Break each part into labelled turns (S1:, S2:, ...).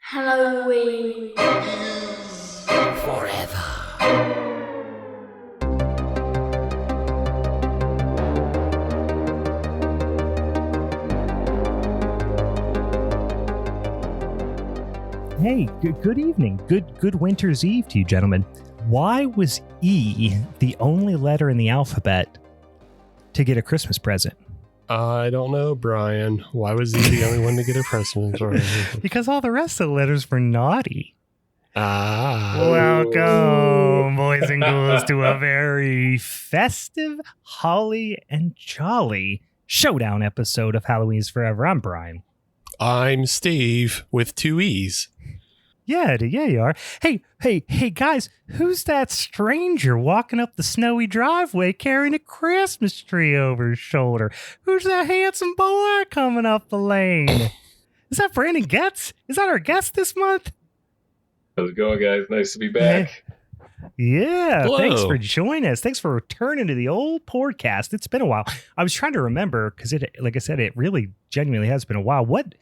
S1: Halloween.
S2: Forever.
S3: Hey, good evening. Good winter's eve to you, gentlemen. Why was E the only letter in the alphabet to get a Christmas present?
S4: I don't know, Brian. Why was he the only one to get a present?
S3: Because all the rest of the letters were naughty.
S4: Ah.
S3: Welcome, boys and ghouls, to a very festive, holly, and jolly Showdown episode of Halloween's Forever. I'm Brian.
S4: I'm Steve with 2 E's.
S3: Yeah, you are. Hey, guys, who's that stranger walking up the snowy driveway carrying a Christmas tree over his shoulder? Who's that handsome boy coming up the lane? Is that Brandon Getz? Is that our guest this month?
S5: How's it going, guys? Nice to be back.
S3: Yeah,
S4: Hello.
S3: Thanks for joining us. Thanks for returning to the old podcast. It's been a while. I was trying to remember because like I said, it really genuinely has been a while. What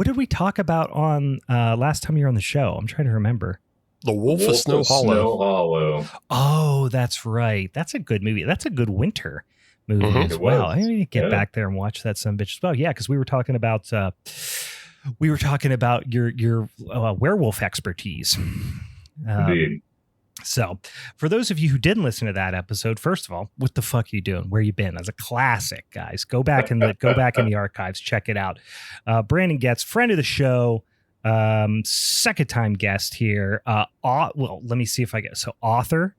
S3: did we talk about on last time you were on the show? I'm trying to remember.
S4: The Wolf of Snow Hollow.
S3: Oh, that's right. That's a good movie. That's a good winter movie as
S5: It
S3: well.
S5: was.
S3: I need to get
S5: Yeah.
S3: back there and watch that son of a bitch as well. Yeah, because we were talking about your werewolf expertise.
S5: Indeed.
S3: So, for those of you who didn't listen to that episode, first of all, what the fuck are you doing? Where you been? That's a classic, guys. Go back in the archives, check it out. Brandon Getz, friend of the show, second time guest here. Well, let me see if I get author,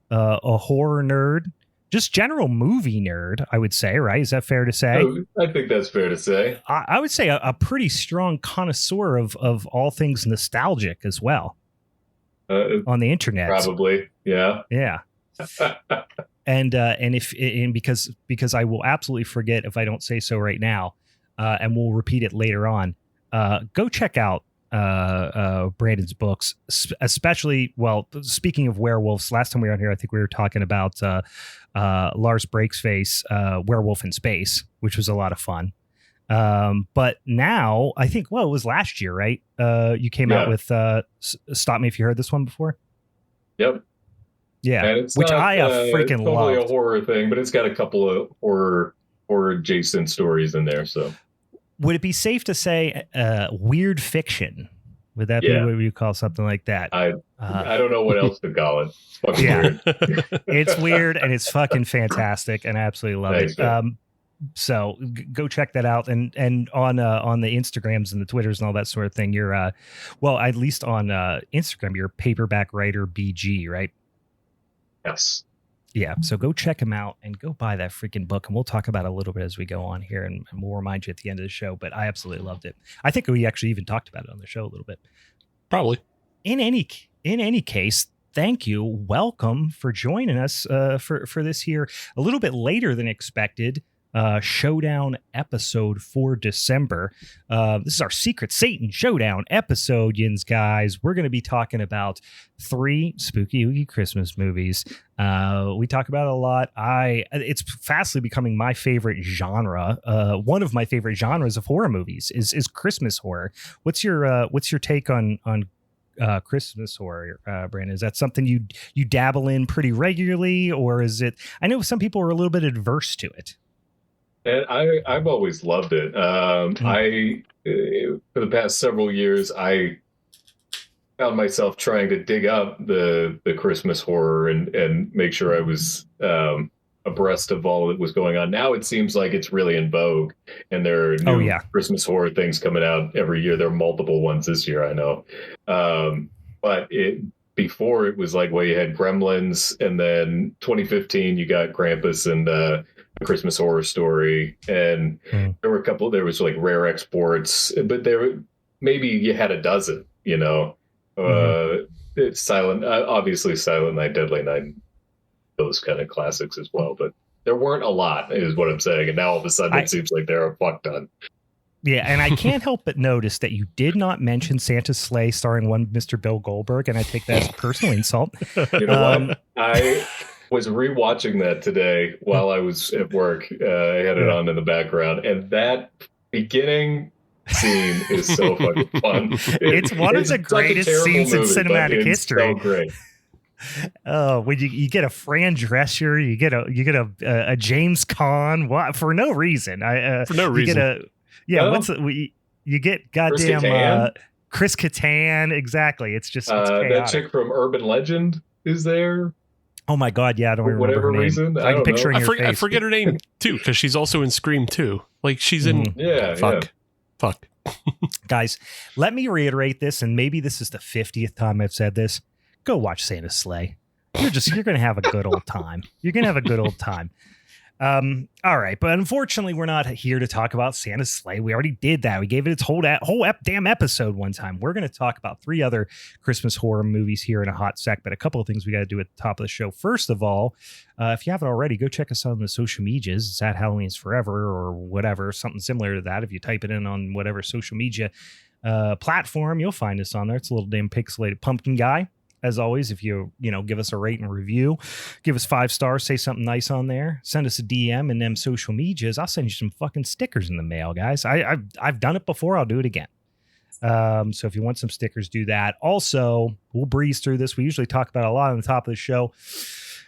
S3: a horror nerd, just general movie nerd. I would say, right? Is that fair to say?
S5: I think that's fair to say.
S3: I would say a pretty strong connoisseur of all things nostalgic as well on the internet.
S5: Probably, yeah.
S3: Yeah. And because I will absolutely forget if I don't say so right now, and we'll repeat it later on. Go check out Brandon's books, especially. Well, speaking of werewolves, last time we were on here, I think we were talking about Lars Breaksface, Werewolf in Space, which was a lot of fun. But now I think, it was last year, right? You came out with Stop Me If You Heard this one before.
S5: Yep.
S3: Yeah,
S5: And it's
S3: which
S5: not,
S3: I freaking
S5: totally
S3: loved.
S5: a horror thing, but it's got a couple of horror adjacent stories in there. So
S3: Would it be safe to say weird fiction? Would that be what you call something like that?
S5: I don't know what else to call it. It's fucking weird.
S3: It's weird and it's fucking fantastic, and I absolutely love
S5: Thanks,
S3: it.
S5: man.
S3: So go check that out, and on the Instagrams and the Twitters and all that sort of thing. You're at least on Instagram, you're Paperback Writer BG, right?
S5: Yes.
S3: Yeah. So go check him out and go buy that freaking book, and we'll talk about it a little bit as we go on here, and we'll remind you at the end of the show. But I absolutely loved it. I think we actually even talked about it on the show a little bit.
S4: Probably.
S3: In any case, thank you. Welcome for joining us for this here a little bit later than expected Showdown episode for December. This is our Secret Satan Showdown episode, yins guys. We're going to be talking about 3 spooky oogie Christmas movies. We talk about it a lot. It's fastly becoming my favorite genre. One of my favorite genres of horror movies is Christmas horror. What's your take on Christmas horror, Brandon? Is that something you dabble in pretty regularly, or is it? I know some people are a little bit adverse to it.
S5: And I've always loved it. For the past several years, I found myself trying to dig up the Christmas horror and make sure I was abreast of all that was going on. Now it seems like it's really in vogue, and there are new Christmas horror things coming out every year. There are multiple ones this year, I know. But before it was like, you had Gremlins, and then 2015 you got Krampus and A Christmas Horror Story, and there were a couple. There was like Rare Exports, but maybe you had a dozen. It's obviously Silent Night, Deadly Night, those kind of classics as well. But there weren't a lot, is what I'm saying. And now all of a sudden it seems like they're a fuck ton.
S3: Yeah, and I can't help but notice that you did not mention Santa's Sleigh starring one Mr. Bill Goldberg, and I take that as a personal insult.
S5: You know what? I was rewatching that today while I was at work. I had it on in the background, and that beginning scene is so fucking fun.
S3: It's one of the greatest scenes in cinematic history.
S5: So great.
S3: Oh, when you get a Fran Drescher, you get a James Caan, for no reason.
S4: For no reason.
S3: You get goddamn Chris Kattan. Exactly. It's just it's
S5: that chick from Urban Legend is there.
S3: Oh my god, yeah, I don't remember
S5: whatever
S3: her name.
S5: reason.
S3: I can picture her in your face.
S4: I forget her name too, because she's also in Scream 2. Like she's in Fuck.
S3: Guys, let me reiterate this, and maybe this is the 50th time I've said this. Go watch Santa's Sleigh. You're gonna have a good old time. You're gonna have a good old time. All right, but unfortunately, we're not here to talk about Santa's Sleigh. We already did that. We gave it its whole damn episode one time. We're going to talk about 3 other Christmas horror movies here in a hot sec, but a couple of things we got to do at the top of the show. First of all, if you haven't already, go check us out on the social medias. It's at Halloween's Forever or whatever, something similar to that. If you type it in on whatever social media platform, you'll find us on there. It's a little damn pixelated pumpkin guy. As always, if you give us a rate and review, give us 5 stars, say something nice on there, send us a DM in them social medias. I'll send you some fucking stickers in the mail, guys. I've done it before. I'll do it again. So if you want some stickers, do that. Also, we'll breeze through this. We usually talk about a lot on the top of the show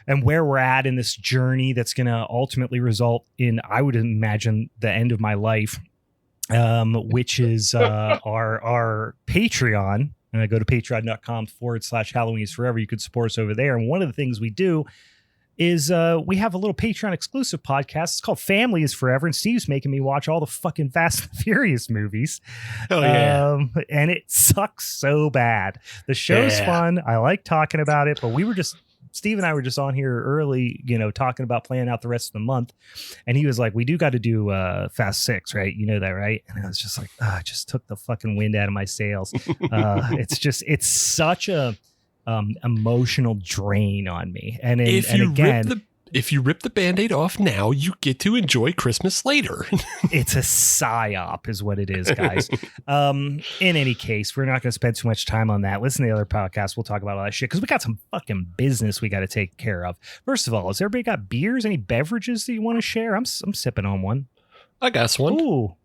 S3: and where we're at in this journey that's going to ultimately result in, I would imagine, the end of my life, which is our Patreon. And go to patreon.com/Halloween is Forever. You could support us over there. And one of the things we do is we have a little Patreon exclusive podcast. It's called Family is Forever. And Steve's making me watch all the fucking Fast and Furious movies.
S4: Oh, yeah.
S3: And it sucks so bad. The show's fun. I like talking about it, but Steve and I were just on here early, talking about planning out the rest of the month. And he was like, we do got to do Fast 6, right? You know that, right? And I was just like, I just took the fucking wind out of my sails. It's such a emotional drain on me. And
S4: if you rip the Band-Aid off now, you get to enjoy Christmas later.
S3: It's a psyop is what it is, guys. In any case, we're not going to spend too much time on that. Listen to the other podcasts. We'll talk about all that shit because we got some fucking business we got to take care of. First of all, has everybody got beers? Any beverages that you want to share? I'm sipping on one.
S4: I got one.
S3: Ooh.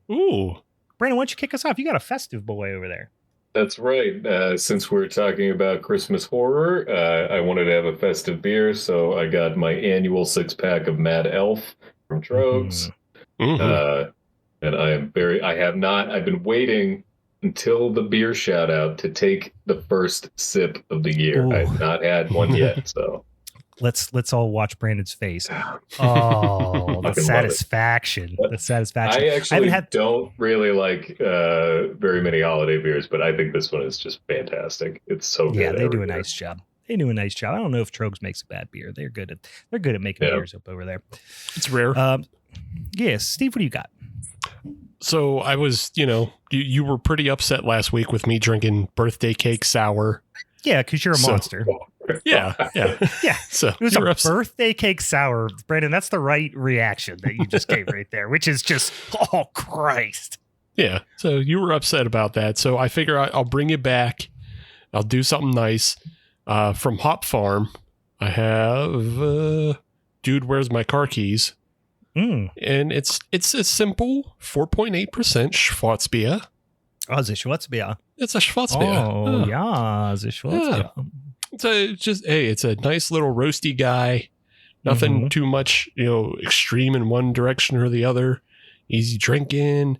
S3: Brandon, why don't you kick us off? You got a festive boy over there.
S5: That's right. Since we're talking about Christmas horror, I wanted to have a festive beer, so I got my annual 6-pack of Mad Elf from Trogs. Mm-hmm. And I've been waiting until the beer shout out to take the first sip of the year. Ooh. I've not had one yet, so.
S3: Let's all watch Brandon's face. Oh, the satisfaction. The satisfaction.
S5: I actually don't really like very many holiday beers, but I think this one is just fantastic. It's so good.
S3: Yeah, they do a nice job. I don't know if Trogs makes a bad beer. They're good at making beers up over there.
S4: It's rare.
S3: Yes, Steve, what do you got?
S4: So I was, you were pretty upset last week with me drinking birthday cake sour.
S3: Yeah, because you're a monster.
S4: Yeah. So
S3: it was a birthday cake sour, Brandon. That's the right reaction that you just gave right there, which is just, oh Christ.
S4: Yeah. So you were upset about that. So I figure I'll bring you back. I'll do something nice. From Hop Farm, I have Dude, Where's My Car Keys? And it's a simple 4.8% Schwarzbier.
S3: Oh, it's a Schwarzbier.
S4: It's a Schwarzbier.
S3: Oh, yeah, it's a Schwarzbier.
S4: Yeah. It's a nice little roasty guy. Nothing too much, extreme in one direction or the other. Easy drinking.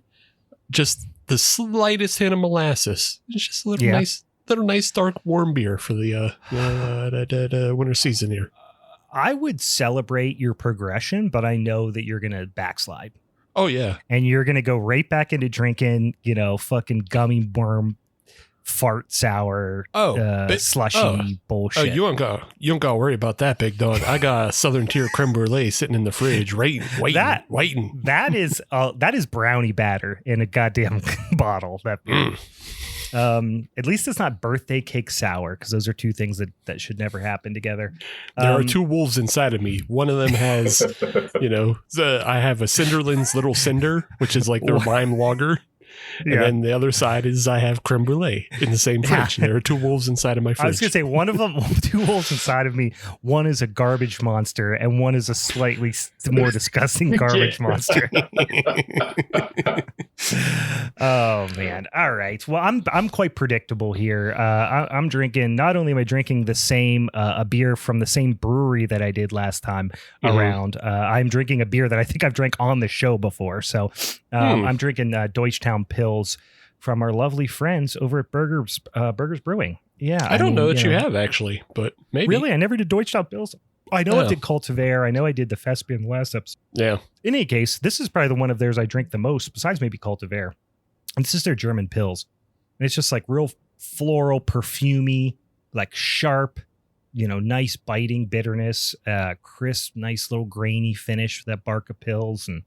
S4: Just the slightest hint of molasses. It's just a little nice dark warm beer for the winter season here.
S3: I would celebrate your progression, but I know that you're going to backslide.
S4: Oh, yeah.
S3: And you're going to go right back into drinking, fucking gummy worm fart sour slushy bullshit.
S4: Oh, you don't got to worry about that, big dog. I got a Southern Tier creme brulee sitting in the fridge, waiting.
S3: That is brownie batter in a goddamn bottle. That beer. At least it's not birthday cake sour, because those are two things that should never happen together.
S4: There are two wolves inside of me. One of them has, I have a Cinderland's Little Cinder, which is like their lime lager. And then the other side is I have creme brulee in the same fridge. There are two wolves inside of my fridge.
S3: I was going to say one of them, two wolves inside of me. One is a garbage monster and one is a slightly more disgusting garbage monster. Oh man! All right. Well, I'm quite predictable here. I'm drinking. Not only am I drinking the same a beer from the same brewery that I did last time around. I'm drinking a beer that I think I've drank on the show before. So I'm drinking Deutschtown Pils from our lovely friends over at Burgers Brewing. Yeah,
S4: I don't know that you have actually, but maybe.
S3: Really, I never did Deutschtown Pils. I know I did Cultivar. I know I did the Thespian in the last episode.
S4: Yeah.
S3: In any case, this is probably the one of theirs I drink the most, besides maybe Cultivar. And this is their German Pils. And it's just like real floral, perfumey, like sharp, nice biting bitterness, crisp, nice little grainy finish for that Barca Pils. And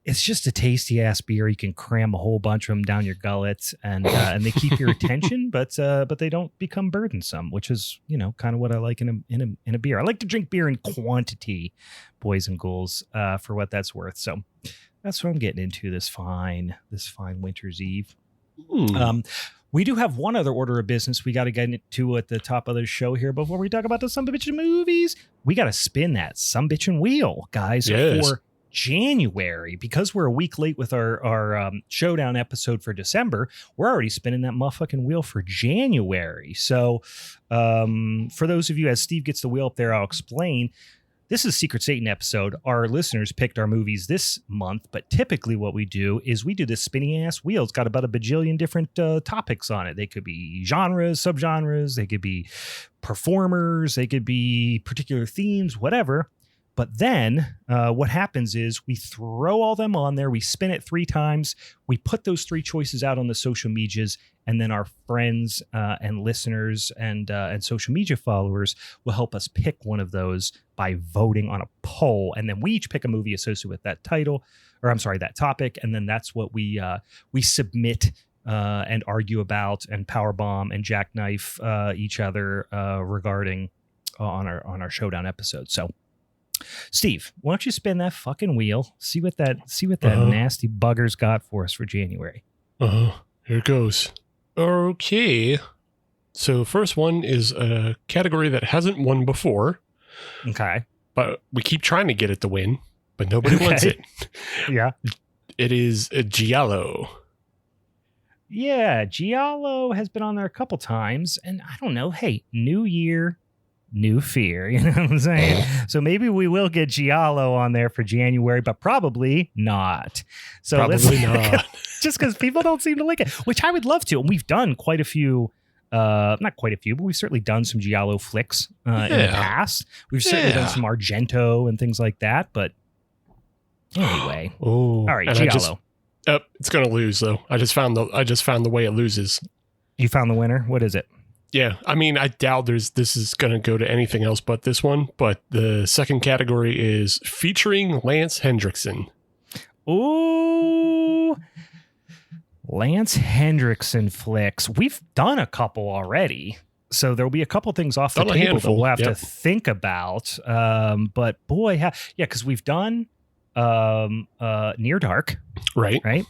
S3: it's just a tasty ass beer. You can cram a whole bunch of them down your gullet, and they keep your attention, but they don't become burdensome, which is kind of what I like in a beer. I like to drink beer in quantity, boys and ghouls, for what that's worth. So that's what I'm getting into this fine winter's eve. We do have one other order of business we got to get into at the top of the show here before we talk about the Sumbitchin' movies. We got to spin that Sumbitchin' wheel, guys, for January. Because we're a week late with our Showdown episode for December, we're already spinning that motherfucking wheel for January. So for those of you, as Steve gets the wheel up there, I'll explain. This is a Secret Satan episode. Our listeners picked our movies this month, but typically what we do is we do this spinning ass wheel. It's got about a bajillion different topics on it. They could be genres, subgenres, they could be performers, they could be particular themes, whatever. But then what happens is we throw all them on there. We spin it 3 times. We put those 3 choices out on the social medias, and then our friends and listeners and social media followers will help us pick one of those by voting on a poll. And then we each pick a movie associated with that that topic. And then that's what we submit and argue about and powerbomb and jackknife each other regarding on our Showdown episode. So, Steve, why don't you spin that fucking wheel? See what that nasty bugger's got for us for January.
S4: Here it goes. Okay. So first one is a category that hasn't won before.
S3: Okay.
S4: But we keep trying to get it to win, but nobody wants it.
S3: Yeah.
S4: It is a Giallo.
S3: Yeah, Giallo has been on there a couple times, and I don't know. Hey, new year, new fear, you know what I'm saying? So maybe we will get Giallo on there for January, but probably not. So
S4: probably not.
S3: Just because people don't seem to like it, which I would love to. And we've done quite a few, not quite a few, but we've certainly done some Giallo flicks in the past. We've certainly done some Argento and things like that. But anyway, all right, Giallo.
S4: It's gonna lose though. I just found the way it loses.
S3: You found the winner. What is it?
S4: Yeah, I mean, I doubt this is going to go to anything else but this one. But the second category is featuring Lance Hendrickson.
S3: Ooh, Lance Hendrickson flicks. We've done a couple already, so there'll be a couple things off the table that we'll have to think about. But boy, because we've done Near Dark, right?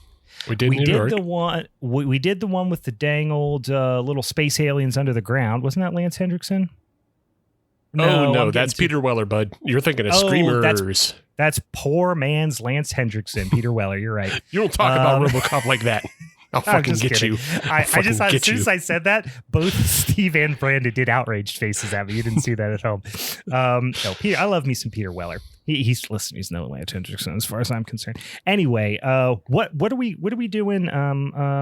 S3: We did the one. We did the one with the dang old little space aliens under the ground. Wasn't that Lance Hendrickson?
S4: No, that's Peter Weller, bud. You're thinking of Screamers.
S3: That's poor man's Lance Hendrickson, Peter Weller. You're right.
S4: You don't talk about RoboCop like that. I'll fucking get you.
S3: I just thought as soon as I said that, both Steve and Brandon did outraged faces at me. You didn't see that at home. No, Peter. I love me some Peter Weller. He's listening. He's no Lance Hendrickson as far as I'm concerned. Anyway, what are we doing?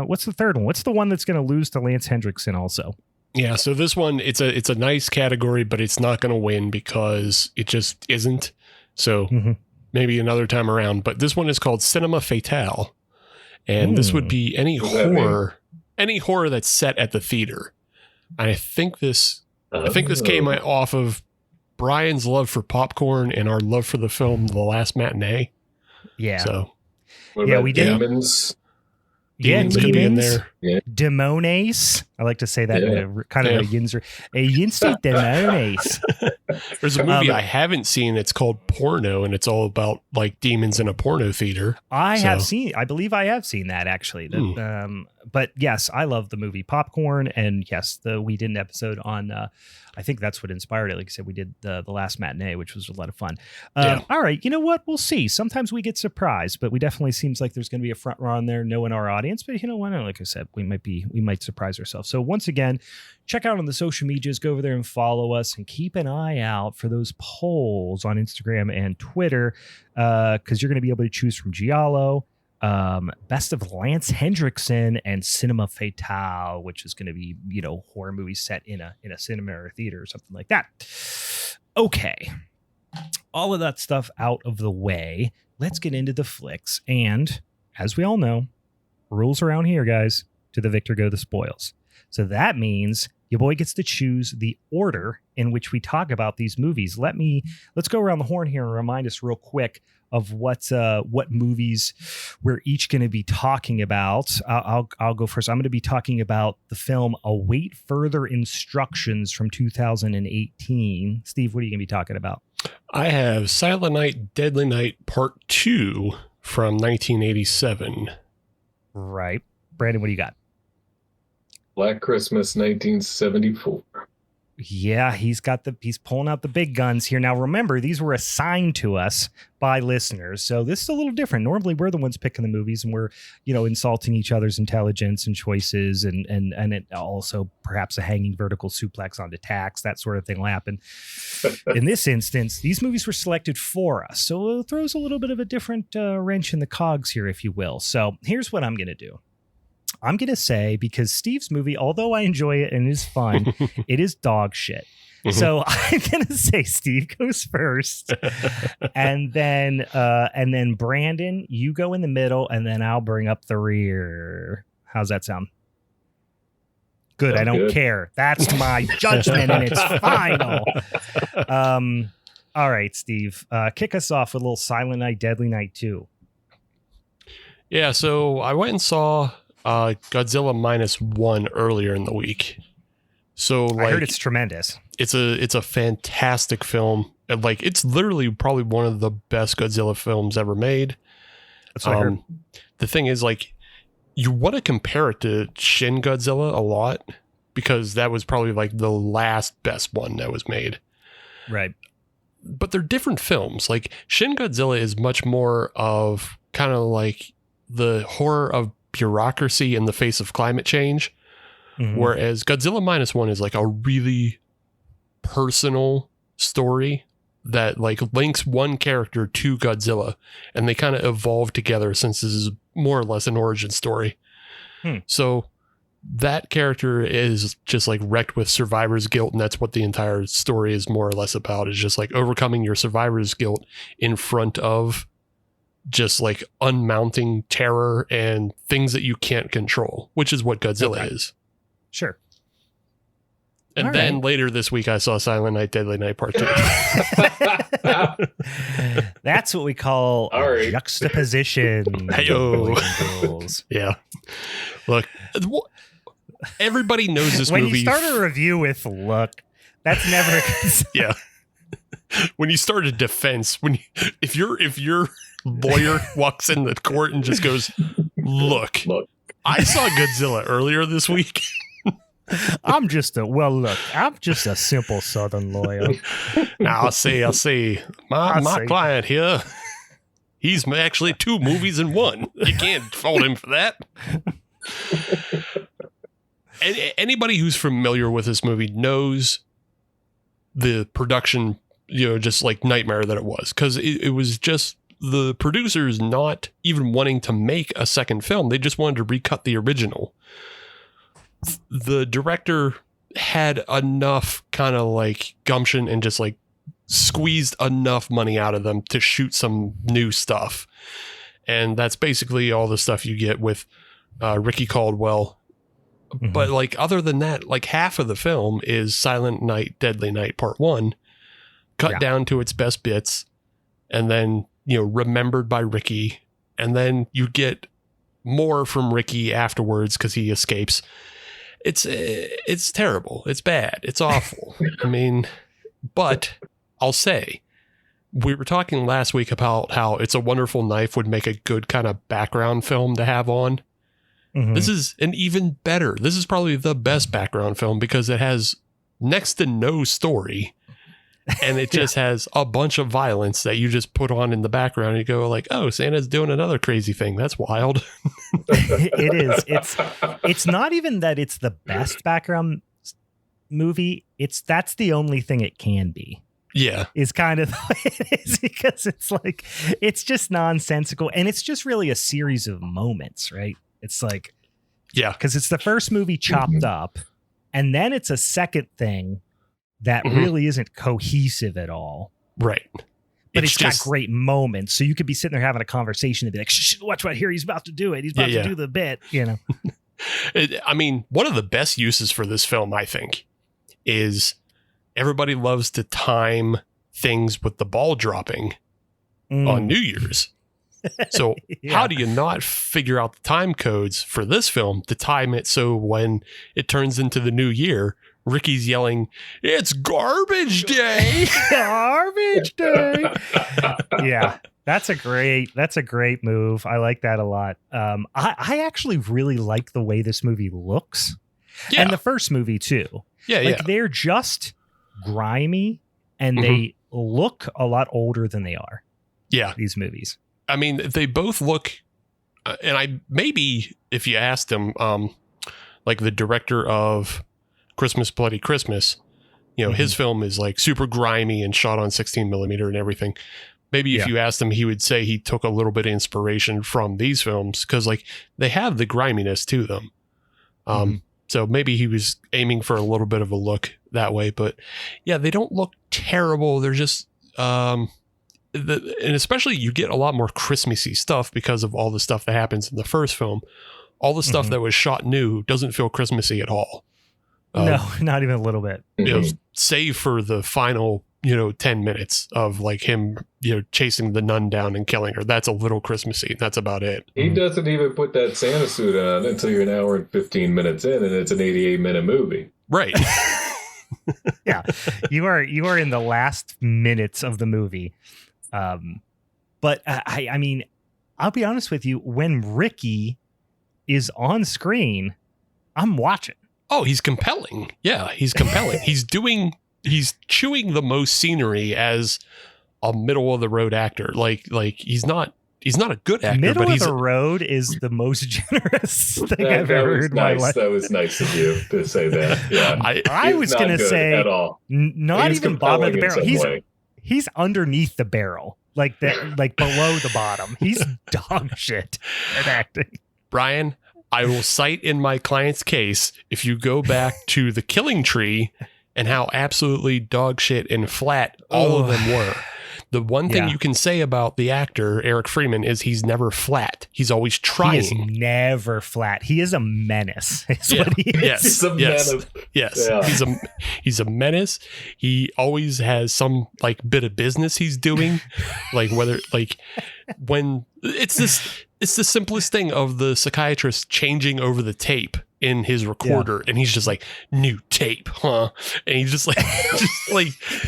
S3: What's the third one? What's the one that's going to lose to Lance Hendrickson also?
S4: Yeah, so this one it's a nice category, but it's not going to win because it just isn't. So maybe another time around. But this one is called Cinema Fatale, and this would be any horror that's set at the theater. I think this came off of Brian's love for popcorn and our love for the film The Last Matinee. Yeah. So
S5: we did. Demons?
S3: Yeah,
S4: Demons could be in there.
S3: Yeah. Demones. I like to say that in a kind of a Yinster Demones.
S4: There's a movie I haven't seen. It's called Porno, and it's all about like demons in a porno theater.
S3: I believe I have seen that actually. But yes, I love the movie Popcorn, and yes, we did an episode on. I think that's what inspired it. Like I said, we did the last matinee, which was a lot of fun. All right, you know what? We'll see. Sometimes we get surprised, but we definitely seems like there's going to be a front row on there, knowing our audience. But you know what? Like I said, we might surprise ourselves. So once again, check out on the social medias. Go over there and follow us, and keep an eye out for those polls on Instagram and Twitter, because you're going to be able to choose from Giallo, best of Lance Hendrickson, and Cinema Fatale, which is going to be, horror movies set in a cinema or a theater or something like that. Okay. All of that stuff out of the way. Let's get into the flicks. And as we all know, rules around here, guys, to the victor go the spoils. So that means your boy gets to choose the order in which we talk about these movies. Let's go around the horn here and remind us real quick of what movies we're each going to be talking about. I'll go first. I'm going to be talking about the film Await Further Instructions from 2018. Steve, what are you going to be talking about?
S4: I have Silent Night, Deadly Night Part 2 from 1987.
S3: Right. Brandon, what do you got?
S5: Black Christmas 1974.
S3: Yeah, he's pulling out the big guns here. Now, remember, these were assigned to us by listeners, so this is a little different. Normally, we're the ones picking the movies, and we're, insulting each other's intelligence and choices, and it also perhaps a hanging vertical suplex onto tax, that sort of thing will happen. In this instance, these movies were selected for us, so it throws a little bit of a different wrench in the cogs here, if you will. So here's what I'm going to do. I'm going to say, because Steve's movie, although I enjoy it and it is fun, it is dog shit. Mm-hmm. So I'm going to say Steve goes first, and then Brandon, you go in the middle, and then I'll bring up the rear. How's that sound? Good. I don't care. That's my judgment, and it's final. All right, Steve, kick us off with a little Silent Night, Deadly Night 2.
S4: Yeah, so I went and saw Godzilla -1 earlier in the week. So
S3: I heard it's tremendous.
S4: It's a fantastic film. And it's literally probably one of the best Godzilla films ever made.
S3: That's what I heard.
S4: The thing is, you want to compare it to Shin Godzilla a lot, because that was probably the last best one that was made.
S3: Right.
S4: But they're different films. Shin Godzilla is much more of kind of the horror of bureaucracy in the face of climate change, whereas Godzilla -1 is a really personal story that links one character to Godzilla, and they kind of evolve together, since this is more or less an origin story. So that character is just wrecked with survivor's guilt, and that's what the entire story is more or less about, is just overcoming your survivor's guilt in front of just unmounting terror and things that you can't control, which is what Godzilla is.
S3: Sure.
S4: And all then later this week, I saw Silent Night, Deadly Night Part 2.
S3: That's what we call juxtaposition.
S4: Hey-o. Yeah. Look, everybody knows this movie.
S3: When you start a review with "look," that's never a good
S4: yeah. When you start a defense, if your lawyer walks in the court and just goes, look, I saw Godzilla earlier this week.
S3: I'm just a simple Southern lawyer.
S4: Now I'll say my client here, he's actually 2 movies in one. You can't fault him for that. And anybody who's familiar with this movie knows the production, just nightmare that it was, because it was just the producers not even wanting to make a second film. They just wanted to recut the original. The director had enough kind of gumption and just squeezed enough money out of them to shoot some new stuff. And that's basically all the stuff you get with Ricky Caldwell. Mm-hmm. But other than that, half of the film is Silent Night, Deadly Night Part 1, cut down to its best bits, and then remembered by Ricky, and then you get more from Ricky afterwards because he escapes, It's terrible. It's bad. It's awful. I mean, but I'll say, we were talking last week about how It's a Wonderful Knife would make a good kind of background film to have on.
S3: Mhm.
S4: This is an even better. This is probably the best background film because it has next to no story. And it just has a bunch of violence that you just put on in the background and you go like, oh, Santa's doing another crazy thing. That's wild.
S3: It is. It's not even that it's the best background movie. That's the only thing it can be.
S4: Yeah.
S3: Is kind of the way it is, because it's like, it's just nonsensical. And it's just really a series of moments, right? It's like,
S4: Yeah.
S3: because it's the first movie chopped up, and then it's a second thing that really isn't cohesive at all.
S4: Right.
S3: But it's got great moments. So you could be sitting there having a conversation and be like, shh, watch right here. He's about to do it. He's about to do the bit, you know.
S4: I mean, one of the best uses for this film, I think, is everybody loves to time things with the ball dropping on New Year's. So how do you not figure out the time codes for this film to time it so when it turns into the new year, Ricky's yelling, "It's garbage day!"
S3: Garbage day. Yeah, that's a great move. I like that a lot. I actually really like the way this movie looks, and the first movie too.
S4: Yeah,
S3: they're just grimy, and they look a lot older than they are.
S4: Yeah,
S3: these movies.
S4: I mean, they both look, and maybe if you asked them, like the director of Christmas Bloody Christmas, you know, his film is like super grimy and shot on 16 millimeter and everything. Maybe if you asked him, he would say he took a little bit of inspiration from these films because like they have the griminess to them. So maybe he was aiming for a little bit of a look that way, but yeah, they don't look terrible. They're just, and especially you get a lot more Christmassy stuff because of all the stuff that happens in the first film. All the stuff that was shot new doesn't feel Christmassy at all.
S3: No, not even a little bit.
S4: You know, save for the final, 10 minutes of like him, chasing the nun down and killing her. That's a little Christmassy. That's about it.
S5: He doesn't even put that Santa suit on until you're an hour and 15 minutes in, and it's an 88-minute movie.
S4: Right.
S3: Yeah, you are in the last minutes of the movie. But I mean, I'll be honest with you. When Ricky is on screen, I'm watching.
S4: Oh, he's compelling. Yeah, he's compelling. He's chewing the most scenery as a middle of the road actor. Like he's not a good actor.
S3: Middle
S4: but
S3: of the road is the most generous thing I've ever heard in my life.
S5: That was nice of you to say that. Yeah,
S3: I was going to say
S5: at all.
S3: Not even bottom of the barrel. He's underneath the barrel, like that, like below the bottom. He's dog shit at acting.
S4: Brian, I will cite in my client's case, if you go back to The Killing Tree and how absolutely dog shit and flat all of them were. The one thing you can say about the actor, Eric Freeman, is he's never flat. He's always trying.
S3: He is never flat. He is a menace. What he is.
S4: Yes.
S5: He's a menace.
S4: Yes.
S5: Yeah.
S4: He's a menace. He always has some like bit of business he's doing. Like whether like when it's the simplest thing of the psychiatrist changing over the tape in his recorder, and he's just like, "New tape, huh?" And he's just like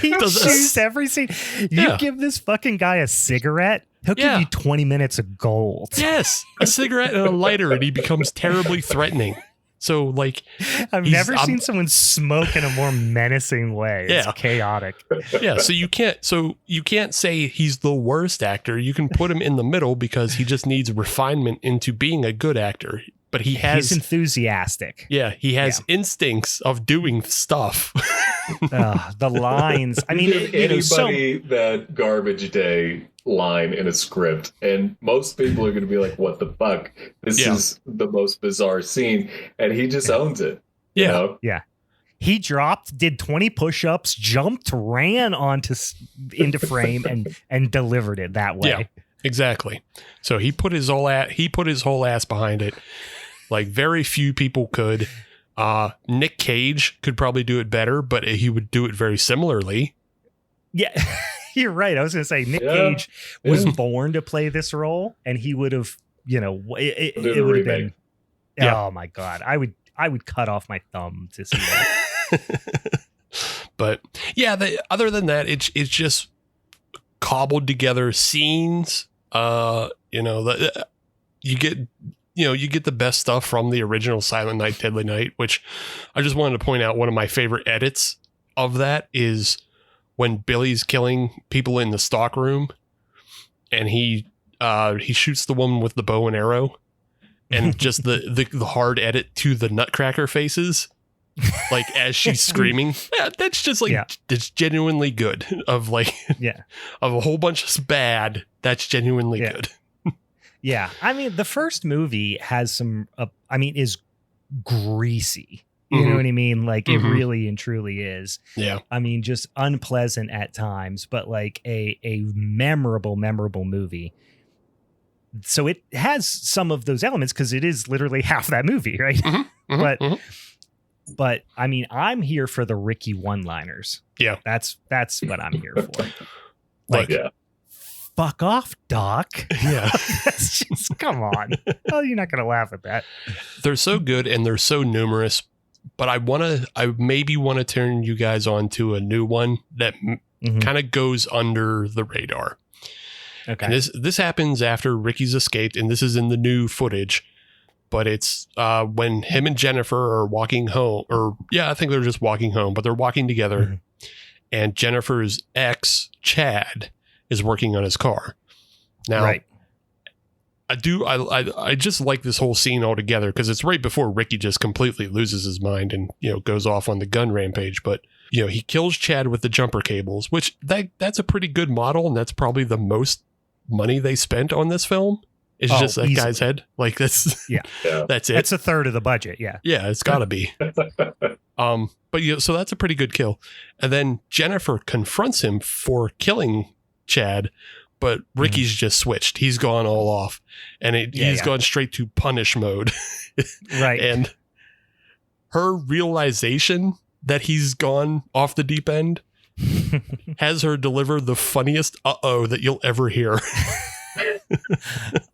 S3: he does every scene. You give this fucking guy a cigarette, he'll give you 20 minutes of gold.
S4: Yes, a cigarette and a lighter, and he becomes terribly threatening. So like,
S3: I've never seen someone smoke in a more menacing way. It's chaotic.
S4: Yeah, so you can't say he's the worst actor. You can put him in the middle because he just needs refinement into being a good actor. But he's
S3: enthusiastic.
S4: Yeah, he has instincts of doing stuff.
S3: The lines. I mean,
S5: give anybody that garbage day line in a script, and most people are going to be like, "What the fuck? This is the most bizarre scene," and he just owns it.
S4: Yeah,
S5: you know?
S3: Yeah. He dropped, did 20 push-ups, jumped, ran into frame, and delivered it that way.
S4: Yeah, exactly. So he put his whole ass behind it. Like very few people could. Nick Cage could probably do it better, but he would do it very similarly. Yeah,
S3: you're right. I was going to say Nick Cage was born to play this role, and he would have, it would have been. Oh my God, I would I would cut off my thumb to see that.
S4: But yeah, other than that, it's just cobbled together scenes. You get the best stuff from the original Silent Night, Deadly Night, which I just wanted to point out. One of my favorite edits of that is when Billy's killing people in the stock room, and he shoots the woman with the bow and arrow, and just the hard edit to the Nutcracker faces, like as she's screaming. Yeah, that's just it's genuinely good. Of of a whole bunch of bad, that's genuinely good.
S3: Yeah, I mean, the first movie has some, is greasy. You know what I mean? Like, it really and truly is.
S4: Yeah.
S3: I mean, just unpleasant at times, but like a memorable movie. So it has some of those elements because it is literally half that movie, right? But I mean, I'm here for the Ricky one-liners.
S4: Yeah.
S3: That's what I'm here for. Fuck off, Doc.
S4: Yeah.
S3: That's just, come on. Oh, you're not going to laugh at that.
S4: They're so good and they're so numerous, but I maybe want to turn you guys on to a new one that kind of goes under the radar. Okay. And this happens after Ricky's escaped, and this is in the new footage, but it's when him and Jennifer are walking home, I think they're just walking home, but they're walking together, and Jennifer's ex, Chad, is working on his car. Now, right. I just like this whole scene altogether because it's right before Ricky just completely loses his mind and goes off on the gun rampage. But he kills Chad with the jumper cables, which that's a pretty good model, and that's probably the most money they spent on this film. It's just that guy's head. Like that's that's it.
S3: It's a third of the budget. Yeah,
S4: it's got to be. But so that's a pretty good kill. And then Jennifer confronts him for killing Chad. But Ricky's just switched. He's gone all off, and he's gone straight to punish mode.
S3: Right.
S4: And her realization that he's gone off the deep end has her deliver the funniest "uh-oh" that you'll ever hear.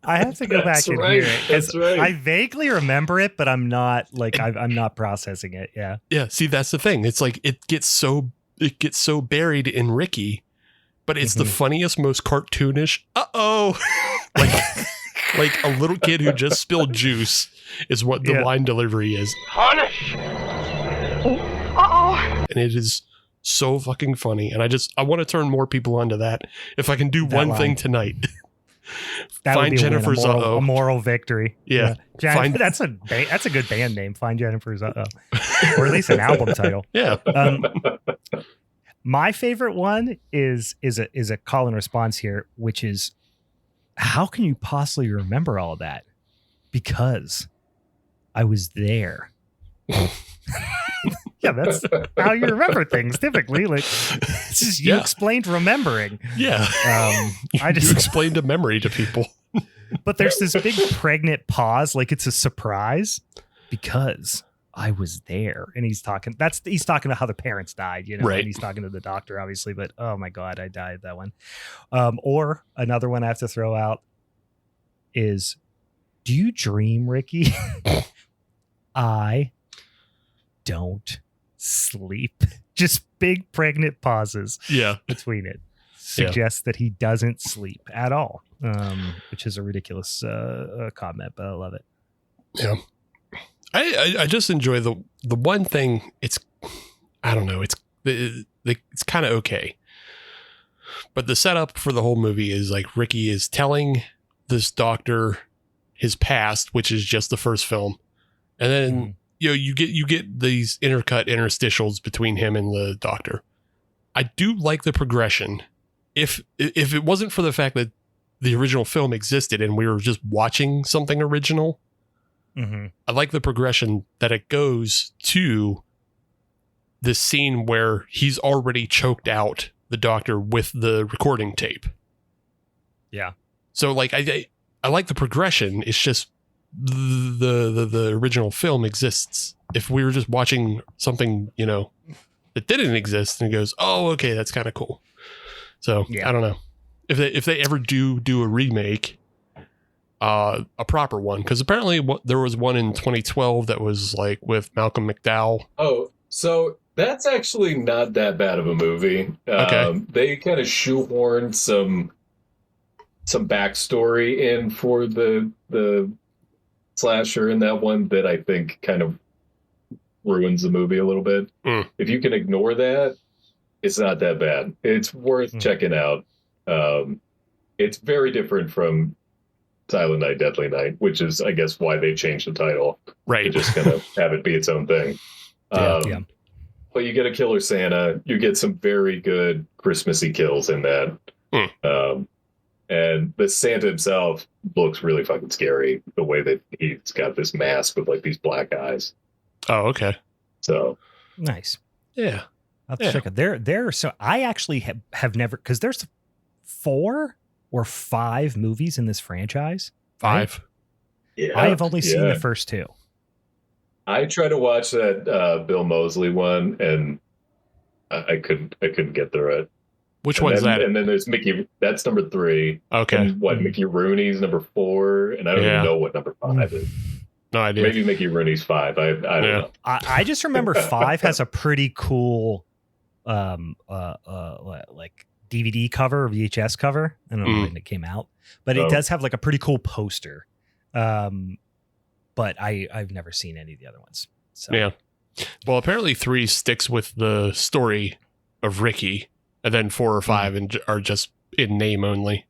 S3: I have to go back and hear it.
S5: That's right.
S3: I vaguely remember it, but I'm not I'm not processing it. Yeah.
S4: Yeah. See, that's the thing. It's like it gets so buried in Ricky. But it's the funniest, most cartoonish. Uh-oh. like a little kid who just spilled juice is what the line delivery is.
S1: Punish. Uh-oh.
S4: And it is so fucking funny. And I want to turn more people onto that. If I can do one thing tonight. Find Jennifer's Uh-oh.
S3: A moral victory.
S4: Yeah.
S3: That's a good band name. Find Jennifer's Uh-oh. Or at least an album title.
S4: Yeah.
S3: My favorite one is a call and response here, which is, how can you possibly remember all of that? Because I was there. Yeah, that's how you remember things typically. Like, it's just you explained remembering.
S4: Yeah, you explained a memory to people.
S3: But there's this big pregnant pause, like it's a surprise, because I was there. And he's talking to how the parents died,
S4: right.
S3: And he's talking to the doctor, obviously, but oh my God, I died that one. Or another one I have to throw out is, do you dream, Ricky? I don't sleep. Just big pregnant pauses between it. Suggests that he doesn't sleep at all, which is a ridiculous comment, but I love it.
S4: Yeah. I just enjoy the one thing. I don't know. It's kind of okay, but the setup for the whole movie is like Ricky is telling this doctor his past, which is just the first film, and then you get these interstitials between him and the doctor. I do like the progression. If it wasn't for the fact that the original film existed and we were just watching something original. I like the progression that it goes to this scene where he's already choked out the doctor with the recording tape. Yeah. So like I like the progression. It's just the original film exists. If we were just watching something, that didn't exist, and it goes, oh, okay, that's kind of cool. So I don't know if they ever do a remake. a proper one, because apparently there was one in 2012 that was like with Malcolm McDowell.
S5: Oh, so that's actually not that bad of a movie.
S4: Okay.
S5: They kind of shoehorned some backstory in for the slasher in that one that I think kind of ruins the movie a little bit. If you can ignore that, it's not that bad. It's worth checking out. It's very different from Silent Night, Deadly Night, which is, I guess, why they changed the title.
S4: Right.
S5: To just kind of have it be its own thing.
S3: Yeah.
S5: But you get a killer Santa. You get some very good Christmassy kills in that. And the Santa himself looks really fucking scary. The way that he's got this mask with like these black eyes.
S4: Oh, okay.
S5: So
S3: Nice.
S4: Yeah.
S3: I'll check it. There. So I actually have never, because there's 4 or 5 movies in this franchise.
S4: 5.
S5: yeah,
S3: I have only seen the first 2.
S5: I tried to watch that Bill Moseley one, and I couldn't get through it.
S4: Which one's that?
S5: And then there's Mickey. That's number 3.
S4: Okay.
S5: And Mickey Rooney's number 4, and I don't even know what number 5 is.
S4: No idea.
S5: Maybe Mickey Rooney's 5. I don't know.
S3: I just remember 5 has a pretty cool like DVD cover or VHS cover. I don't know when it came out, but it does have like a pretty cool poster. But I've never seen any of the other ones. So.
S4: Yeah. Well, apparently 3 sticks with the story of Ricky, and then 4 or 5 are just in name only.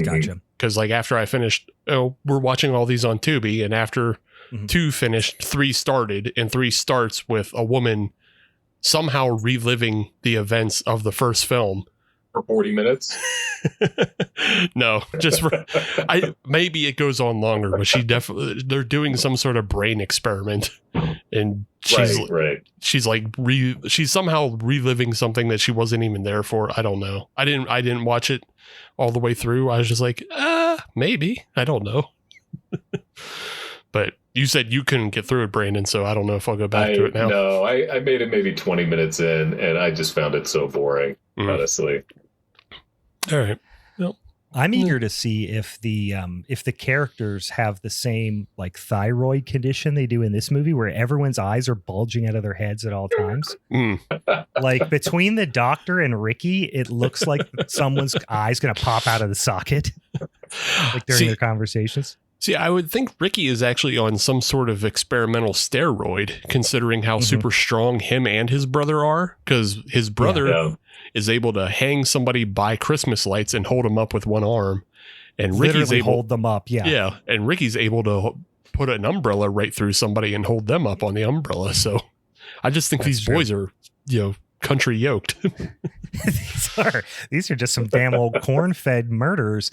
S3: Gotcha.
S4: Because like after I finished, we're watching all these on Tubi, and after 2 finished, 3 started, and 3 starts with a woman somehow reliving the events of the first film
S5: For 40 minutes?
S4: No, just maybe it goes on longer, but they're doing some sort of brain experiment, and she's somehow reliving something that she wasn't even there for. I don't know. I didn't watch it all the way through. I was just like, maybe. I don't know. But you said you couldn't get through it, Brandon, so I don't know if I'll go back to it now.
S5: No, I made it maybe 20 minutes in, and I just found it so boring, honestly.
S4: All right. Well,
S3: I'm eager to see if the characters have the same like thyroid condition they do in this movie, where everyone's eyes are bulging out of their heads at all times. Like between the doctor and Ricky, it looks like someone's eye's going to pop out of the socket like during their conversations.
S4: See, I would think Ricky is actually on some sort of experimental steroid, considering how super strong him and his brother are, because his brother is able to hang somebody by Christmas lights and hold them up with one arm, and Ricky's able to
S3: hold them up. Yeah,
S4: and Ricky's able to put an umbrella right through somebody and hold them up on the umbrella. So, I just think these boys are, country yoked.
S3: These are just some damn old corn-fed murderers.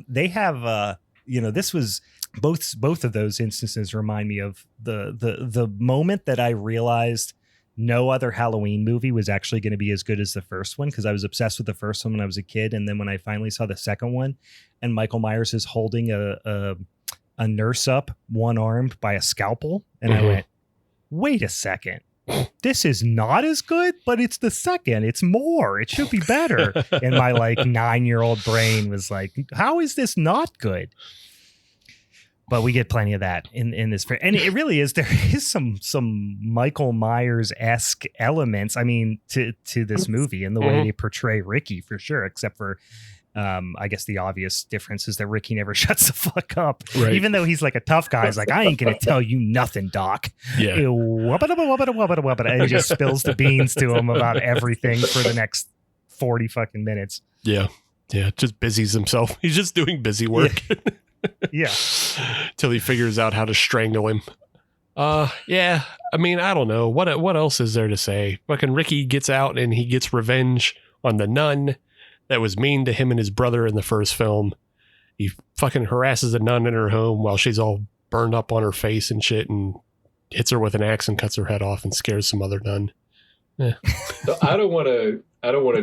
S3: They have. This was both of those instances remind me of the moment that I realized no other Halloween movie was actually going to be as good as the first one, because I was obsessed with the first one when I was a kid, and then when I finally saw the second one, and Michael Myers is holding a nurse up one-armed by a scalpel, and I went, wait a second. This is not as good, but it's the second. It's more. It should be better. And my 9-year-old brain was like, how is this not good? But we get plenty of that in this. And it really is. There is some Michael Myers-esque elements, to this movie and the way they portray Ricky, for sure, except for I guess the obvious difference is that Ricky never shuts the fuck up. Right. Even though he's like a tough guy, he's like, I ain't going to tell you nothing, Doc.
S4: Yeah.
S3: And he just spills the beans to him about everything for the next 40 fucking minutes.
S4: Yeah. Yeah. Just busies himself. He's just doing busy work.
S3: Yeah.
S4: Till he figures out how to strangle him. Yeah. I don't know. What else is there to say? Fucking Ricky gets out and he gets revenge on the nun that was mean to him and his brother in the first film. He fucking harasses a nun in her home while she's all burned up on her face and shit, and hits her with an axe and cuts her head off and scares some other nun. Yeah.
S5: So I don't want to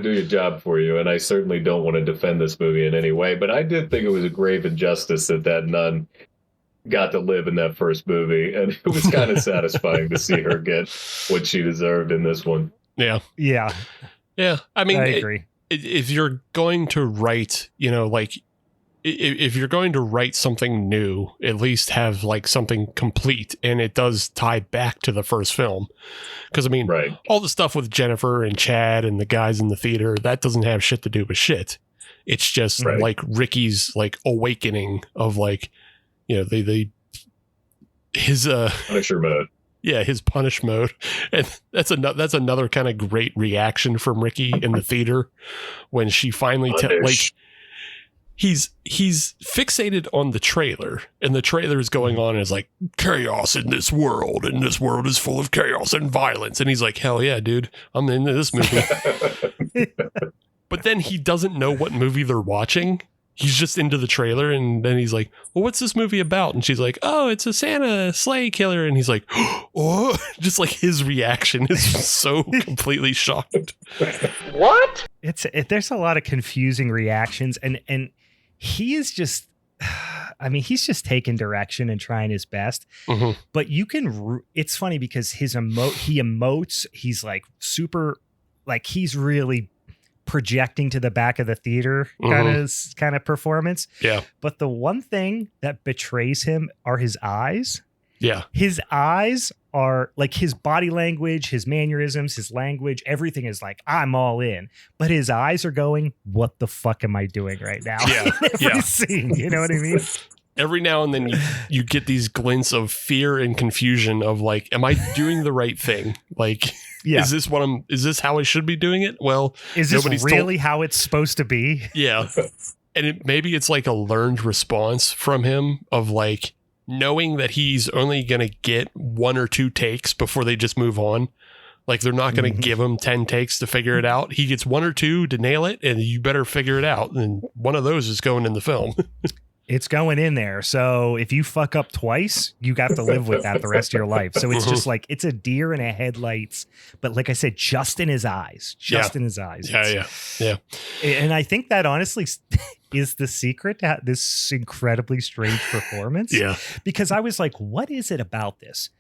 S5: do your job for you, and I certainly don't want to defend this movie in any way, but I did think it was a grave injustice that nun got to live in that first movie, and it was kind of satisfying to see her get what she deserved in this one.
S4: Yeah.
S3: Yeah.
S4: Yeah.
S3: I agree.
S4: If you're going to write, if you're going to write something new, at least have like something complete, and it does tie back to the first film. Because I mean, all the stuff with Jennifer and Chad and the guys in the theater, that doesn't have shit to do with shit. It's just like Ricky's like awakening of like, you know, his
S5: Punisher mode.
S4: Yeah, his punish mode. And that's another kind of great reaction from Ricky in the theater when she finally like he's fixated on the trailer, and the trailer is going on and is like, chaos in this world, and this world is full of chaos and violence. And he's like, hell yeah, dude, I'm into this movie. But then he doesn't know what movie they're watching. He's just into the trailer, and then he's like, well, what's this movie about? And she's like, oh, it's a Santa sleigh killer. And he's like, oh, just like his reaction is so completely shocked.
S1: What?
S3: There's a lot of confusing reactions, and he is just, I mean, he's just taking direction and trying his best.
S4: Mm-hmm.
S3: But you can, it's funny because he emotes, he's like super, like he's really projecting to the back of the theater kind of performance.
S4: Yeah.
S3: But the one thing that betrays him are his eyes.
S4: Yeah.
S3: His eyes are like his body language, his mannerisms, his language, everything is like, I'm all in. But his eyes are going, what the fuck am I doing right now?
S4: Yeah.
S3: Every scene, you know what I mean?
S4: Every now and then you get these glints of fear and confusion of like, am I doing the right thing? Like, is this how I should be doing it? Well,
S3: is this really how it's supposed to be?
S4: Yeah. And maybe it's like a learned response from him of like knowing that he's only going to get 1 or 2 takes before they just move on. Like they're not going to give him 10 takes to figure it out. He gets 1 or 2 to nail it, and you better figure it out. And one of those is going in the film.
S3: It's going in there. So if you fuck up twice, you got to live with that the rest of your life. So it's just like, it's a deer in a headlights, but like I said, just in his eyes, in his eyes.
S4: Yeah.
S3: And I think that honestly is the secret to this incredibly strange performance.
S4: Yeah.
S3: Because I was like, what is it about this?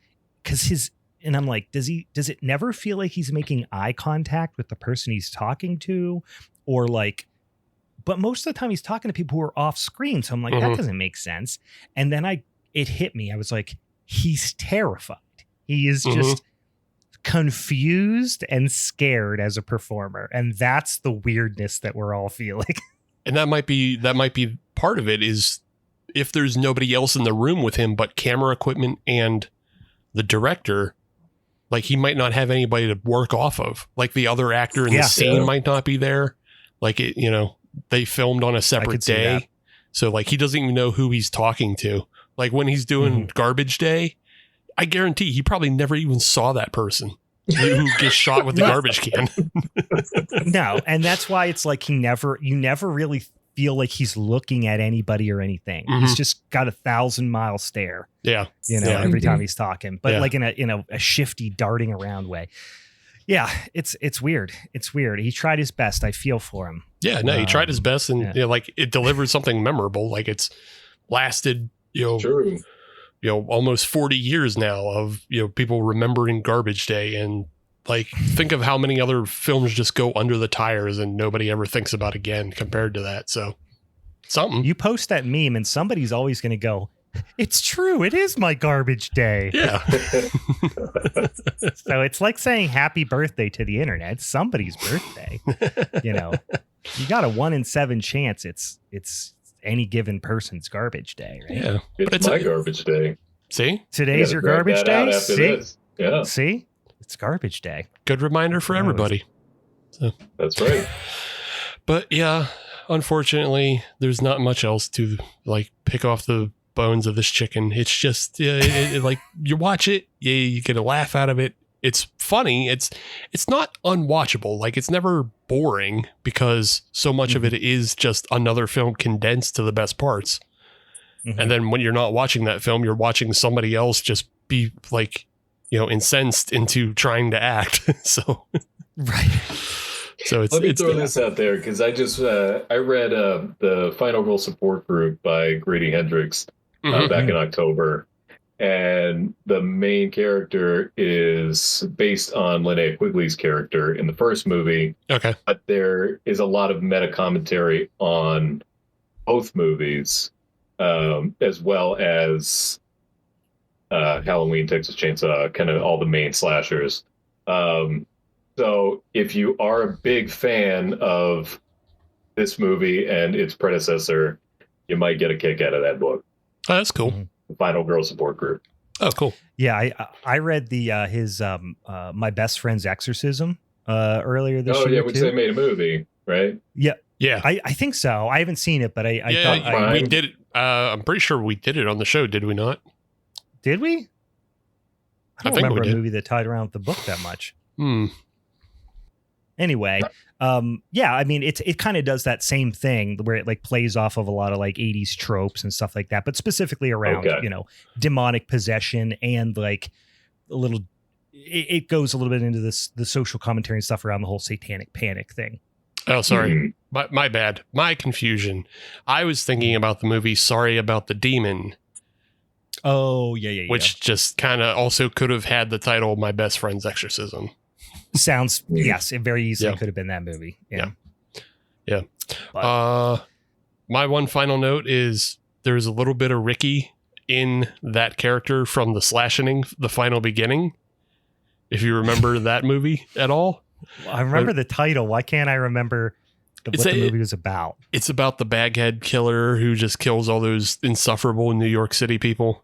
S3: Because and I'm like, does it never feel like he's making eye contact with the person he's talking to, or like, but most of the time he's talking to people who are off screen. So I'm like, that doesn't make sense. And then it hit me. I was like, he's terrified. He is just confused and scared as a performer. And that's the weirdness that we're all feeling.
S4: And that might be part of it, is if there's nobody else in the room with him but camera equipment and the director, like he might not have anybody to work off of. Like the other actor in the scene might not be there. Like it, you know, they filmed on a separate day. So like he doesn't even know who he's talking to. Like when he's doing garbage day, I guarantee he probably never even saw that person who gets shot with the garbage can.
S3: No. And that's why it's like you never really feel like he's looking at anybody or anything. He's just got 1,000-mile stare.
S4: Yeah.
S3: You know, every time he's talking, but like in a shifty darting around way. Yeah, it's weird. It's weird. He tried his best. I feel for him.
S4: Yeah, no, he tried his best, and you know, like it delivered something memorable. Like it's lasted, almost 40 years now of people remembering Garbage Day, and like think of how many other films just go under the tires and nobody ever thinks about again compared to that. So something.
S3: You post that meme, and somebody's always going to go, it's true. It is my garbage day.
S4: Yeah.
S3: So it's like saying happy birthday to the internet. It's somebody's birthday. You got a 1 in 7 chance. It's any given person's garbage day, right?
S4: Yeah.
S5: But it's my garbage day.
S4: See?
S3: Today's your garbage day? See?
S5: This. Yeah.
S3: See? It's garbage day.
S4: Good reminder for everybody. So.
S5: That's right.
S4: But yeah, unfortunately, there's not much else to like pick off the bones of this chicken. It's just like you watch it, you get a laugh out of it. It's funny. It's not unwatchable. Like it's never boring because so much of it is just another film condensed to the best parts. And then when you're not watching that film, you're watching somebody else just be like, incensed into trying to act. So
S3: right.
S4: So
S5: let me throw this out there because I just I read the Final Girl Support Group by Grady Hendrix back in October, and the main character is based on Linnea Quigley's character in the first movie.
S4: Okay,
S5: but there is a lot of meta commentary on both movies, as well as Halloween, Texas Chainsaw, kind of all the main slashers. So if you are a big fan of this movie and its predecessor, you might get a kick out of that book.
S4: Oh, that's cool.
S5: The Final Girl Support Group.
S4: Oh, cool.
S3: Yeah, I read the his My Best Friend's Exorcism earlier this year.
S5: Oh yeah, which they made a movie, right?
S3: Yeah.
S4: Yeah.
S3: I think so. I haven't seen it, but I thought
S4: we did it. I'm pretty sure we did it on the show, did we not?
S3: Did we? I don't
S4: think
S3: remember
S4: we
S3: a
S4: did.
S3: movie that tied around with the book that much. Anyway, yeah, I mean, it kind of does that same thing where it like plays off of a lot of like 80s tropes and stuff like that, but specifically around, demonic possession and like a little, it goes a little bit into the social commentary and stuff around the whole satanic panic thing.
S4: Oh, sorry. My bad. My confusion. I was thinking about the movie Sorry About the Demon.
S3: Oh, yeah.
S4: Which just kind of also could have had the title My Best Friend's Exorcism.
S3: Sounds, yes, it very easily could have been that movie. Yeah.
S4: But, my one final note is there's a little bit of Ricky in that character from the Slashing, the final beginning. If you remember that movie at all.
S3: I remember the title. Why can't I remember what the movie was about? It's
S4: about the Baghead killer who just kills all those insufferable New York City people.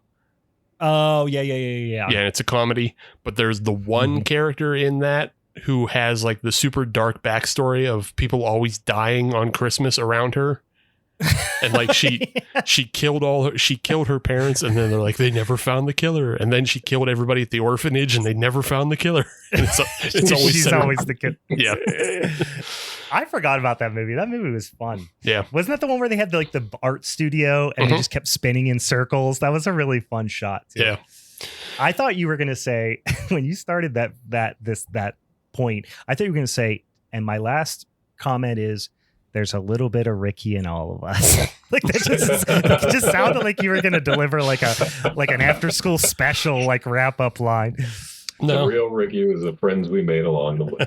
S3: Oh, yeah.
S4: Yeah, it's a comedy. But there's the one character in that who has like the super dark backstory of people always dying on Christmas around her. And like she killed her parents, and then they're like, they never found the killer. And then she killed everybody at the orphanage, and they never found the killer. And it's always
S3: she's always the killer.
S4: Yeah.
S3: I forgot about that movie. That movie was fun.
S4: Yeah.
S3: Wasn't that the one where they had the art studio and they just kept spinning in circles? That was a really fun shot too.
S4: Yeah.
S3: I thought you were gonna say when you started that point, I thought you were gonna say, and my last comment is, there's a little bit of Ricky in all of us. Like that just sounded like you were going to deliver like an after school special, like wrap up line.
S5: No. The real Ricky was the friends we made along the
S4: way.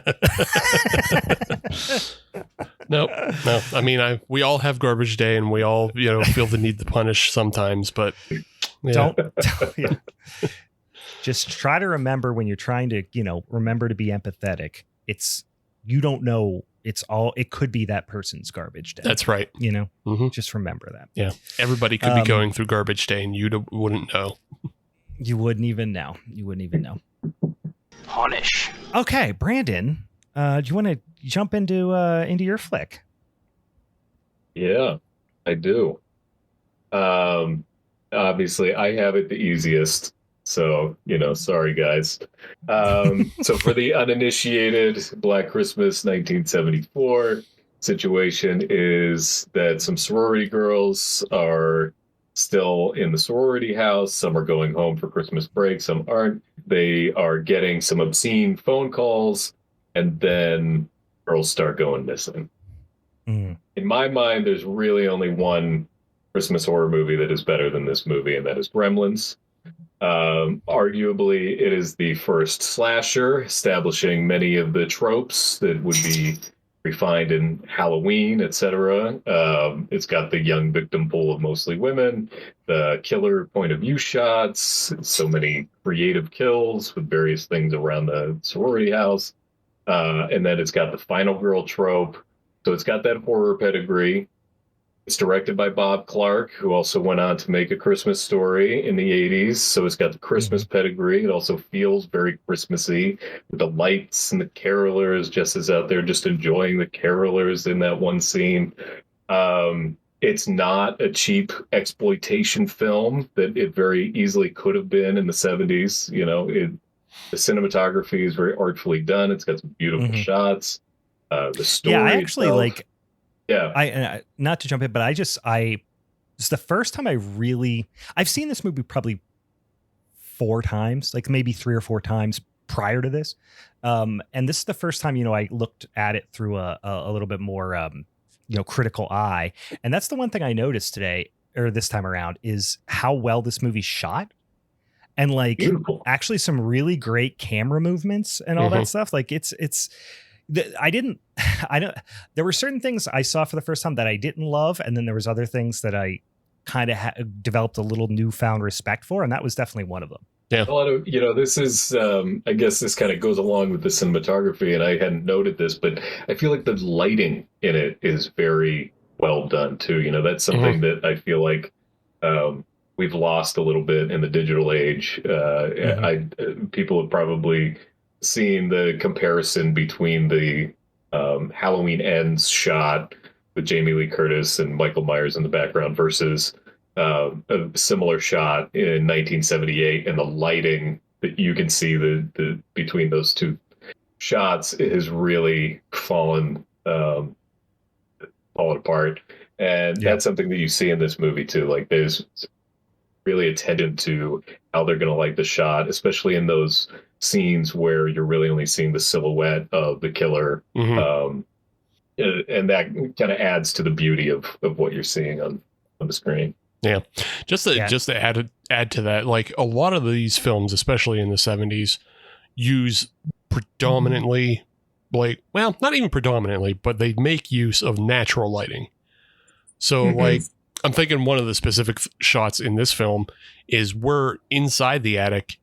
S4: No. I mean, we all have garbage day, and we all, feel the need to punish sometimes, but
S3: don't. Yeah. Just try to remember when you're trying to, remember to be empathetic. You don't know. It could be that person's garbage day.
S4: That's right.
S3: Just remember that.
S4: Yeah. Everybody could be going through garbage day and you wouldn't know.
S3: You wouldn't even know.
S1: Punish.
S3: Okay, Brandon, do you want to jump into your flick?
S5: Yeah, I do. Obviously I have it the easiest. So, sorry, guys. So for the uninitiated, Black Christmas 1974 situation is that some sorority girls are still in the sorority house. Some are going home for Christmas break. Some aren't. They are getting some obscene phone calls, and then girls start going missing. In my mind, there's really only one Christmas horror movie that is better than this movie, and that is Gremlins. Arguably, it is the first slasher, establishing many of the tropes that would be refined in Halloween, etc. It's got the young victim pool of mostly women, the killer point of view shots, so many creative kills with various things around the sorority house. And then it's got the final girl trope. So it's got that horror pedigree. It's directed by Bob Clark, who also went on to make A Christmas Story in the 80s. So it's got the Christmas pedigree. It also feels very Christmassy with the lights and the carolers. Jess is out there just enjoying the carolers in that one scene. It's not a cheap exploitation film that it very easily could have been in the 70s. The cinematography is very artfully done. It's got some beautiful shots. The story.
S3: Yeah, I actually
S5: itself,
S3: Yeah, I not to jump in, but it's the first time I've seen this movie probably 4 times, like maybe 3 or 4 times prior to this. And this is the first time, I looked at it through a little bit more, critical eye. And that's the one thing I noticed this time around, is how well this movie's shot. And like,
S5: beautiful.
S3: Actually some really great camera movements and all that stuff. Like it's There were certain things I saw for the first time that I didn't love, and then there was other things that I kind of developed a little newfound respect for, and that was definitely one of them.
S4: Yeah.
S5: A lot of, this is, I guess this kind of goes along with the cinematography, and I hadn't noted this, but I feel like the lighting in it is very well done too. That's something that I feel like we've lost a little bit in the digital age. People have probably seen the comparison between the Halloween Ends shot with Jamie Lee Curtis and Michael Myers in the background versus a similar shot in 1978, and the lighting that you can see the between those two shots has really fallen apart, and that's something that you see in this movie too. Like, there's really attention to how they're going to light the shot, especially in those scenes where you're really only seeing the silhouette of the killer. And that kind of adds to the beauty of what you're seeing on the screen.
S4: Yeah. Just to add to that, like, a lot of these films, especially in the 70s, use predominantly, not even predominantly, but they make use of natural lighting. So like, I'm thinking one of the specific shots in this film is we're inside the attic.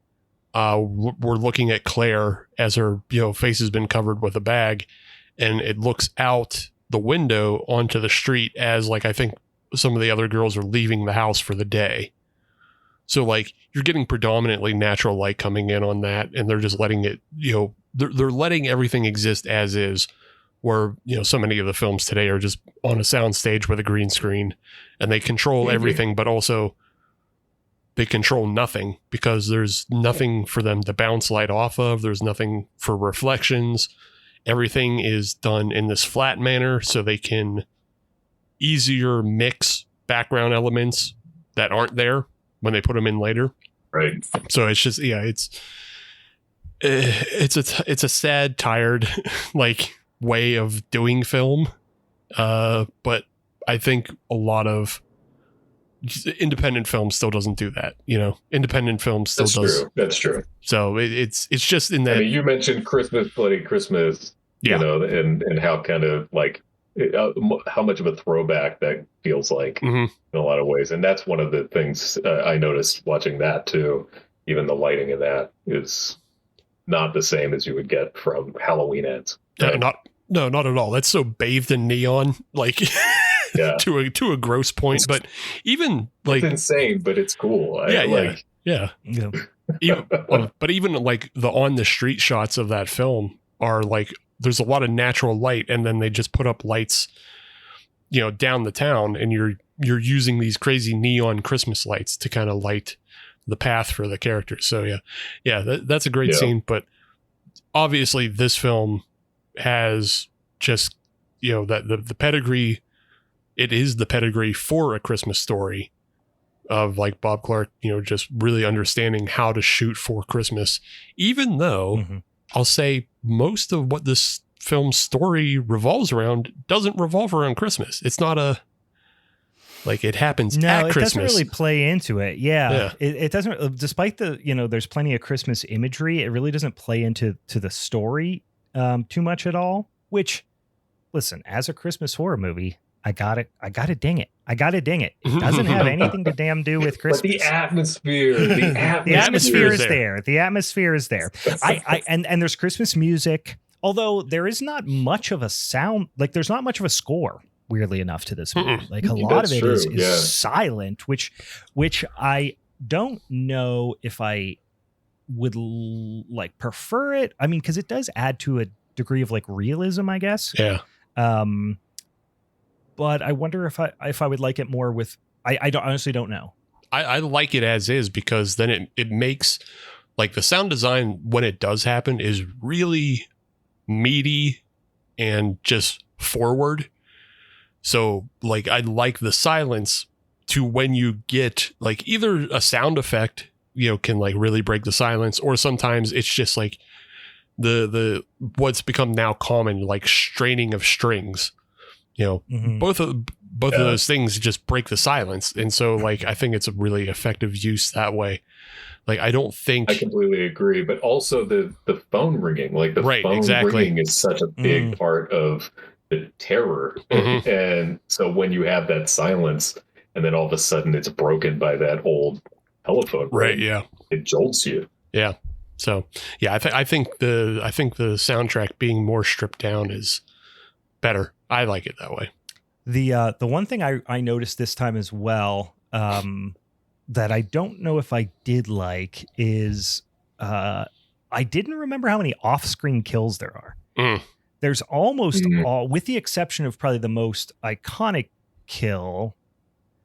S4: We're looking at Claire as her, face has been covered with a bag, and it looks out the window onto the street as, like, I think some of the other girls are leaving the house for the day. So, like, you're getting predominantly natural light coming in on that, and they're just letting it, they're letting everything exist as is, where, so many of the films today are just on a sound stage with a green screen, and they control everything, but also they control nothing, because there's nothing for them to bounce light off of. There's nothing for reflections. Everything is done in this flat manner so they can easier mix background elements that aren't there when they put them in later.
S5: Right.
S4: So it's just, it's a sad, tired, like, way of doing film. But I think a lot of independent film still doesn't do that. Independent film still does.
S5: That's true.
S4: So it's just in that.
S5: I mean, you mentioned Christmas, Bloody Christmas, and how kind of like how much of a throwback that feels like in a lot of ways. And that's one of the things I noticed watching that too. Even the lighting in that is not the same as you would get from Halloween Ends. Right?
S4: Not at all. That's so bathed in neon, like to a gross point. But even like,
S5: it's insane, but it's cool.
S4: But even like the on the street shots of that film are like, there's a lot of natural light, and then they just put up lights, down the town, and you're using these crazy neon Christmas lights to kind of light the path for the characters. So that's a great scene. But obviously this film has just, that the pedigree, it is the pedigree for A Christmas Story, of like Bob Clark, just really understanding how to shoot for Christmas, even though I'll say most of what this film's story revolves around doesn't revolve around Christmas. It's not it happens at Christmas. No, it doesn't
S3: really play into it. Yeah. It doesn't, despite the, there's plenty of Christmas imagery, it really doesn't play into the story too much at all, which, listen, as a Christmas horror movie, I gotta ding it. It doesn't have anything to damn do with Christmas.
S5: But the atmosphere
S3: is there. The atmosphere is there. And there's Christmas music, although there is not much of a sound, like there's not much of a score, weirdly enough, to this movie. Like a lot of it is silent, which I don't know if I would like prefer it. I mean, because it does add to a degree of like realism, I guess.
S4: Yeah.
S3: But I wonder if I would like it more with. I honestly don't know.
S4: I like it as is, because then it makes, like, the sound design when it does happen is really meaty and just forward. So like, I like the silence to when you get like either a sound effect, can like really break the silence, or sometimes it's just like the what's become now common, like straining of strings. both of those things just break the silence. And so like, I think it's a really effective use that way. Like, I don't think
S5: I completely agree, but also the phone ringing, like the phone ringing is such a big part of the terror. And so when you have that silence and then all of a sudden it's broken by that old telephone ring, it jolts you.
S4: Yeah. So yeah, I think the soundtrack being more stripped down is better. I like it that way.
S3: The one thing I noticed this time as well, that I don't know if I did like is I didn't remember how many off-screen kills there are. There's almost all, with the exception of probably the most iconic kill,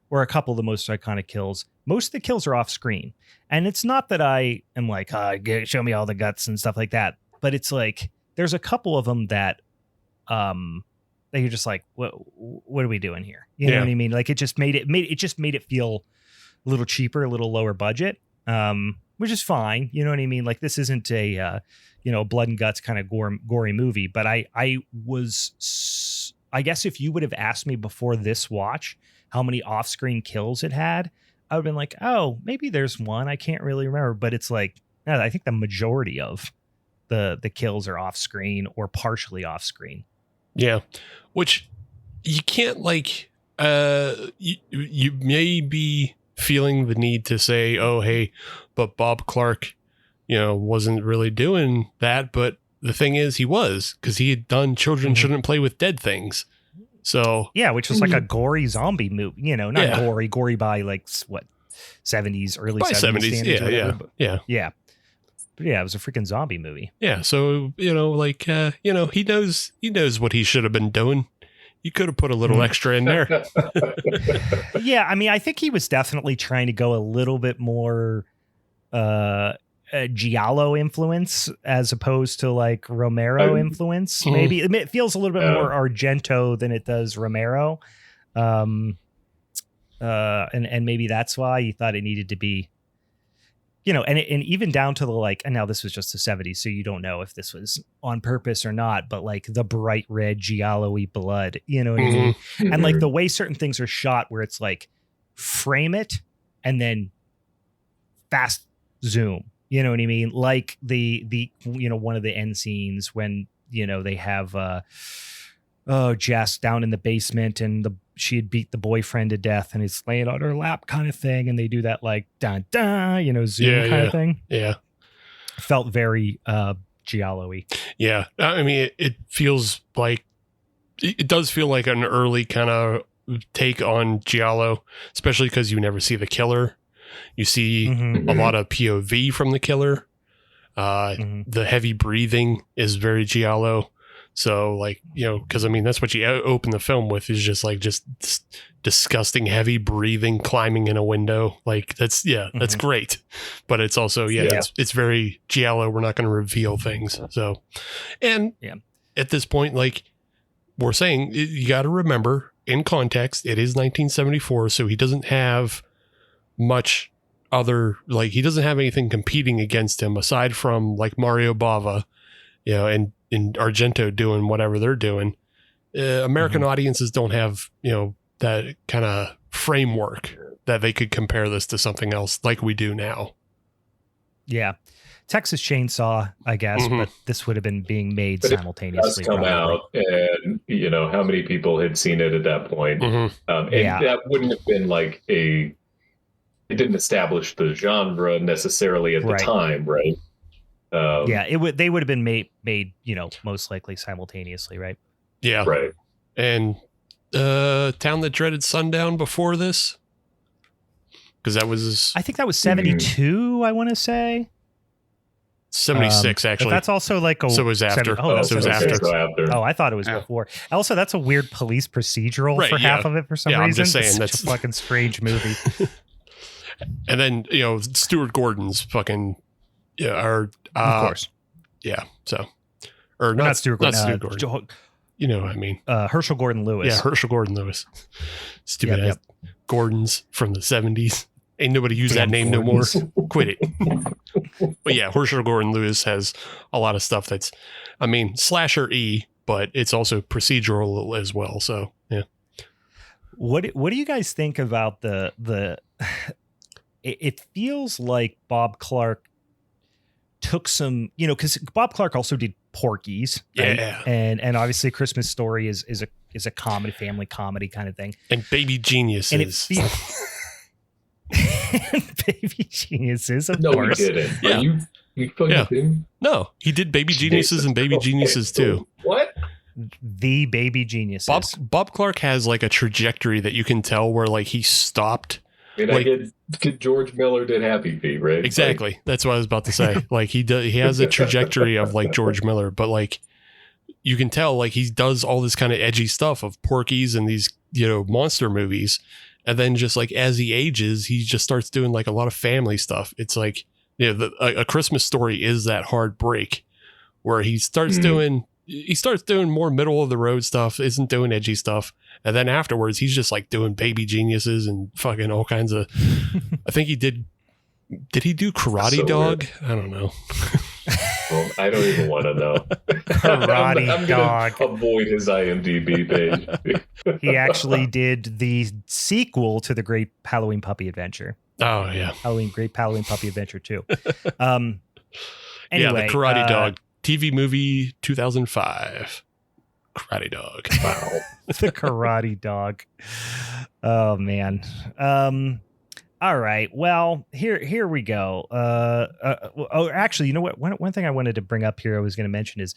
S3: or a couple of the most iconic kills, most of the kills are off-screen. And it's not that I am like, show me all the guts and stuff like that, but it's like there's a couple of them that that you're just like, what are we doing here? You know what I mean? Like it just made it feel a little cheaper, a little lower budget, which is fine. You know what I mean? Like this isn't a, blood and guts kind of gory movie, but I guess if you would have asked me before this watch how many off-screen kills it had, I would have been like, oh, maybe there's one. I can't really remember, but it's like, no, I think the majority of the kills are off-screen or partially off-screen.
S4: Yeah. Which you can't like, you may be feeling the need to say, oh, hey, but Bob Clark, wasn't really doing that. But the thing is, he was, because he had done Children Shouldn't Play with Dead Things. So
S3: yeah, which was like a gory zombie movie, not gory by like what 70s, early 70s.
S4: Yeah.
S3: But yeah, it was a freaking zombie movie.
S4: Yeah. So, he knows what he should have been doing. You could have put a little extra in there.
S3: Yeah, I mean, I think he was definitely trying to go a little bit more Giallo influence as opposed to like Romero influence. Maybe it feels a little bit more Argento than it does Romero. And maybe that's why he thought it needed to be, and even down to the like, and now this was just the 70s, so you don't know if this was on purpose or not, but like the bright red giallo-y blood, you know what I mean? And like the way certain things are shot where it's like frame it and then fast zoom, you know what I mean? Like the one of the end scenes when, they have Jess down in the basement and she had beat the boyfriend to death and he's laying on her lap kind of thing. And they do that like, dun, dun, zoom kind of thing.
S4: Yeah.
S3: Felt very giallo-y.
S4: Yeah. I mean, it feels like, it does feel like an early kind of take on giallo, especially because you never see the killer. You see a lot of POV from the killer. The heavy breathing is very giallo. So like, because I mean, that's what you open the film with is just disgusting heavy breathing, climbing in a window. Like that's great. But it's also, it's very giallo. We're not going to reveal things. So, and at this point, like we're saying, you got to remember in context, it is 1974. So he doesn't have much other, like he doesn't have anything competing against him aside from like Mario Bava, and Argento doing whatever they're doing. American audiences don't have, that kind of framework that they could compare this to something else like we do now. Yeah.
S3: Texas Chainsaw, I guess, but this would have been being made
S5: but
S3: simultaneously.
S5: It does come out, and how many people had seen it at that point? That wouldn't have been like it didn't establish the genre necessarily at the time, right?
S3: They would have been made, most likely simultaneously, right?
S4: Yeah.
S5: Right.
S4: And Town That Dreaded Sundown before this? Because that was...
S3: I think that was 72, I want to say.
S4: 76, actually.
S3: That's also like a...
S4: So it was after.
S3: So it was after.
S5: Oh,
S3: I thought it was before. Also, that's a weird police procedural for half of it for some reason.
S4: I'm just saying.
S3: It's
S4: That's
S3: a fucking strange movie.
S4: And then, Stuart Gordon's fucking... of
S3: course.
S4: Yeah, so... Or
S3: not Stuart Gordon.
S4: Not Stuart Gordon. You know what I mean.
S3: Herschel Gordon Lewis.
S4: Yeah, Herschel Gordon Lewis. Stupid ass Gordons from the 70s. Ain't nobody use that name Gordons. No more. Quit it. But yeah, Herschel Gordon Lewis has a lot of stuff that's, slasher-y, but it's also procedural as well. So,
S3: What do you guys think about the it feels like Bob Clark took some, because Bob Clark also did Porky's, right?
S4: Yeah.
S3: And obviously Christmas Story is a comedy, family comedy kind of thing.
S4: And Baby Geniuses.
S3: And it feels Baby Geniuses, of
S5: No,
S3: course.
S5: he didn't.
S4: Yeah.
S5: Are you fucking
S4: Yeah.
S5: kidding?
S4: No, he did Baby Geniuses and Baby Geniuses too.
S5: What?
S3: The Baby Geniuses.
S4: Bob Clark has like a trajectory that you can tell where like he stopped.
S5: I mean,
S4: Like-
S5: I get George Miller did Happy Feet, right?
S4: Exactly. That's what I was about to say. Like he has a trajectory of like George Miller, but like you can tell like he does all this kind of edgy stuff of Porky's and these, monster movies. And then just like as he ages, he just starts doing like a lot of family stuff. It's like, a Christmas Story is that hard break where he starts doing more middle of the road stuff, isn't doing edgy stuff. And then afterwards, he's just like doing Baby Geniuses and fucking all kinds of, I think he did he do Karate
S5: So
S4: Dog?
S5: weird.
S4: I don't know.
S5: Well, I don't even want to know.
S3: Karate
S5: I'm
S3: Dog.
S5: gonna avoid his IMDb page.
S3: He actually did the sequel to the Great Halloween Puppy Adventure.
S4: Oh yeah.
S3: Great Halloween Puppy Adventure 2.
S4: Yeah,
S3: Anyway,
S4: the Karate Dog TV movie 2005. Karate Dog.
S5: Wow.
S3: The Karate Dog. Oh man. All right. Well, here we go. Actually, you know what? One thing I wanted to bring up here, I was going to mention is,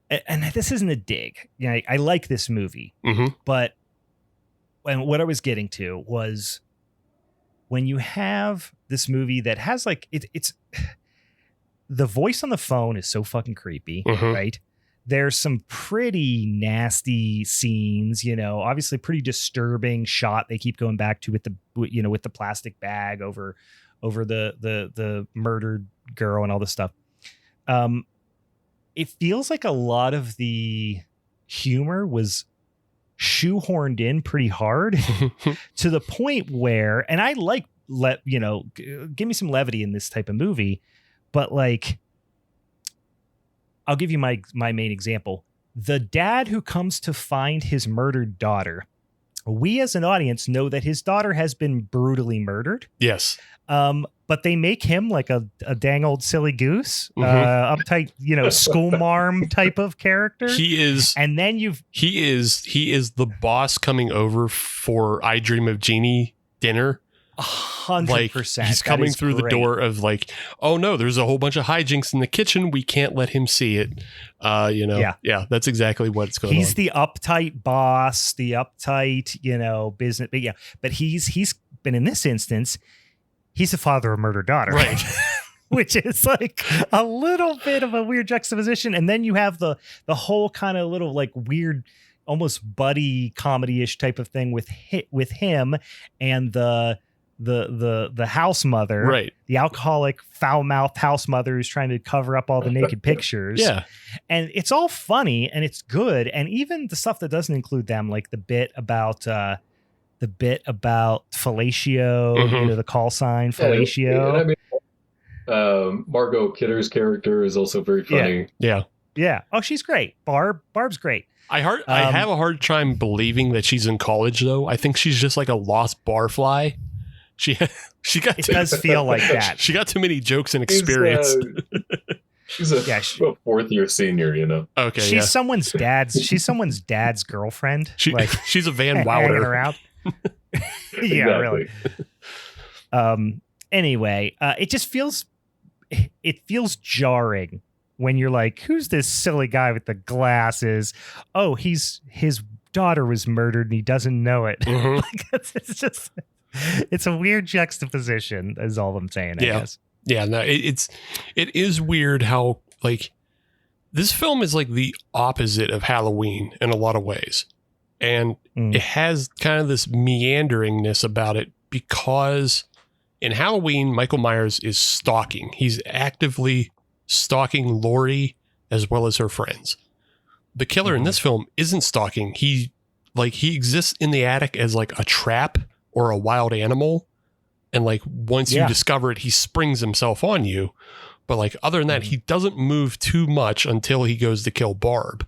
S3: and this isn't a dig. I like this movie,
S4: Mhm.
S3: but what I was getting to was when you have this movie that has like it's the voice on the phone is so fucking creepy,
S4: Mhm.
S3: right? There's some pretty nasty scenes, obviously pretty disturbing shot they keep going back to with the plastic bag over the murdered girl and all this stuff. It feels like a lot of the humor was shoehorned in pretty hard to the point where, and I like give me some levity in this type of movie, but like, I'll give you my main example. The dad who comes to find his murdered daughter. We as an audience know that his daughter has been brutally murdered.
S4: Yes.
S3: But they make him like a dang old silly goose,
S4: Mhm.
S3: uptight, school marm type of character.
S4: He is
S3: And then
S4: he is the boss coming over for I Dream of Jeannie dinner.
S3: 100%.
S4: He's coming through the door of like, oh no, there's a whole bunch of hijinks in the kitchen. We can't let him see it. Yeah, that's exactly what's going on.
S3: He's the uptight boss, the uptight, business. But he's been in this instance, he's the father of a murdered daughter.
S4: Right.
S3: Which is like a little bit of a weird juxtaposition. And then you have the whole kind of little like weird, almost buddy comedy-ish type of thing with him and the house mother,
S4: right?
S3: The alcoholic, foul-mouthed house mother who's trying to cover up all the naked pictures.
S4: Yeah,
S3: and it's all funny and it's good, and even the stuff that doesn't include them, like the bit about fellatio, the call sign fellatio.
S5: And I mean, Margot Kidder's character is also very funny.
S4: Yeah.
S3: Oh, she's great. Barb's great.
S4: I have a hard time believing that she's in college though. I think she's just like a lost barfly. She got.
S3: It does feel like that.
S4: She got too many jokes and experience.
S5: She's a fourth year senior,
S4: Okay,
S3: she's someone's dad's girlfriend.
S4: She's a Van
S3: hanging
S4: Wilder.
S3: around. Yeah, really. Anyway, it just feels jarring when you're like, who's this silly guy with the glasses? Oh, his daughter was murdered and he doesn't know it.
S4: Mhm.
S3: It's a weird juxtaposition is all I'm saying, I guess.
S4: Yeah, no, it is weird how like this film is like the opposite of Halloween in a lot of ways. And it has kind of this meanderingness about it because in Halloween, Michael Myers is stalking. He's actively stalking Laurie as well as her friends. The killer in this film isn't stalking. He exists in the attic as like a trap or a wild animal. And like once you discover it, he springs himself on you. But like other than that, he doesn't move too much until he goes to kill Barb.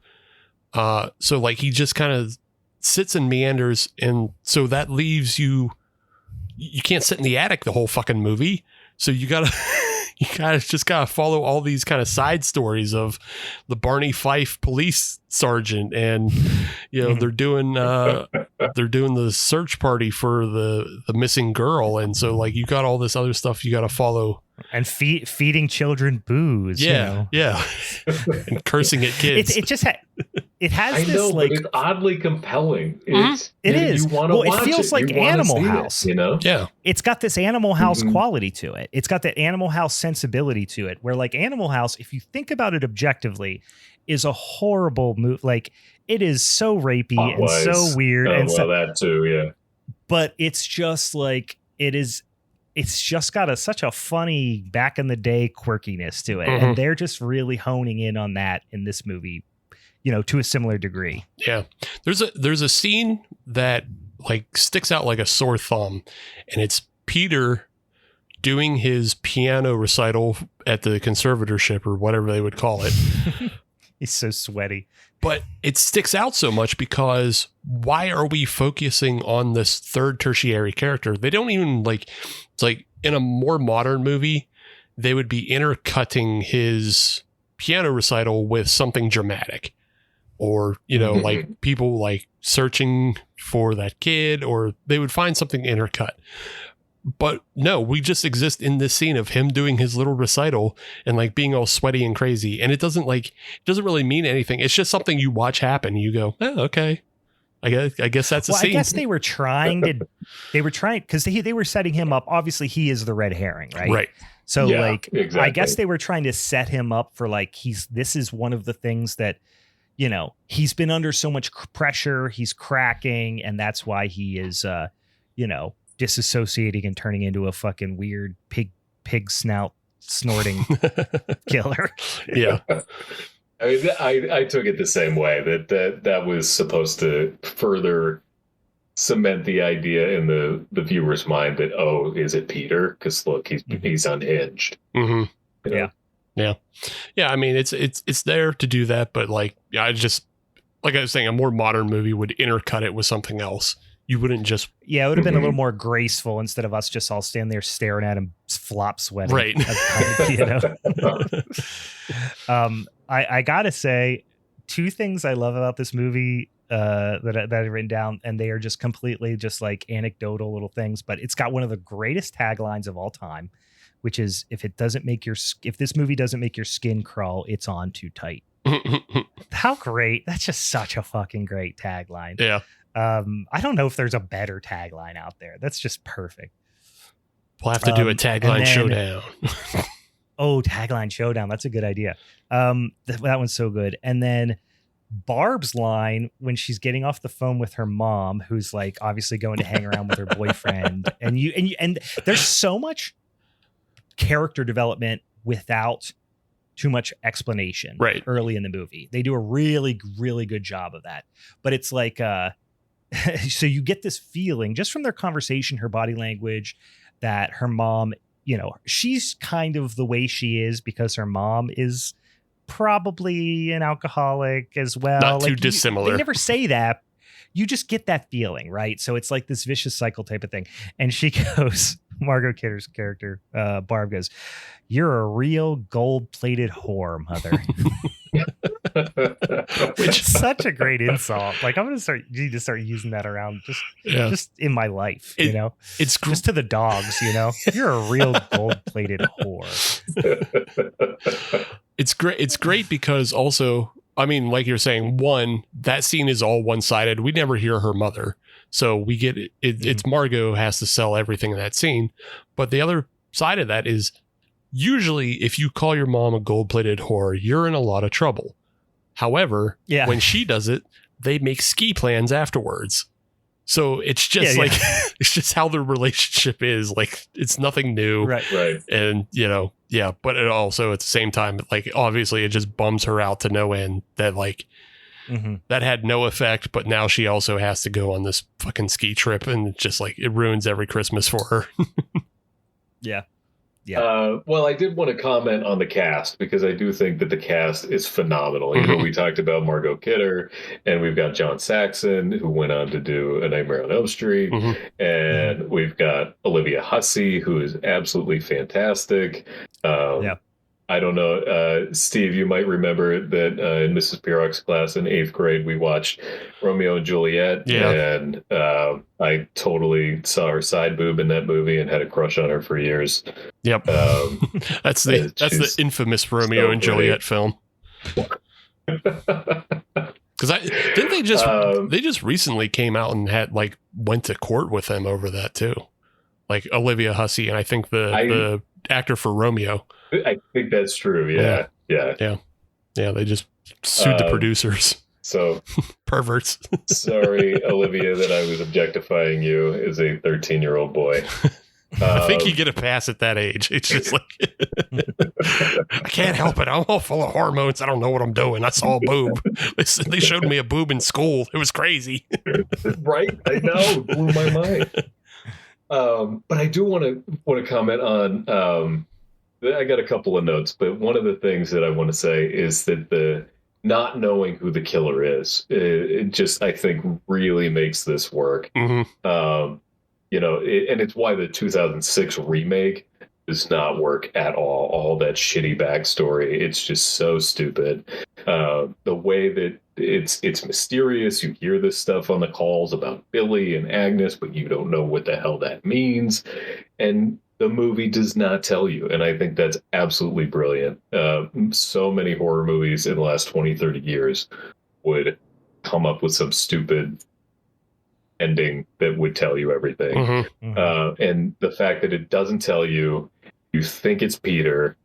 S4: So like he just kind of sits and meanders, and so that leaves you can't sit in the attic the whole fucking movie. So you gotta just gotta follow all these kind of side stories of the Barney Fife police sergeant, and they're doing the search party for the missing girl, and so like you got all this other stuff you got to follow,
S3: and feeding children booze.
S4: Yeah, and cursing at kids.
S3: It has
S5: I
S3: this
S5: know,
S3: like,
S5: but it's oddly compelling.
S3: It is.
S5: You want to watch
S3: it feels like Animal House.
S4: Yeah,
S3: it's got this Animal House quality to it. It's got that Animal House sensibility to it, where like Animal House, if you think about it objectively, is a horrible movie. Like it is so rapey and so weird.
S5: That too, yeah.
S3: But it's just like it's just got such a funny back in the day quirkiness to it, and they're just really honing in on that in this movie, to a similar degree.
S4: Yeah, there's a scene that like sticks out like a sore thumb, and it's Peter doing his piano recital at the conservatorship or whatever they would call it.
S3: He's so sweaty.
S4: But it sticks out so much because why are we focusing on this third tertiary character? They don't even it's like in a more modern movie, they would be intercutting his piano recital with something dramatic, or, like people like searching for that kid, or they would find something intercut. But no, we just exist in this scene of him doing his little recital and like being all sweaty and crazy. And it doesn't really mean anything. It's just something you watch happen. You go, oh, okay. I guess that's a scene.
S3: I guess they were trying because they were setting him up. Obviously he is the red herring, right?
S4: Right.
S3: So
S5: exactly.
S3: I guess they were trying to set him up for like, this is one of the things that, he's been under so much pressure, he's cracking. And that's why he is, disassociating and turning into a fucking weird pig snout snorting killer.
S4: Yeah.
S5: I mean, I took it the same way, that was supposed to further cement the idea in the viewer's mind that, oh, is it Peter? Because look, he's unhinged.
S4: Mm-hmm. Yeah. I mean, it's there to do that, but like I was saying, a more modern movie would intercut it with something else. You wouldn't just...
S3: Yeah, it would have been a little more graceful instead of us just all standing there staring at him flop sweating.
S4: Right.
S3: I gotta say, two things I love about this movie that I've written down, and they are just completely just like anecdotal little things, but it's got one of the greatest taglines of all time, which is, if this movie doesn't make your skin crawl, it's on too tight. How great. That's just such a fucking great tagline.
S4: Yeah.
S3: I don't know if there's a better tagline out there. That's just perfect.
S4: We'll have to do a tagline showdown.
S3: Oh, tagline showdown. That's a good idea. That one's so good. And then Barb's line when she's getting off the phone with her mom, who's like obviously going to hang around with her boyfriend. And there's so much character development without too much explanation early in the movie. They do a really, really good job of that. But it's like, so you get this feeling just from their conversation, her body language, that her mom, she's kind of the way she is because her mom is probably an alcoholic as well.
S4: Not too dissimilar.
S3: They never say that. You just get that feeling, right? So it's like this vicious cycle type of thing. And she goes, Margot Kidder's character, Barb goes, "You're a real gold-plated whore, mother." Which is such a great insult. Like, I'm gonna need to start using that around just in my life. It's just to the dogs. You're a real gold-plated whore.
S4: It's great. It's great because also, I mean, like you're saying, one, that scene is all one-sided. We never hear her mother. So we get it. It's Margot has to sell everything in that scene. But the other side of that is usually if you call your mom a gold-plated whore, you're in a lot of trouble. However, when she does it, they make ski plans afterwards. So it's just it's just how the relationship is. Like, it's nothing new.
S5: Right.
S4: And, but it also at the same time, like, obviously it just bums her out to no end that like, that had no effect, but now she also has to go on this fucking ski trip, and just like it ruins every Christmas for her.
S3: Yeah.
S5: Well, I did want to comment on the cast because I do think that the cast is phenomenal. You know, we talked about Margot Kidder, and we've got John Saxon, who went on to do A Nightmare on Elm Street, and we've got Olivia Hussey, who is absolutely fantastic. I don't know, Steve, you might remember that in Mrs. Pirrock's class in 8th grade, we watched Romeo and Juliet, and I totally saw her side boob in that movie and had a crush on her for years.
S4: Yep, that's the infamous Romeo and Juliet film. Because they just recently came out and had went to court with them over that too, like Olivia Hussey and I think the actor for Romeo.
S5: I think that's true. Yeah.
S4: They just sued the producers.
S5: So
S4: perverts. Sorry,
S5: Olivia, that I was objectifying you as a 13-year-old boy.
S4: I think you get a pass at that age. It's just I can't help it. I'm all full of hormones. I don't know what I'm doing. I saw a boob. They showed me a boob in school. It was crazy.
S5: Right? I know. It blew my mind. But I do want to comment on. I got a couple of notes, but one of the things that I want to say is that the not knowing who the killer is, it just, I think, really makes this work. And it's why the 2006 remake does not work at all that shitty backstory. It's just so stupid. The way that it's mysterious. You hear this stuff on the calls about Billy and Agnes, but you don't know what the hell that means. And the movie does not tell you. And I think that's absolutely brilliant. So many horror movies in the last 20, 30 years would come up with some stupid ending that would tell you everything. And the fact that it doesn't tell you, you think it's Peter,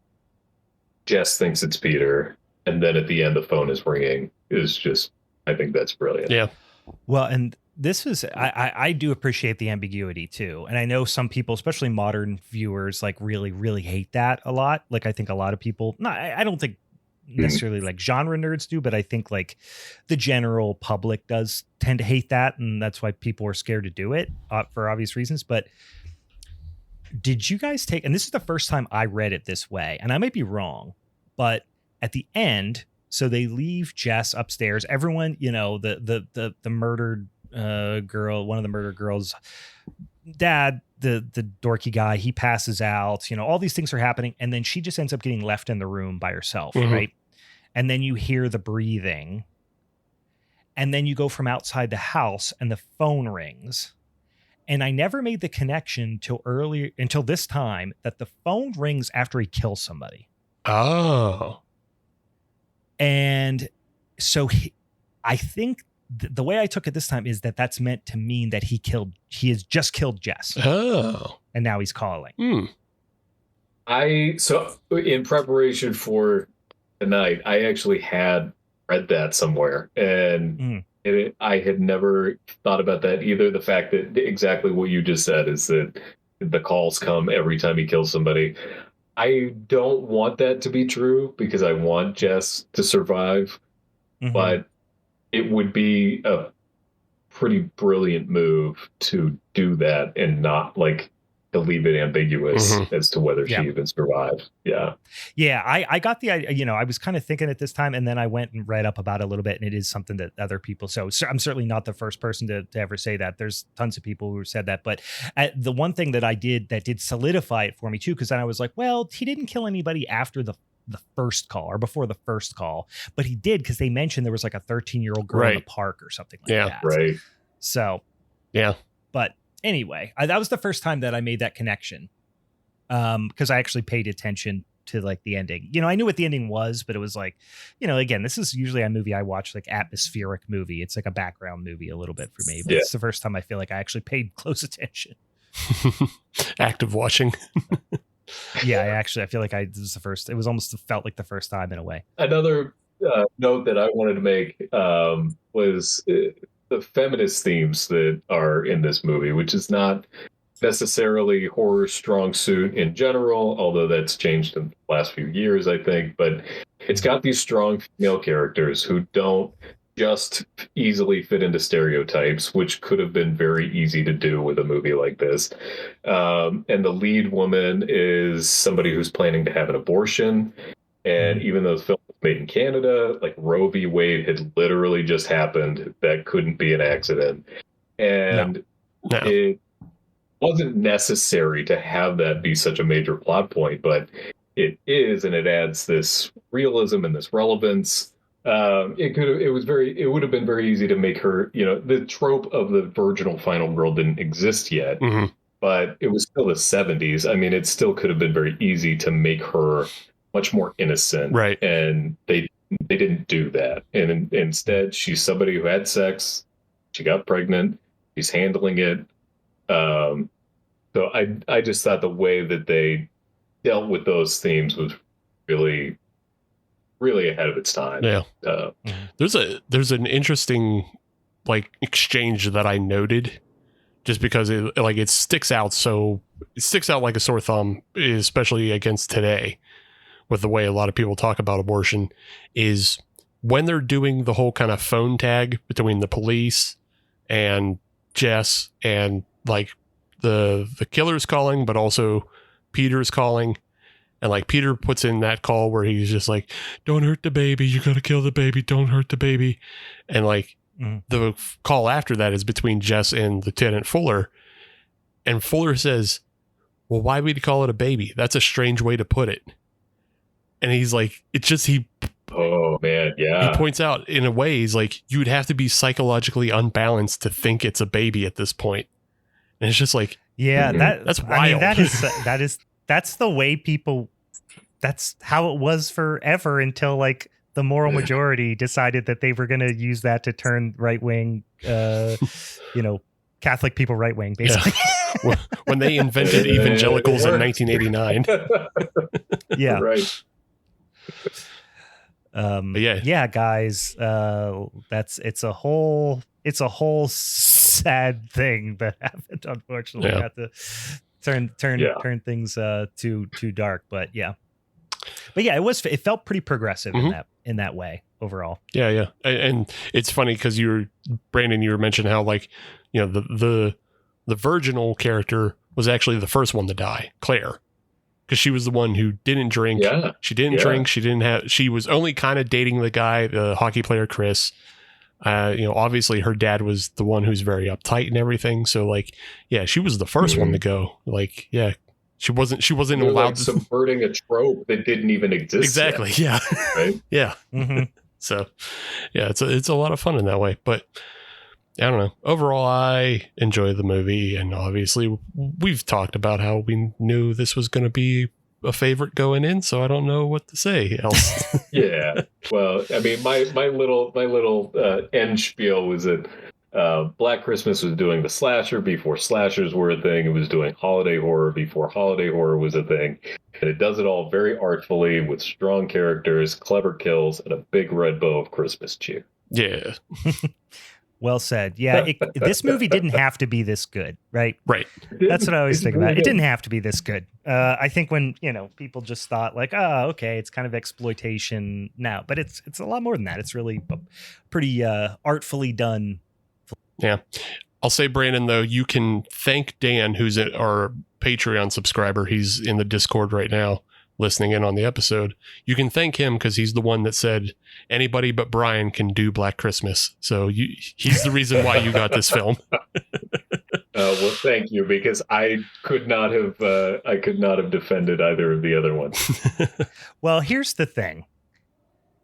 S5: Jess thinks it's Peter, and then at the end the phone is ringing is just, I think that's brilliant.
S4: Yeah.
S3: Well, and this was, I do appreciate the ambiguity too. And I know some people, especially modern viewers, really, really hate that a lot. I think a lot of people, I don't think necessarily genre nerds do, but I think the general public does tend to hate that. And that's why people are scared to do it for obvious reasons. But did you guys take, and this is the first time I read it this way, and I might be wrong, but at the end, so they leave Jess upstairs. Everyone, the murdered girl, one of the murdered girls' dad, the dorky guy, he passes out. All these things are happening, and then she just ends up getting left in the room by herself, right? And then you hear the breathing, and then you go from outside the house, and the phone rings. And I never made the connection until this time that the phone rings after he kills somebody.
S4: Oh.
S3: And so I think the way I took it this time is that that's meant to mean that he has just killed Jess.
S4: Oh.
S3: And now he's calling.
S5: So in preparation for tonight, I actually had read that somewhere, and I had never thought about that either. The fact that exactly what you just said is that the calls come every time he kills somebody. I don't want that to be true because I want Jess to survive, but it would be a pretty brilliant move to do that and not to leave it ambiguous as to whether she even survived. Yeah.
S3: I got the idea, I was kind of thinking at this time, and then I went and read up about it a little bit, and it is something that other people, so I'm certainly not the first person to ever say that. There's tons of people who said that, but the one thing that I did that did solidify it for me too, because then I was like, well, he didn't kill anybody after the first call or before the first call, but he did, because they mentioned there was a 13-year-old girl in the park or something like that.
S5: Right.
S3: So but anyway, that was the first time that I made that connection, because I actually paid attention to the ending. I knew what the ending was, but it was again, this is usually a movie I watch, atmospheric movie. It's a background movie a little bit for me, but it's the first time I feel I actually paid close attention.
S4: Active watching.
S5: Yeah,
S3: I feel this was the first. It was almost felt like the first time in a way.
S5: Another note that I wanted to make was the feminist themes that are in this movie, which is not necessarily horror strong suit in general, although that's changed in the last few years, I think. But it's got these strong female characters who don't just easily fit into stereotypes, which could have been very easy to do with a movie like this. And the lead woman is somebody who's planning to have an abortion. And even though the film was made in Canada, like Roe v. Wade had literally just happened. That couldn't be an accident. And it wasn't necessary to have that be such a major plot point, but it is, and it adds this realism and this relevance. It would have been very easy to make her, the trope of the virginal final girl didn't exist yet, but it was still the 70s. I mean, it still could have been very easy to make her much more innocent. Right. And they didn't do that. And instead, she's somebody who had sex. She got pregnant. She's handling it. So I just thought the way that they dealt with those themes was really, really ahead of its time. Yeah.
S4: There's an interesting exchange that I noted, just because it sticks out like a sore thumb, especially against today, with the way a lot of people talk about abortion, is when they're doing the whole kind of phone tag between the police and Jess, and the killer's calling, but also Peter's calling. And Peter puts in that call where he's just like, don't hurt the baby. You got to kill the baby. Don't hurt the baby. And the call after that is between Jess and Lieutenant Fuller. And Fuller says, well, why would you call it a baby? That's a strange way to put it. And he's like,
S5: oh man, yeah.
S4: He points out, in a way, he's like, you would have to be psychologically unbalanced to think it's a baby at this point. And it's just like,
S3: yeah, that's wild. I mean, that's the way people, that's how it was forever until the moral majority decided that they were going to use that to turn right wing, Catholic people right wing, basically.
S4: Yeah. When they invented evangelicals in 1989.
S3: Yeah.
S5: Right.
S3: Yeah, guys, it's a whole sad thing that happened. Unfortunately, we had to turn things too dark, but yeah, it felt pretty progressive in that way overall.
S4: Yeah. And it's funny because Brandon, you were mentioning how the virginal character was actually the first one to die, Claire. Because she was the one who didn't drink. Yeah. She didn't drink. She was only kind of dating the guy, the hockey player, Chris. Obviously her dad was the one who's very uptight and everything. So she was the first one to go. She wasn't allowed to,
S5: subverting a trope that didn't even exist.
S4: Exactly.
S5: Yet.
S4: Yeah.
S5: Right.
S4: Yeah. So it's a lot of fun in that way, but I don't know. Overall, I enjoy the movie, and obviously we've talked about how we knew this was going to be a favorite going in, so I don't know what to say else.
S5: Yeah. Well, I mean, my little end spiel was that Black Christmas was doing the slasher before slashers were a thing. It was doing holiday horror before holiday horror was a thing. And it does it all very artfully with strong characters, clever kills, and a big red bow of Christmas cheer.
S4: Yeah.
S3: Well said. Yeah, this movie didn't have to be this good, right?
S4: Right.
S3: That's what I always think about. It didn't have to be this good. I think when people just thought okay, it's kind of exploitation now, but it's a lot more than that. It's really pretty artfully done.
S4: Yeah, I'll say, Brandon, though, you can thank Dan, who's our Patreon subscriber. He's in the Discord right now, listening in on the episode. You can thank him because he's the one that said anybody but Brian can do Black Christmas. So he's the reason why you got this film.
S5: Well, thank you, because I could not have defended either of the other ones.
S3: Well, here's the thing.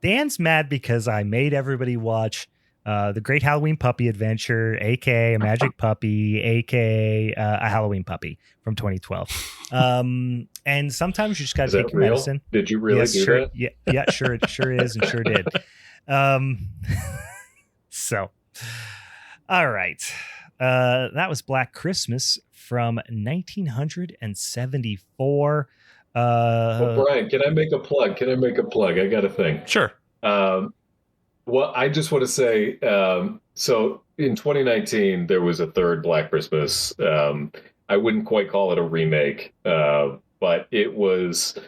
S3: Dan's mad because I made everybody watch The Great Halloween Puppy Adventure, aka A Magic Puppy, aka A Halloween Puppy from 2012. And sometimes you just got to take your medicine.
S5: Did you really do that?
S3: Yeah, sure is, and sure did. So, all right. That was Black Christmas from 1974.
S5: Well, Brian, can I make a plug? I got a thing.
S4: Sure.
S5: Well, I just want to say, so in 2019, there was a third Black Christmas. I wouldn't quite call it a remake, but it was,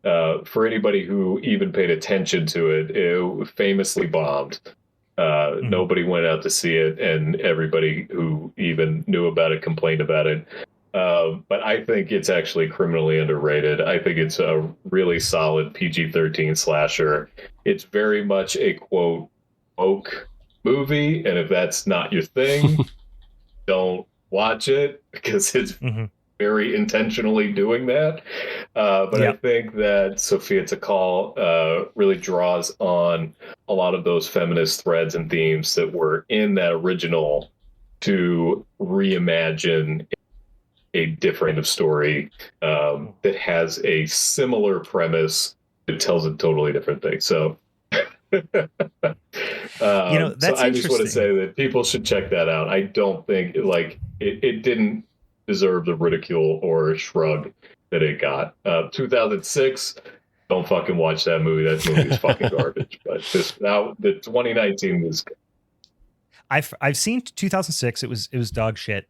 S5: for anybody who even paid attention to it, it famously bombed. Nobody went out to see it, and everybody who even knew about it complained about it. But I think it's actually criminally underrated. I think it's a really solid PG-13 slasher. It's very much a, quote, woke movie, and if that's not your thing, don't watch it, because it's very intentionally doing that. But I think that Sophia Takal really draws on a lot of those feminist threads and themes that were in that original to reimagine a different of story that has a similar premise that tells a totally different thing. So,
S3: that's
S5: so I just want to say that people should check that out. I don't think it didn't deserve the ridicule or shrug that it got. 2006, don't fucking watch that movie. That movie is fucking garbage. But the 2019 was good.
S3: I've seen 2006. It was dog shit.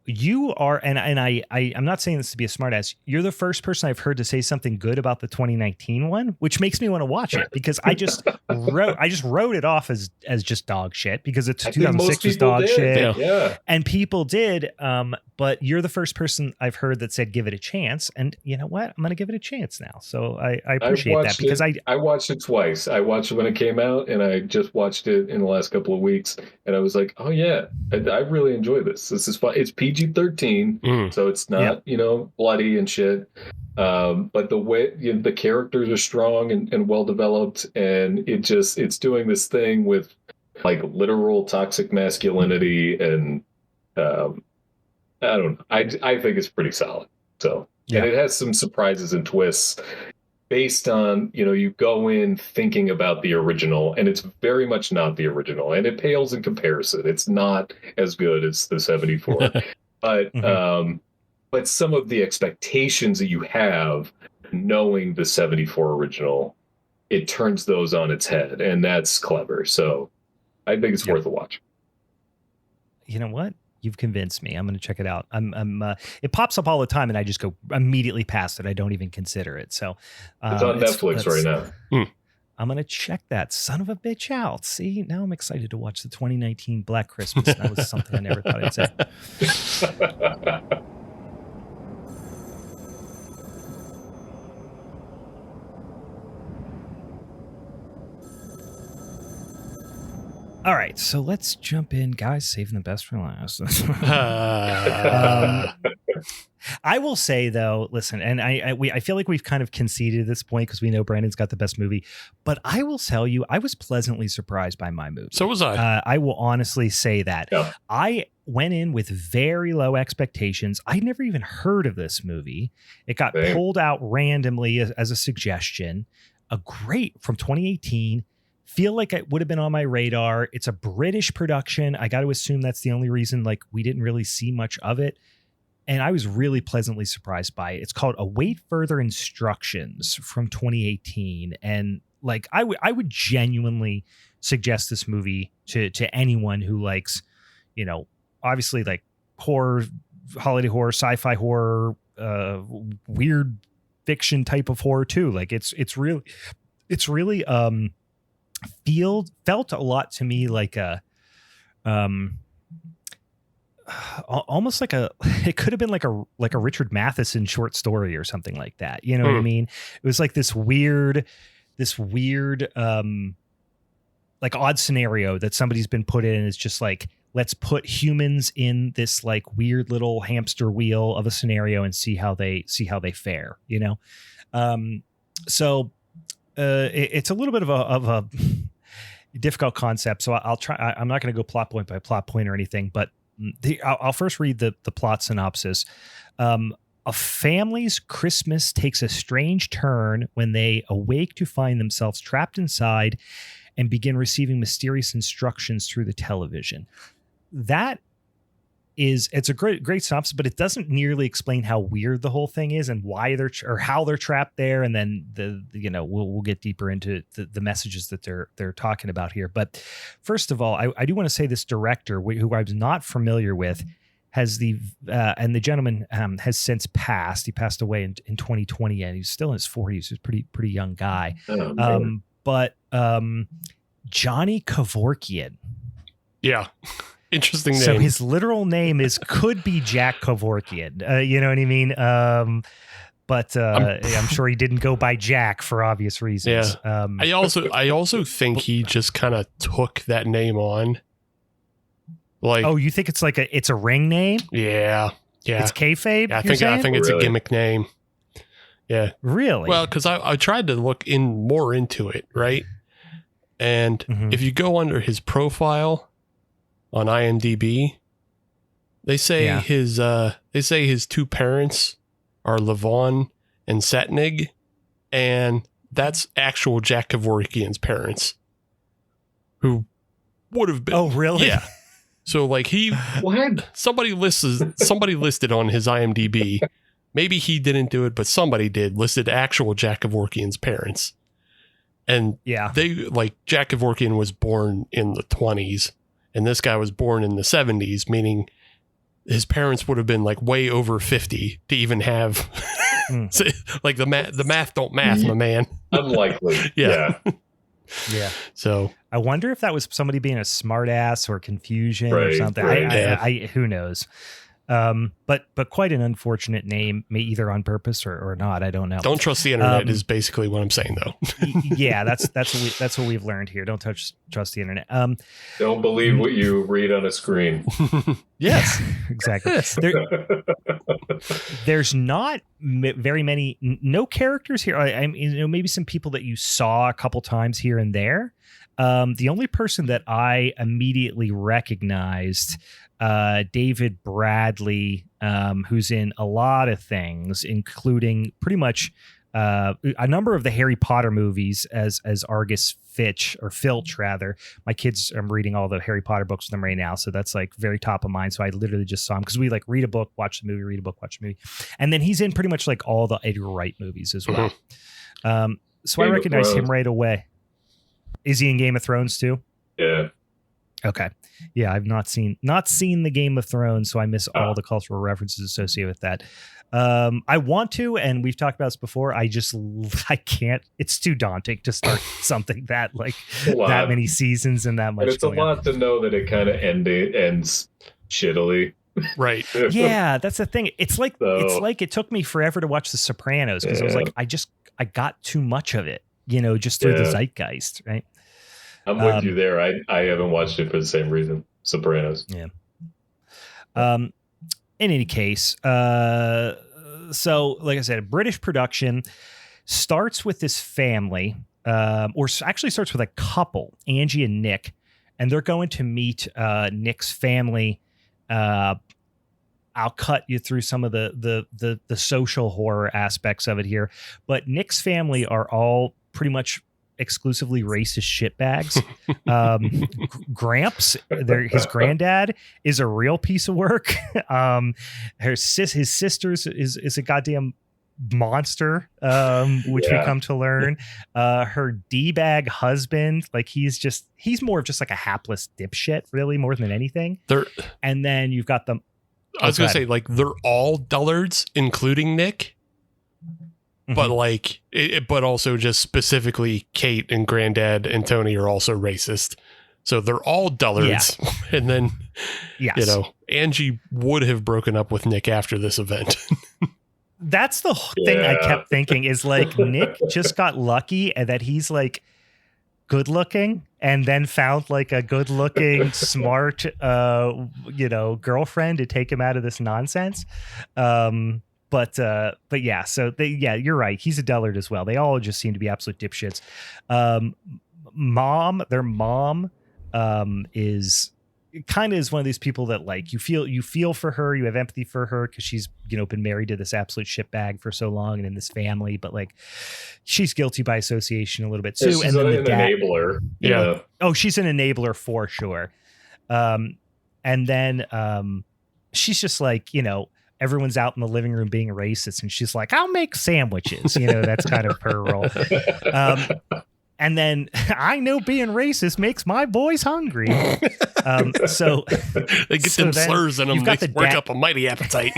S3: You are, and I'm not saying this to be a smartass. You're the first person I've heard to say something good about the 2019 one, which makes me want to watch it, because I just wrote it off as just dog shit, because it's 2006 was dog shit, and people did. But you're the first person I've heard that said give it a chance, and you know what? I'm gonna give it a chance now. So I appreciate that, because
S5: I watched it twice. I watched it when it came out, and I just watched it in the last couple of weeks, and I was like, oh yeah, I really enjoy this. This is fun. It's PG-13, so it's not bloody and shit. But the way the characters are strong and well developed, and it's doing this thing with like literal toxic masculinity, and I don't know. I think it's pretty solid. So, and it has some surprises and twists based on, you go in thinking about the original, and it's very much not the original, and it pales in comparison. It's not as good as the 74, but but some of the expectations that you have knowing the 74 original, it turns those on its head, and that's clever. So I think it's worth a watch.
S3: You know what? You've convinced me. I'm going to check it out. It pops up all the time, and I just go immediately past it. I don't even consider it. So
S5: it's on Netflix right now.
S3: I'm going to check that son of a bitch out. See, now I'm excited to watch the 2019 Black Christmas. That was something I never thought I'd say. All right, so let's jump in, guys. Saving the best for last. I will say, though, listen, and I feel like we've kind of conceded at this point because we know Brandon's got the best movie. But I will tell you, I was pleasantly surprised by my movie.
S4: So was I.
S3: I will honestly say that.
S5: Yeah.
S3: I went in with very low expectations. I'd never even heard of this movie. It got pulled out randomly as a suggestion. From 2018. Feel like it would have been on my radar. It's a British production. I got to assume that's the only reason we didn't really see much of it. And I was really pleasantly surprised by it. It's called Await Further Instructions from 2018. And I would genuinely suggest this movie to anyone who likes, obviously horror, holiday horror, sci-fi horror, weird fiction type of horror too. It's really felt a lot to me like a almost like it could have been like a Richard Matheson short story or something like that. You know what I mean? It was like this weird like odd scenario that somebody's been put in. It's just like, let's put humans in this like weird little hamster wheel of a scenario and see how they fare, So it's a little bit of a difficult concept. So I'll try. I'm not going to go plot point by plot point or anything, but I'll first read the plot synopsis. A family's Christmas takes a strange turn when they awake to find themselves trapped inside and begin receiving mysterious instructions through the television. It's a great synopsis, but it doesn't nearly explain how weird the whole thing is and why how they're trapped there. And then we'll get deeper into the messages that they're talking about here. But first of all, I do want to say this director, who I was not familiar with, has and the gentleman has since passed. He passed away in 2020, and he's still in his 40s. He's a pretty young guy.
S5: Oh,
S3: Johnny Kevorkian.
S4: Yeah. Interesting name.
S3: So his literal name could be Jack Kevorkian. You know what I mean? But I'm sure he didn't go by Jack for obvious reasons.
S4: Yeah. I also think he just kind of took that name on. Like,
S3: oh, you think it's like it's a ring name?
S4: Yeah. Yeah.
S3: It's kayfabe?
S4: Yeah, I think it's a gimmick name. Yeah.
S3: Really?
S4: Well, because I tried to look more into it, right? And if you go under his profile on IMDb, they say his two parents are Levon and Satnig, and that's actual Jack Kevorkian's parents, who would have been.
S3: Oh, really?
S4: Yeah. So like somebody listed on his IMDb. Maybe he didn't do it, but somebody did, listed actual Jack Kevorkian's parents. And Jack Kevorkian was born in the 20s, and this guy was born in the 70s, meaning his parents would have been like way over 50 to even have like the math don't math, my man.
S5: Unlikely.
S4: Yeah.
S3: Yeah.
S4: So
S3: I wonder if that was somebody being a smart ass or confusion or something.
S5: Right.
S3: Who knows? But quite an unfortunate name, either on purpose or not. I don't know.
S4: Don't trust the internet is basically what I'm saying, though.
S3: Yeah, that's what we've learned here. Don't trust the internet.
S5: Don't believe what you read on a screen.
S3: Yes, exactly. There's not very many, no characters here. I mean, maybe some people that you saw a couple times here and there. The only person that I immediately recognized, David Bradley, who's in a lot of things, including pretty much a number of the Harry Potter movies as Argus Filch rather. My kids, I'm reading all the Harry Potter books with them right now, so that's like very top of mind. So I literally just saw him because we like read a book, watch the movie, read a book, watch the movie, and then he's in pretty much like all the Edgar Wright movies as well. So I recognize him right away. Is he in Game of Thrones too?
S5: Yeah.
S3: Okay. Yeah, I've not seen the Game of Thrones, so I miss all the cultural references associated with that. I want to, and we've talked about this before. I can't. It's too daunting to start something that like that many seasons and that much.
S5: And it's a lot to know that it kind of ends shittily.
S4: Right.
S3: Yeah, that's the thing. It's like it took me forever to watch The Sopranos because I was like, I got too much of it, just through the zeitgeist, right?
S5: I'm with you there. I haven't watched it for the same reason. Sopranos.
S3: Yeah. In any case, so like I said, a British production starts with this family, or actually starts with a couple, Angie and Nick, and they're going to meet Nick's family. I'll cut you through some of the social horror aspects of it here, but Nick's family are all pretty much exclusively racist shitbags. Gramps, his granddad, is a real piece of work. His sister's is a goddamn monster, which we come to learn. Her D-bag husband, like he's more of just like a hapless dipshit, really, more than anything. And then you've got them.
S4: I was gonna say, like, they're all dullards, including Nick. But like, but also just specifically Kate and Granddad and Tony are also racist. So they're all dullards. Yeah. And then, Angie would have broken up with Nick after this event.
S3: That's the thing I kept thinking is like Nick just got lucky and that he's like good looking and then found like a good looking, smart, girlfriend to take him out of this nonsense. But yeah, so you're right. He's a dullard as well. They all just seem to be absolute dipshits. Their mom is kind of is one of these people that like you feel for her, you have empathy for her because she's been married to this absolute shitbag for so long and in this family, but like she's guilty by association a little bit too.
S5: She's
S3: and then
S5: an enabler. Yeah.
S3: Oh, she's an enabler for sure. And then she's just like everyone's out in the living room being racist, and she's like, "I'll make sandwiches." That's kind of her role. And then I know being racist makes my boys hungry. So
S4: they get them slurs in them. They work up a mighty appetite.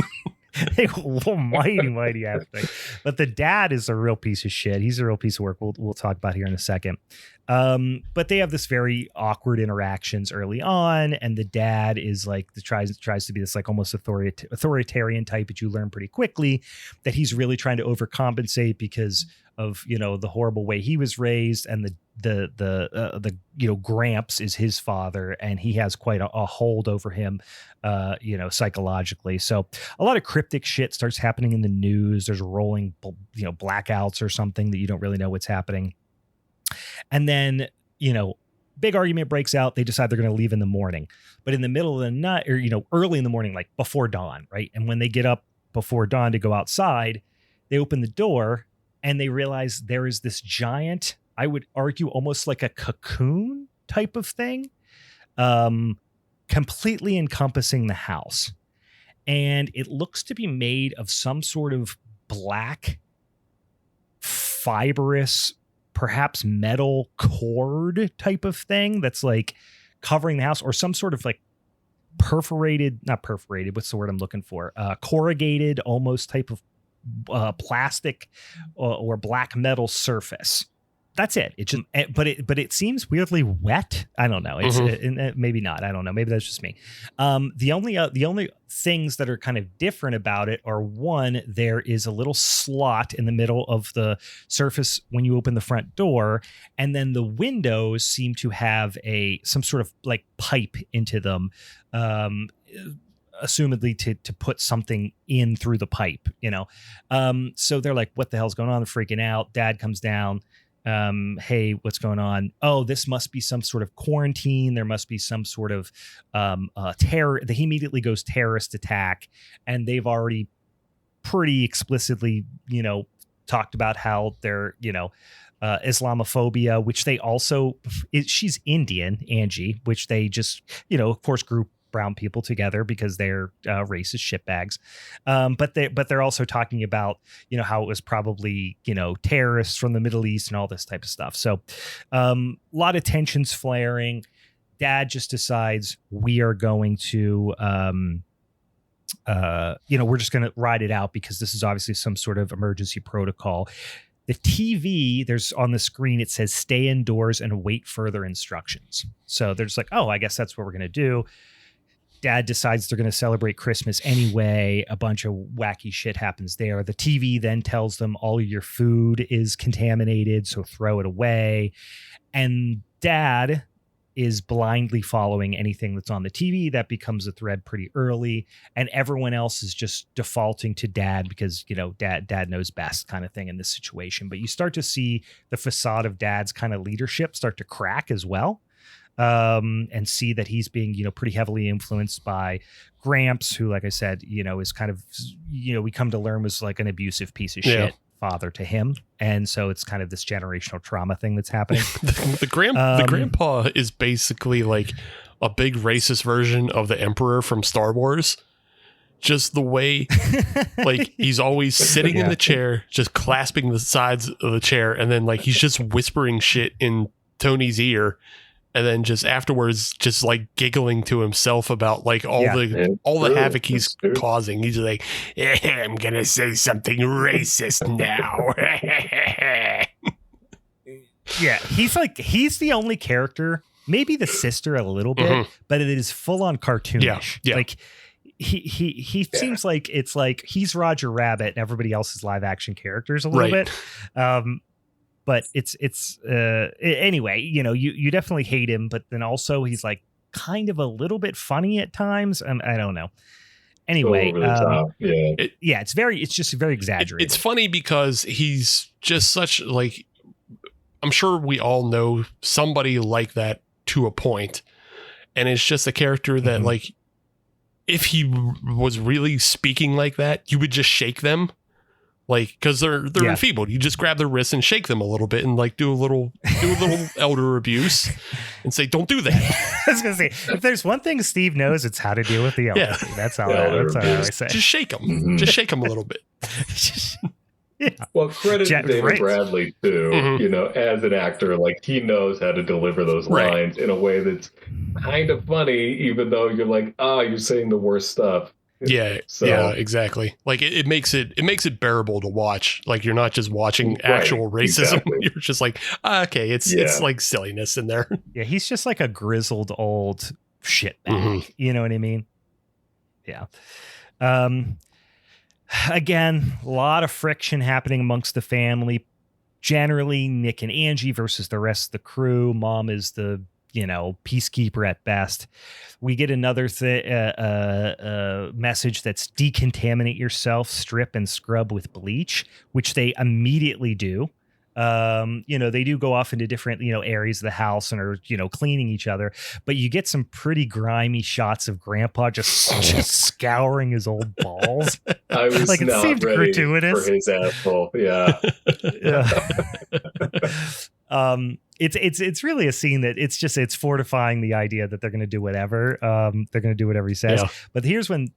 S3: mighty thing. But the dad is a real piece of shit. He's a real piece of work. We'll talk about here in a second. But they have this very awkward interactions early on, and the dad is like tries to be this like almost authoritarian type, but you learn pretty quickly that he's really trying to overcompensate because of the horrible way he was raised, and the Gramps is his father, and he has quite a hold over him psychologically. So a lot of cryptic shit starts happening in the news. There's rolling blackouts or something that you don't really know what's happening. And then, big argument breaks out. They decide they're going to leave in the morning, but in the middle of the night, or, early in the morning, like before dawn, right? And when they get up before dawn to go outside, they open the door and they realize there is this giant, I would argue almost like a cocoon type of thing, completely encompassing the house. And it looks to be made of some sort of black, fibrous, perhaps metal cord type of thing that's like covering the house, or some sort of like not perforated. What's the word I'm looking for? Corrugated almost type of plastic or black metal surface. That's it. It just, but it seems weirdly wet. I don't know. It's maybe not. I don't know. Maybe that's just me. The only things that are kind of different about it are, one, there is a little slot in the middle of the surface when you open the front door, and then the windows seem to have some sort of like pipe into them, assumedly to put something in through the pipe. So they're like, "What the hell's going on?" They're freaking out. Dad comes down. Hey, what's going on? Oh, this must be some sort of quarantine. There must be some sort of terror. He immediately goes terrorist attack, and they've already pretty explicitly, talked about how they're, Islamophobia, which they also, she's Indian, Angie, which they just, of course, group brown people together because they're racist shitbags. But they're also talking about, how it was probably, terrorists from the Middle East and all this type of stuff. So a lot of tensions flaring. Dad just decides we are going to, we're just going to ride it out because this is obviously some sort of emergency protocol. The TV, there's on the screen, it says stay indoors and await further instructions. So they're just like, oh, I guess that's what we're going to do. Dad decides they're going to celebrate Christmas anyway. A bunch of wacky shit happens there. The TV then tells them all of your food is contaminated, so throw it away. And Dad is blindly following anything that's on the TV. That becomes a thread pretty early. And everyone else is just defaulting to Dad because, Dad knows best kind of thing in this situation. But you start to see the facade of Dad's kind of leadership start to crack as well. And see that he's being, pretty heavily influenced by Gramps, who, like I said, is kind of, we come to learn was like an abusive piece of shit father to him. And so it's kind of this generational trauma thing that's happening.
S4: the grandpa is basically like a big racist version of the Emperor from Star Wars. Just the way, like, he's always sitting in the chair, just clasping the sides of the chair. And then like, he's just whispering shit in Tony's ear. And then just afterwards, just like giggling to himself about like all the havoc he's causing. He's like, I'm gonna say something racist now.
S3: Yeah, he's the only character, maybe the sister a little bit, but it is full on cartoonish. Yeah. Like he seems like it's like he's Roger Rabbit and everybody else is live action characters a little bit. But it's anyway, you definitely hate him, but then also he's like kind of a little bit funny at times. I don't know. Anyway, it's just very exaggerated.
S4: It's funny because he's just such like, I'm sure we all know somebody like that to a point, and it's just a character that like, if he was really speaking like that, you would just shake them. Like, because they're enfeebled. You just grab their wrists and shake them a little bit and like do a little elder abuse and say, don't do that.
S3: I was going to say, if there's one thing Steve knows, it's how to deal with the elderly. Yeah. That's how I say.
S4: Just shake them. Just shake them a little bit.
S5: Well, credit to David Bradley too, as an actor, like he knows how to deliver those lines in a way that's kind of funny, even though you're like, you're saying the worst stuff.
S4: Yeah,
S5: So,
S4: yeah, exactly. Like it makes it bearable to watch. Like you're not just watching actual racism.
S5: exactly.
S4: You're just like, okay, it's like silliness in there.
S3: Yeah, he's just like a grizzled old shitbag.
S4: Mhm.
S3: You know what I mean? Yeah. Again, a lot of friction happening amongst the family. Generally, Nick and Angie versus the rest of the crew. Mom is the, peacekeeper at best. We get another message that's decontaminate yourself, strip and scrub with bleach, which they immediately do. They do go off into different, areas of the house and are, cleaning each other, but you get some pretty grimy shots of Grandpa just scouring his old balls.
S5: I was
S3: like, it
S5: not
S3: seemed
S5: ready
S3: gratuitous
S5: for his asshole. Yeah.
S3: Yeah. It's really a scene that it's fortifying the idea that they're going to do whatever. They're going to do whatever he says.
S4: Yeah.
S3: But here's when,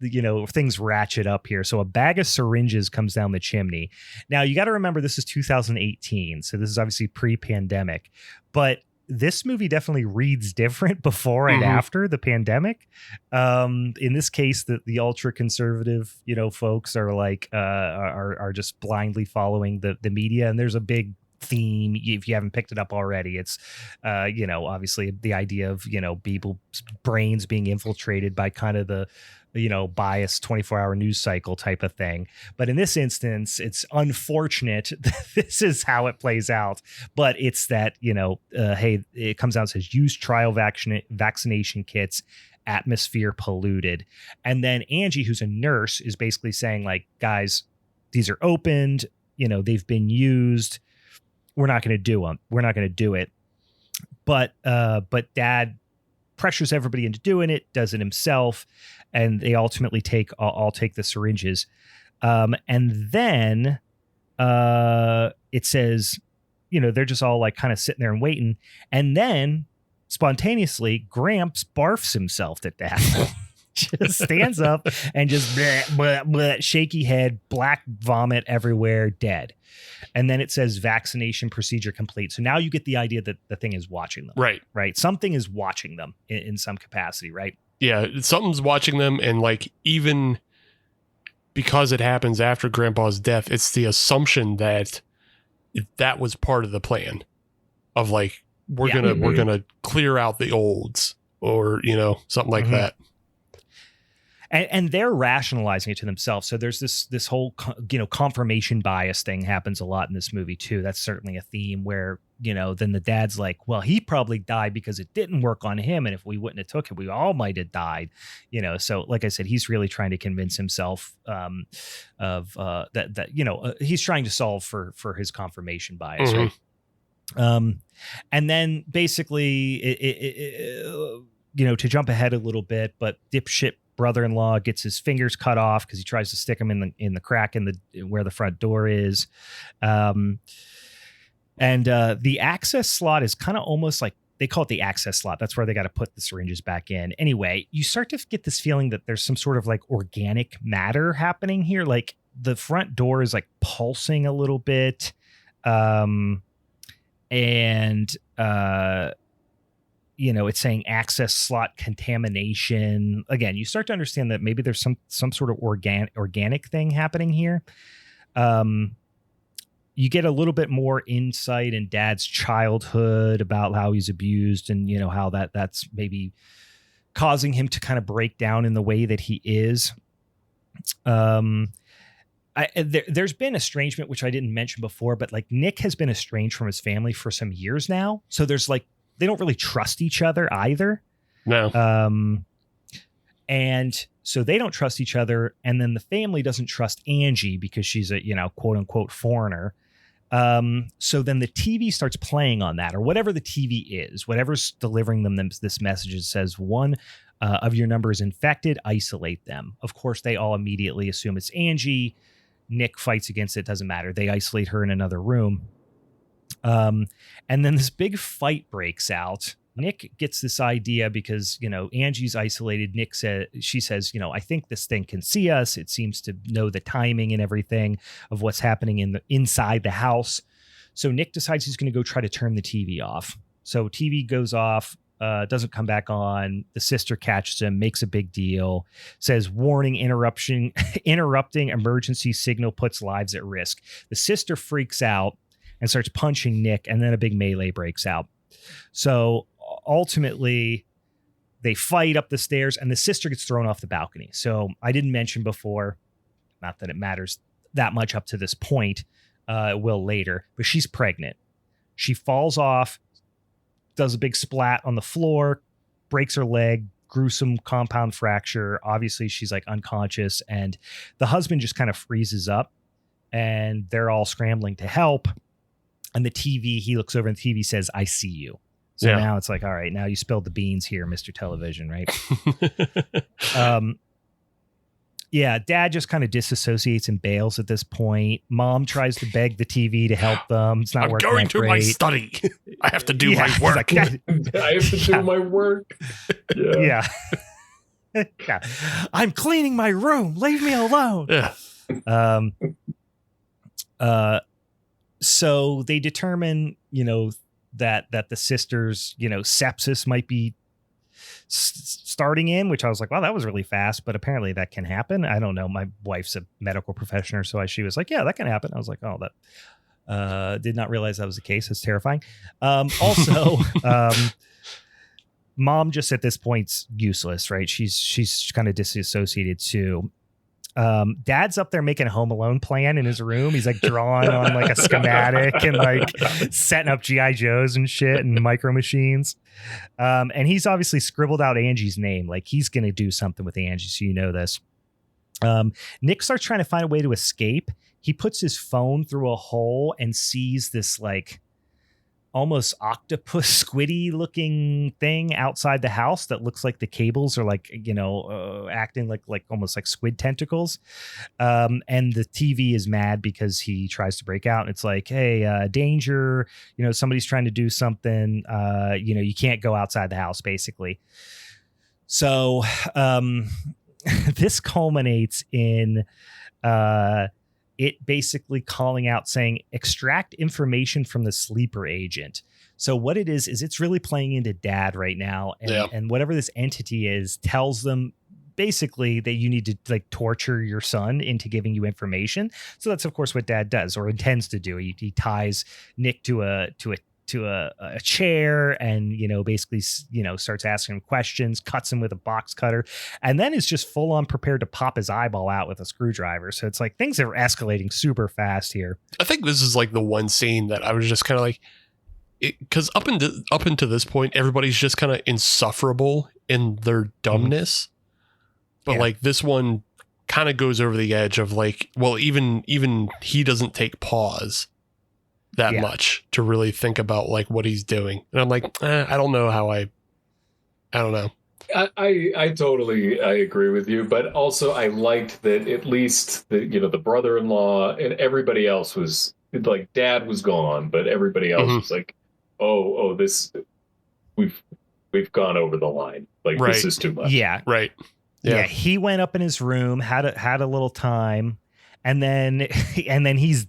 S3: things ratchet up here. So a bag of syringes comes down the chimney. Now you got to remember this is 2018. So this is obviously pre-pandemic, but this movie definitely reads different before and after the pandemic. In this case, the ultra conservative, folks are like, are just blindly following the media. And there's a big theme, if you haven't picked it up already. It's obviously the idea of people's brains being infiltrated by kind of the biased 24-hour news cycle type of thing. But in this instance, it's unfortunate that this is how it plays out. But it's that hey, it comes out and says use trial vaccination kits, atmosphere polluted. And then Angie, who's a nurse, is basically saying like, guys, these are opened, they've been used. We're not going to do them. We're not going to do it. But Dad pressures everybody into doing it, does it himself, and they ultimately all take the syringes. And then it says, they're just all like kind of sitting there and waiting. And then spontaneously, Gramps barfs himself to death. Just stands up and just bleh, bleh, bleh, shaky head, black vomit everywhere, dead. And then it says vaccination procedure complete. So now you get the idea that the thing is watching them. Right. Something is watching them in some capacity, right?
S4: Yeah, something's watching them. And like, even because it happens after Grandpa's death, it's the assumption that that was part of the plan of like, we're gonna clear out the olds or, something like that.
S3: And they're rationalizing it to themselves. So there's this whole, confirmation bias thing happens a lot in this movie too. That's certainly a theme where, then the dad's like, well, he probably died because it didn't work on him. And if we wouldn't have took it, we all might have died, So like I said, he's really trying to convince himself he's trying to solve for his confirmation bias. Right. And then basically, to jump ahead a little bit, but dipshit brother-in-law gets his fingers cut off because he tries to stick them in the crack where the front door is. And the access slot is kind of almost like, they call it the access slot. That's where they got to put the syringes back in. Anyway, you start to get this feeling that there's some sort of like organic matter happening here. Like the front door is like pulsing a little bit. It's saying access slot contamination. Again, you start to understand that maybe there's some sort of organic thing happening here. You get a little bit more insight in Dad's childhood about how he's abused and, how that's maybe causing him to kind of break down in the way that he is. There's been estrangement, which I didn't mention before, but like Nick has been estranged from his family for some years now. So there's like, they don't really trust each other either.
S4: No.
S3: And so they don't trust each other. And then the family doesn't trust Angie because she's a, quote unquote foreigner. So then the TV starts playing on that, or whatever the TV is, whatever's delivering them this message. It says one of your number is infected, isolate them. Of course, they all immediately assume it's Angie. Nick fights against it. Doesn't matter. They isolate her in another room. And then this big fight breaks out. Nick gets this idea because, Angie's isolated. She says, I think this thing can see us. It seems to know the timing and everything of what's happening inside the house. So Nick decides he's going to go try to turn the TV off. So TV goes off. doesn't come back on. The sister catches him, makes a big deal, says warning interrupting emergency signal puts lives at risk. The sister freaks out and starts punching Nick, and then a big melee breaks out. So ultimately they fight up the stairs and the sister gets thrown off the balcony. So I didn't mention before, not that it matters that much up to this point, it will later, but she's pregnant. She falls off, does a big splat on the floor, breaks her leg, gruesome compound fracture. Obviously she's like unconscious, and the husband just kind of freezes up, and they're all scrambling to help. And the TV, he looks over and the TV says, "I see you." So now it's like, all right, now you spilled the beans here, Mr. Television, right? Yeah, dad just kind of disassociates and bails at this point. Mom tries to beg the TV to help them. It's not working. I'm going to
S4: my study. I have to do my work.
S3: Like,
S5: I have to do my work.
S3: Yeah. Yeah. I'm cleaning my room. Leave me alone.
S4: Yeah.
S3: So they determine, that the sister's, sepsis might be starting in, which I was like, wow, that was really fast, but apparently that can happen. I don't know. My wife's a medical professional, so she was like, yeah, that can happen. I was like, oh, that did not realize that was the case. It's terrifying. Also, mom just at this point's useless, right? She's kind of disassociated too. Dad's up there making a Home Alone plan in his room. He's like drawing on like a schematic and like setting up GI Joes and shit and micro machines. And he's obviously scribbled out Angie's name. Like he's going to do something with Angie. So this. Nick starts trying to find a way to escape. He puts his phone through a hole and sees this like almost octopus squiddy looking thing outside the house that looks like the cables are like, acting like almost like squid tentacles. And the TV is mad because he tries to break out, and it's like, hey, danger, somebody's trying to do something, you can't go outside the house basically. So this culminates in it basically calling out saying extract information from the sleeper agent. So what it is it's really playing into dad right now. And whatever this entity is tells them basically that you need to like torture your son into giving you information. So that's of course what dad does or intends to do. He ties Nick to a chair and, basically, starts asking him questions, cuts him with a box cutter, and then is just full on prepared to pop his eyeball out with a screwdriver. So it's like things are escalating super fast here. I
S4: think this is like the one scene that I was just kind of like, because up into this point, everybody's just kind of insufferable in their dumbness. But like this one kind of goes over the edge of like, well, even he doesn't take pause that much to really think about like what he's doing. And I'm like, I don't know how I don't know.
S5: I totally agree with you, but also I liked that at least the brother-in-law and everybody else was like, dad was gone, but everybody else was like, oh, this we've gone over the line. Like this is too much.
S3: Yeah.
S4: Right.
S3: Yeah. He went up in his room, had a little time, and then he's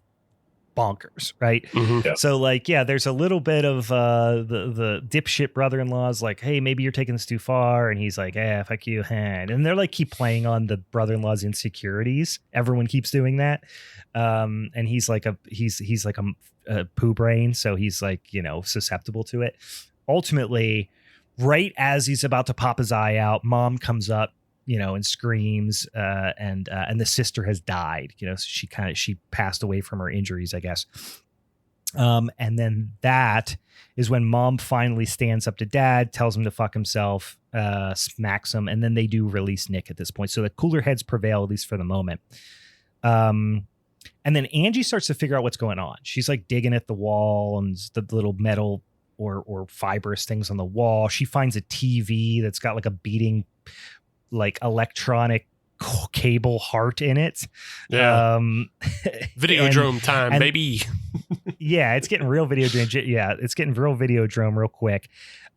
S3: bonkers, right?
S5: Yeah.
S3: So like, there's a little bit of the dipshit brother-in-law's like, hey, maybe you're taking this too far, and he's like, fuck you, and they're like keep playing on the brother-in-law's insecurities. Everyone keeps doing that, and he's like a poo brain, so he's like susceptible to it. Ultimately, right as he's about to pop his eye out, mom comes up, and screams, and the sister has died. So she passed away from her injuries, I guess. And then that is when mom finally stands up to dad, tells him to fuck himself, smacks him, and then they do release Nick at this point. So the cooler heads prevail, at least for the moment. And then Angie starts to figure out what's going on. She's like digging at the wall and the little metal or fibrous things on the wall. She finds a TV that's got like a beating, like electronic cable heart in it.
S4: Videodrome time, baby.
S3: It's getting real Videodrome. It's getting real Videodrome real quick.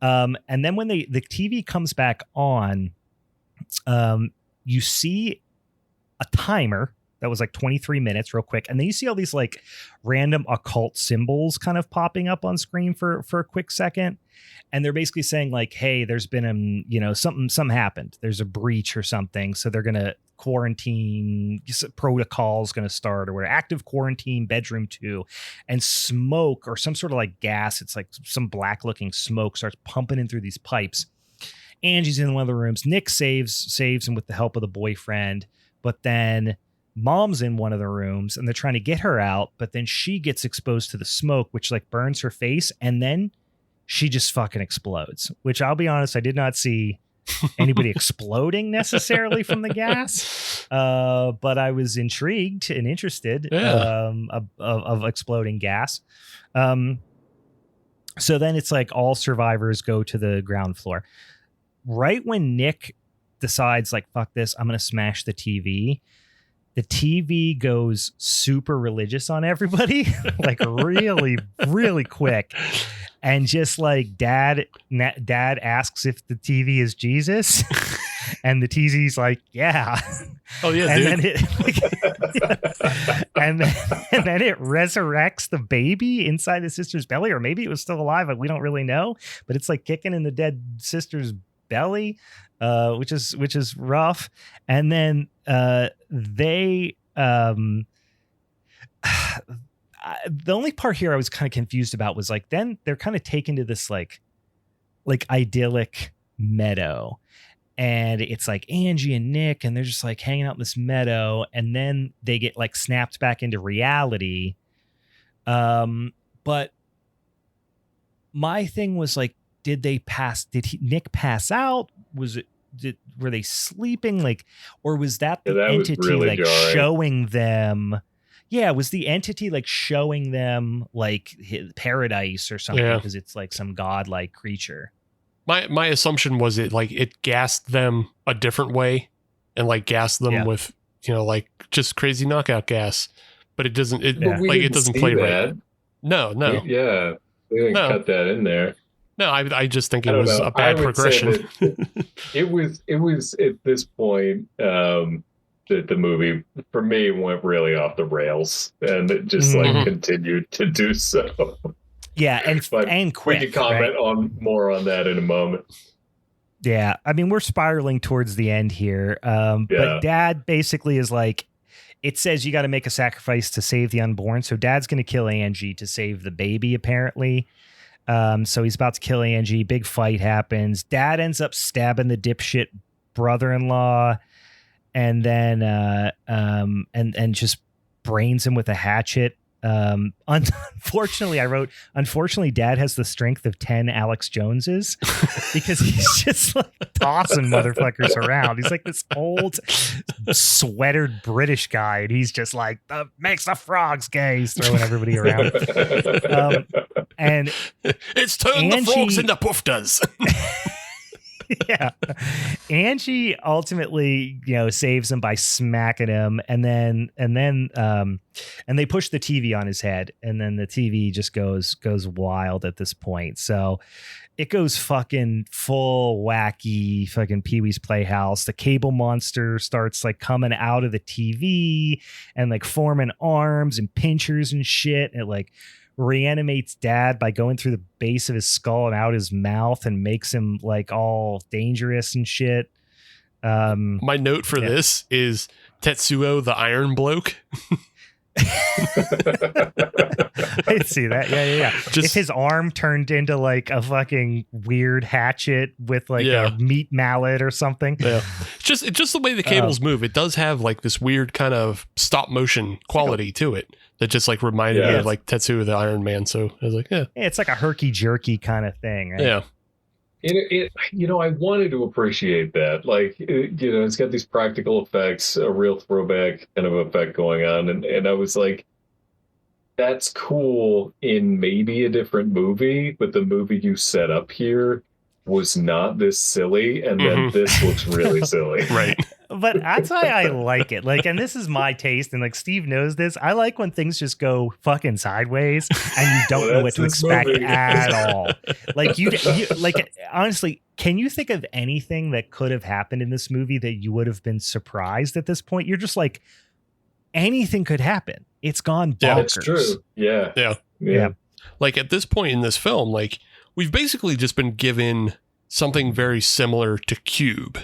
S3: And then when the TV comes back on, you see a timer That was like 23 minutes real quick. And then you see all these like random occult symbols kind of popping up on screen for a quick second. And they're basically saying like, hey, there's been, something happened. There's a breach or something. So they're going to quarantine protocols going to start, or whatever. Active quarantine, bedroom 2, and smoke or some sort of like gas. It's like some black looking smoke starts pumping in through these pipes. Angie's in one of the rooms. Nick saves him with the help of the boyfriend. But then Mom's in one of the rooms and they're trying to get her out. But then she gets exposed to the smoke, which like burns her face. And then she just fucking explodes, which I'll be honest, I did not see anybody exploding necessarily from the gas. But I was intrigued and interested of exploding gas. So then it's like all survivors go to the ground floor. Right when Nick decides like, fuck this, I'm going to smash the TV goes super religious on everybody, like really, really quick. And just like dad asks if the TV is Jesus, and the TV's like, yeah.
S4: Oh yeah,
S3: and
S4: dude.
S3: Then and then it resurrects the baby inside the sister's belly, or maybe it was still alive, but we don't really know. But it's like kicking in the dead sister's belly, which is rough. And then they the only part here I was kind of confused about was like, then they're kind of taken to this like idyllic meadow, and it's like Angie and Nick, and they're just like hanging out in this meadow, and then they get like snapped back into reality. But my thing was like, did Nick pass out? Were they sleeping? Like, or was that the entity
S5: really
S3: like
S5: jarring.
S3: showing them? Yeah, was the entity like showing them like paradise or something, because it's like some godlike creature?
S4: My assumption was it gassed them a different way, and like gassed them with like just crazy knockout gas, but it doesn't. It doesn't play right. No.
S5: Yeah, they didn't cut that in there.
S4: No, I just think it was a bad progression.
S5: It was at this point that the movie for me went really off the rails, and it just like continued to do so.
S3: Yeah, and quick.
S5: We can comment on more on that in a moment.
S3: Yeah, I mean, we're spiraling towards the end here. But Dad basically is like, it says you got to make a sacrifice to save the unborn. So Dad's going to kill Angie to save the baby, apparently. So he's about to kill Angie. Big fight happens. Dad ends up stabbing the dipshit brother-in-law, and then and just brains him with a hatchet. Unfortunately, I wrote, unfortunately, Dad has the strength of 10 Alex Joneses, because he's just like tossing motherfuckers around. He's like this old sweatered British guy, and he's just like, makes the frogs gay. He's throwing everybody around. And
S4: it's turned the frogs into poofters.
S3: Yeah, Angie ultimately, saves him by smacking him, and then they push the TV on his head, and then the TV just goes wild at this point. So it goes fucking full wacky fucking Pee-wee's Playhouse. The cable monster starts like coming out of the TV and like forming arms and pinchers and shit, and it like reanimates Dad by going through the base of his skull and out his mouth, and makes him like all dangerous and shit.
S4: My note for this is Tetsuo the Iron Bloke.
S3: I'd see that. Yeah. If his arm turned into like a fucking weird hatchet with like a meat mallet or something.
S4: Yeah. Just the way the cables move, it does have like this weird kind of stop motion quality to it that just like reminded me of like Tetsuo the Iron Man. So I was like, yeah, it's
S3: like a herky jerky kind of thing, right?
S5: Yeah. I wanted to appreciate that. Like, it's got these practical effects, a real throwback kind of effect going on. And I was like, that's cool in maybe a different movie, but the movie you set up here was not this silly. And then this looks really silly.
S4: Right.
S3: But that's why I like it. Like, and this is my taste, and like Steve knows this. I like when things just go fucking sideways and you don't know what to expect at all. Like you like, honestly, can you think of anything that could have happened in this movie that you would have been surprised at this point? You're just like, anything could happen. It's gone bonkers.
S4: Yeah,
S5: That's true. Yeah.
S4: Like at this point in this film, like we've basically just been given something very similar to Cube,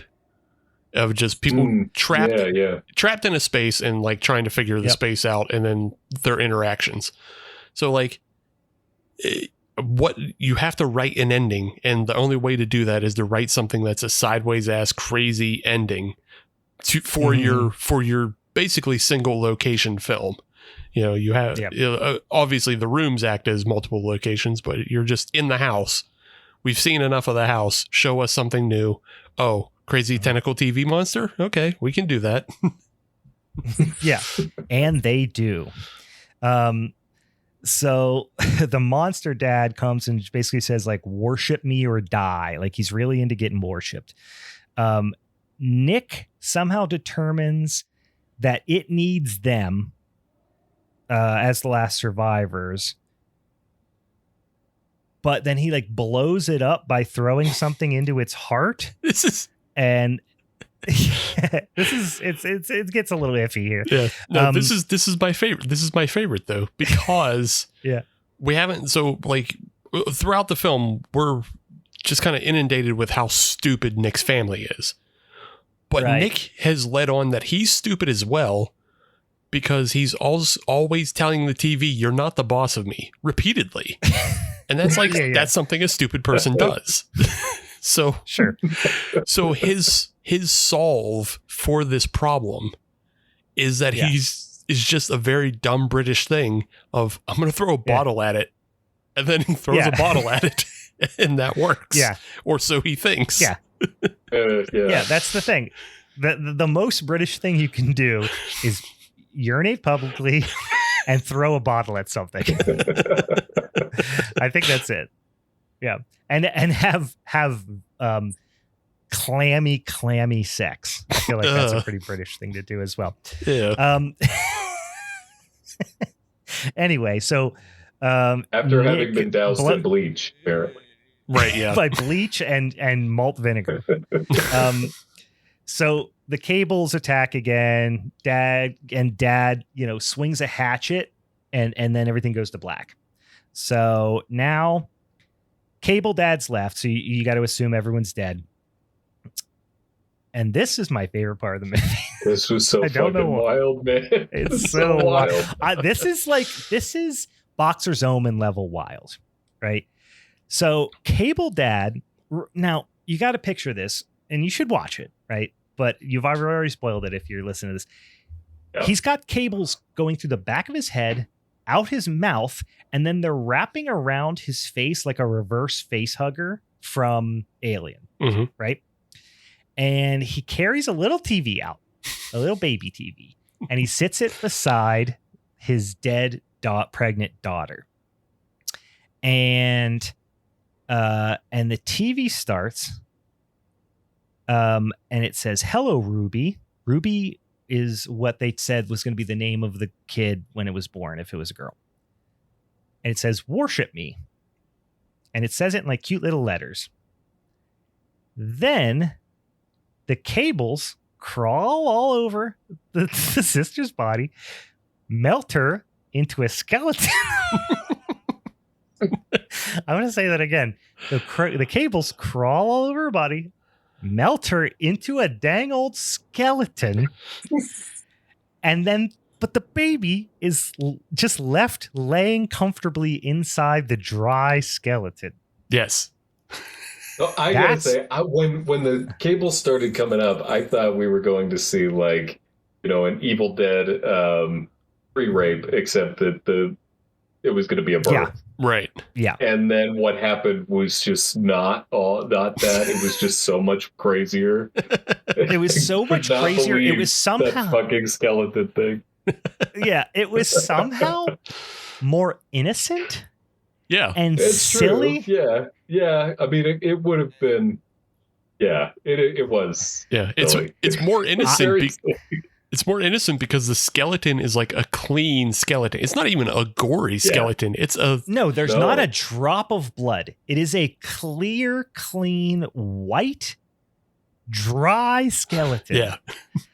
S4: of just people trapped in a space and like trying to figure the space out, and then their interactions. So like what you have to write an ending, and the only way to do that is to write something that's a sideways ass crazy ending for your basically single location film. You know, you have obviously the rooms act as multiple locations, but you're just in the house. We've seen enough of the house. Show us something new. Oh, crazy tentacle TV monster. Okay, we can do that.
S3: Yeah, and they do. So the monster dad comes and basically says, like, worship me or die. Like, he's really into getting worshipped. Nick somehow determines that it needs them as the last survivors. But then he like blows it up by throwing something into its heart. It gets a little iffy here.
S4: Yeah. No, this is my favorite. This is my favorite though, because we haven't, so like throughout the film, we're just kind of inundated with how stupid Nick's family is. But Nick has led on that he's stupid as well, because he's always telling the TV, "You're not the boss of me," repeatedly. And that's like, that's something a stupid person does. So
S3: sure.
S4: So his solve for this problem is that is just a very dumb British thing of, I'm going to throw a bottle at it. And then he throws a bottle at it, and that works.
S3: Yeah.
S4: Or so he thinks.
S3: Yeah. Yeah, that's the thing. The most British thing you can do is urinate publicly and throw a bottle at something. I think that's it. Yeah. And have clammy sex. I feel like that's a pretty British thing to do as well.
S4: Yeah.
S3: Anyway, so
S5: after having been doused in bleach, apparently.
S4: Right, yeah.
S3: By bleach and malt vinegar. So the Cables attack again. Dad, swings a hatchet, and then everything goes to black. So now Cable Dad's left, so you got to assume everyone's dead. And this is my favorite part of the movie.
S5: This was so fucking wild, man.
S3: It's so wild. This is Boxer's Omen level wild, right? So Cable Dad, now you got to picture this, and you should watch it, right? But you've already spoiled it if you're listening to this. Yep. He's got cables going through the back of his head, out his mouth, and then they're wrapping around his face like a reverse face hugger from Alien, right? And he carries a little TV out, a little baby TV, and he sits it beside his dead pregnant daughter. And the TV starts, and it says, "Hello, Ruby." Ruby is what they said was going to be the name of the kid when it was born, if it was a girl. And it says, "Worship me." And it says it in like cute little letters. Then the Cables crawl all over the sister's body, melt her into a skeleton. I'm going to say that again. The Cables crawl all over her body, melt her into a dang old skeleton, and then, but the baby is just left laying comfortably inside the dry skeleton.
S4: Yes.
S5: Well, I gotta say, when the Cables started coming up, I thought we were going to see like, an Evil Dead pre-rape, except that it was going to be a birth.
S3: Yeah.
S4: Right.
S3: Yeah.
S5: And then what happened was just not that. It was just so much crazier.
S3: It was so much crazier. It was somehow
S5: that fucking skeleton thing.
S3: Yeah. It was somehow more innocent.
S4: Yeah.
S3: And
S5: it's
S3: silly.
S5: True. Yeah. I mean, it would have been. Yeah. It was.
S4: Yeah. It's more innocent. It's more innocent because the skeleton is like a clean skeleton. It's not even a gory skeleton. It's
S3: there's not a drop of blood. It is a clear, clean, white dry skeleton.
S4: Yeah.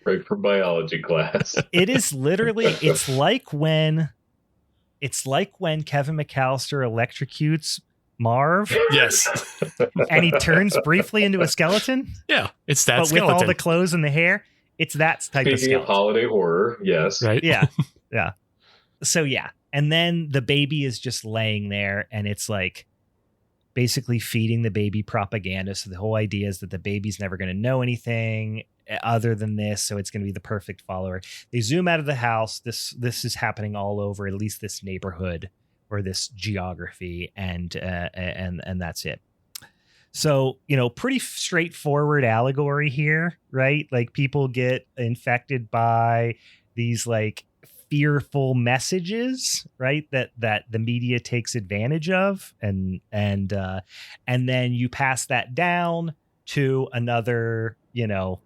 S5: Right from biology class.
S3: It is literally, it's like when Kevin McAllister electrocutes Marv
S4: Yes.
S3: and he turns briefly into a skeleton.
S4: Yeah. It's that
S3: But
S4: skeleton.
S3: with all the clothes and the hair, it's that type of
S5: Speaking of
S3: skeleton.
S5: holiday horror, yes.
S4: Right.
S3: Yeah. Yeah. So yeah. And then the baby is just laying there and it's like basically feeding the baby propaganda. So the whole idea is that the baby's never going to know anything other than this. So it's going to be the perfect follower. They zoom out of the house. This is happening all over, at least this neighborhood or this geography. And that's it. So, pretty straightforward allegory here, right? Like people get infected by these like fearful messages, right? That the media takes advantage of, and then you pass that down to another, younger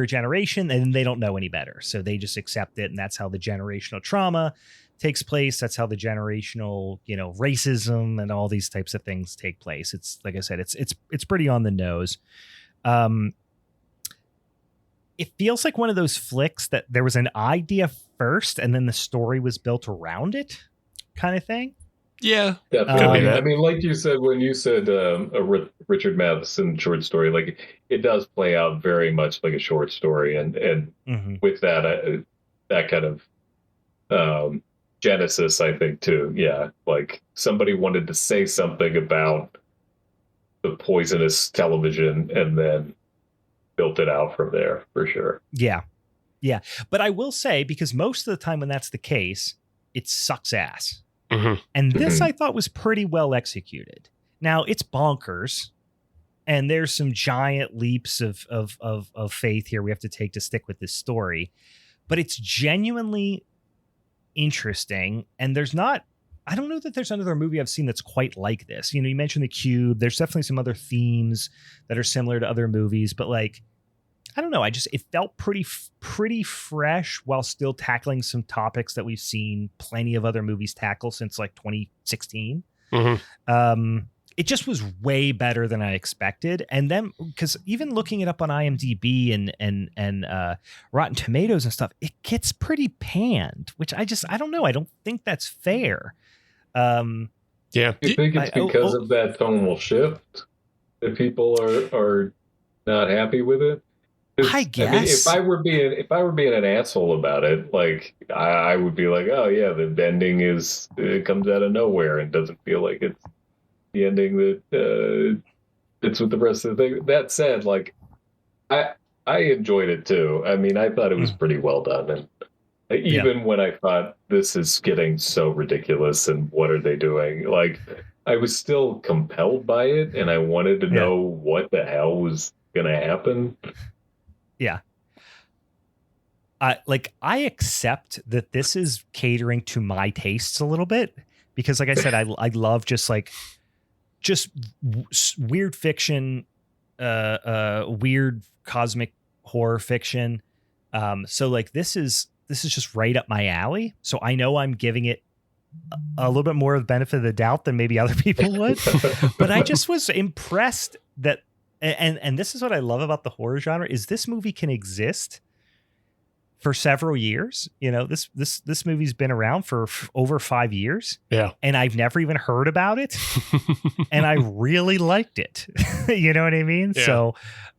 S3: generation, and they don't know any better, so they just accept it, and that's how the generational trauma takes place. That's how the generational, racism and all these types of things take place. It's like I said, it's pretty on the nose. It feels like one of those flicks that there was an idea first and then the story was built around it kind of thing.
S4: Yeah.
S5: Definitely. I mean, like you said, when you said a Richard Matheson short story, like it does play out very much like a short story. And
S3: Mm-hmm.
S5: with that, that kind of genesis, I think, too. Yeah. Like somebody wanted to say something about the poisonous television and then built it out from there, for sure.
S3: Yeah. But I will say, because most of the time when that's the case, it sucks ass.
S4: Mm-hmm.
S3: And this I thought was pretty well executed. Now it's bonkers, and there's some giant leaps of faith here we have to take to stick with this story, but it's genuinely interesting. And I don't know that there's another movie I've seen that's quite like this. You mentioned The Cube. There's definitely some other themes that are similar to other movies, but like, I don't know. It felt pretty fresh while still tackling some topics that we've seen plenty of other movies tackle since like 2016.
S4: Mm-hmm.
S3: It just was way better than I expected. And then, because even looking it up on IMDb and Rotten Tomatoes and stuff, it gets pretty panned, which I don't know. I don't think that's fair.
S4: Yeah.
S5: You think it's because of that tonal shift that people are not happy with it?
S3: I guess.
S5: I mean, if I were being an asshole about it, like I would be like, oh yeah, the ending it comes out of nowhere and doesn't feel like it's the ending that it's with the rest of the thing. That said, like I enjoyed it too. I mean, I thought it was pretty well done, and even when I thought this is getting so ridiculous and what are they doing, like I was still compelled by it, and I wanted to know what the hell was going to happen.
S3: Yeah. I accept that this is catering to my tastes a little bit, because like I said, I love just weird fiction, weird cosmic horror fiction. So like this is just right up my alley. So I know I'm giving it a little bit more of the benefit of the doubt than maybe other people would, but I just was impressed that, and this is what I love about the horror genre, is this movie can exist for several years. This movie's been around for over 5 years.
S4: Yeah.
S3: And I've never even heard about it. And I really liked it. You know what I mean?
S4: Yeah.
S3: So,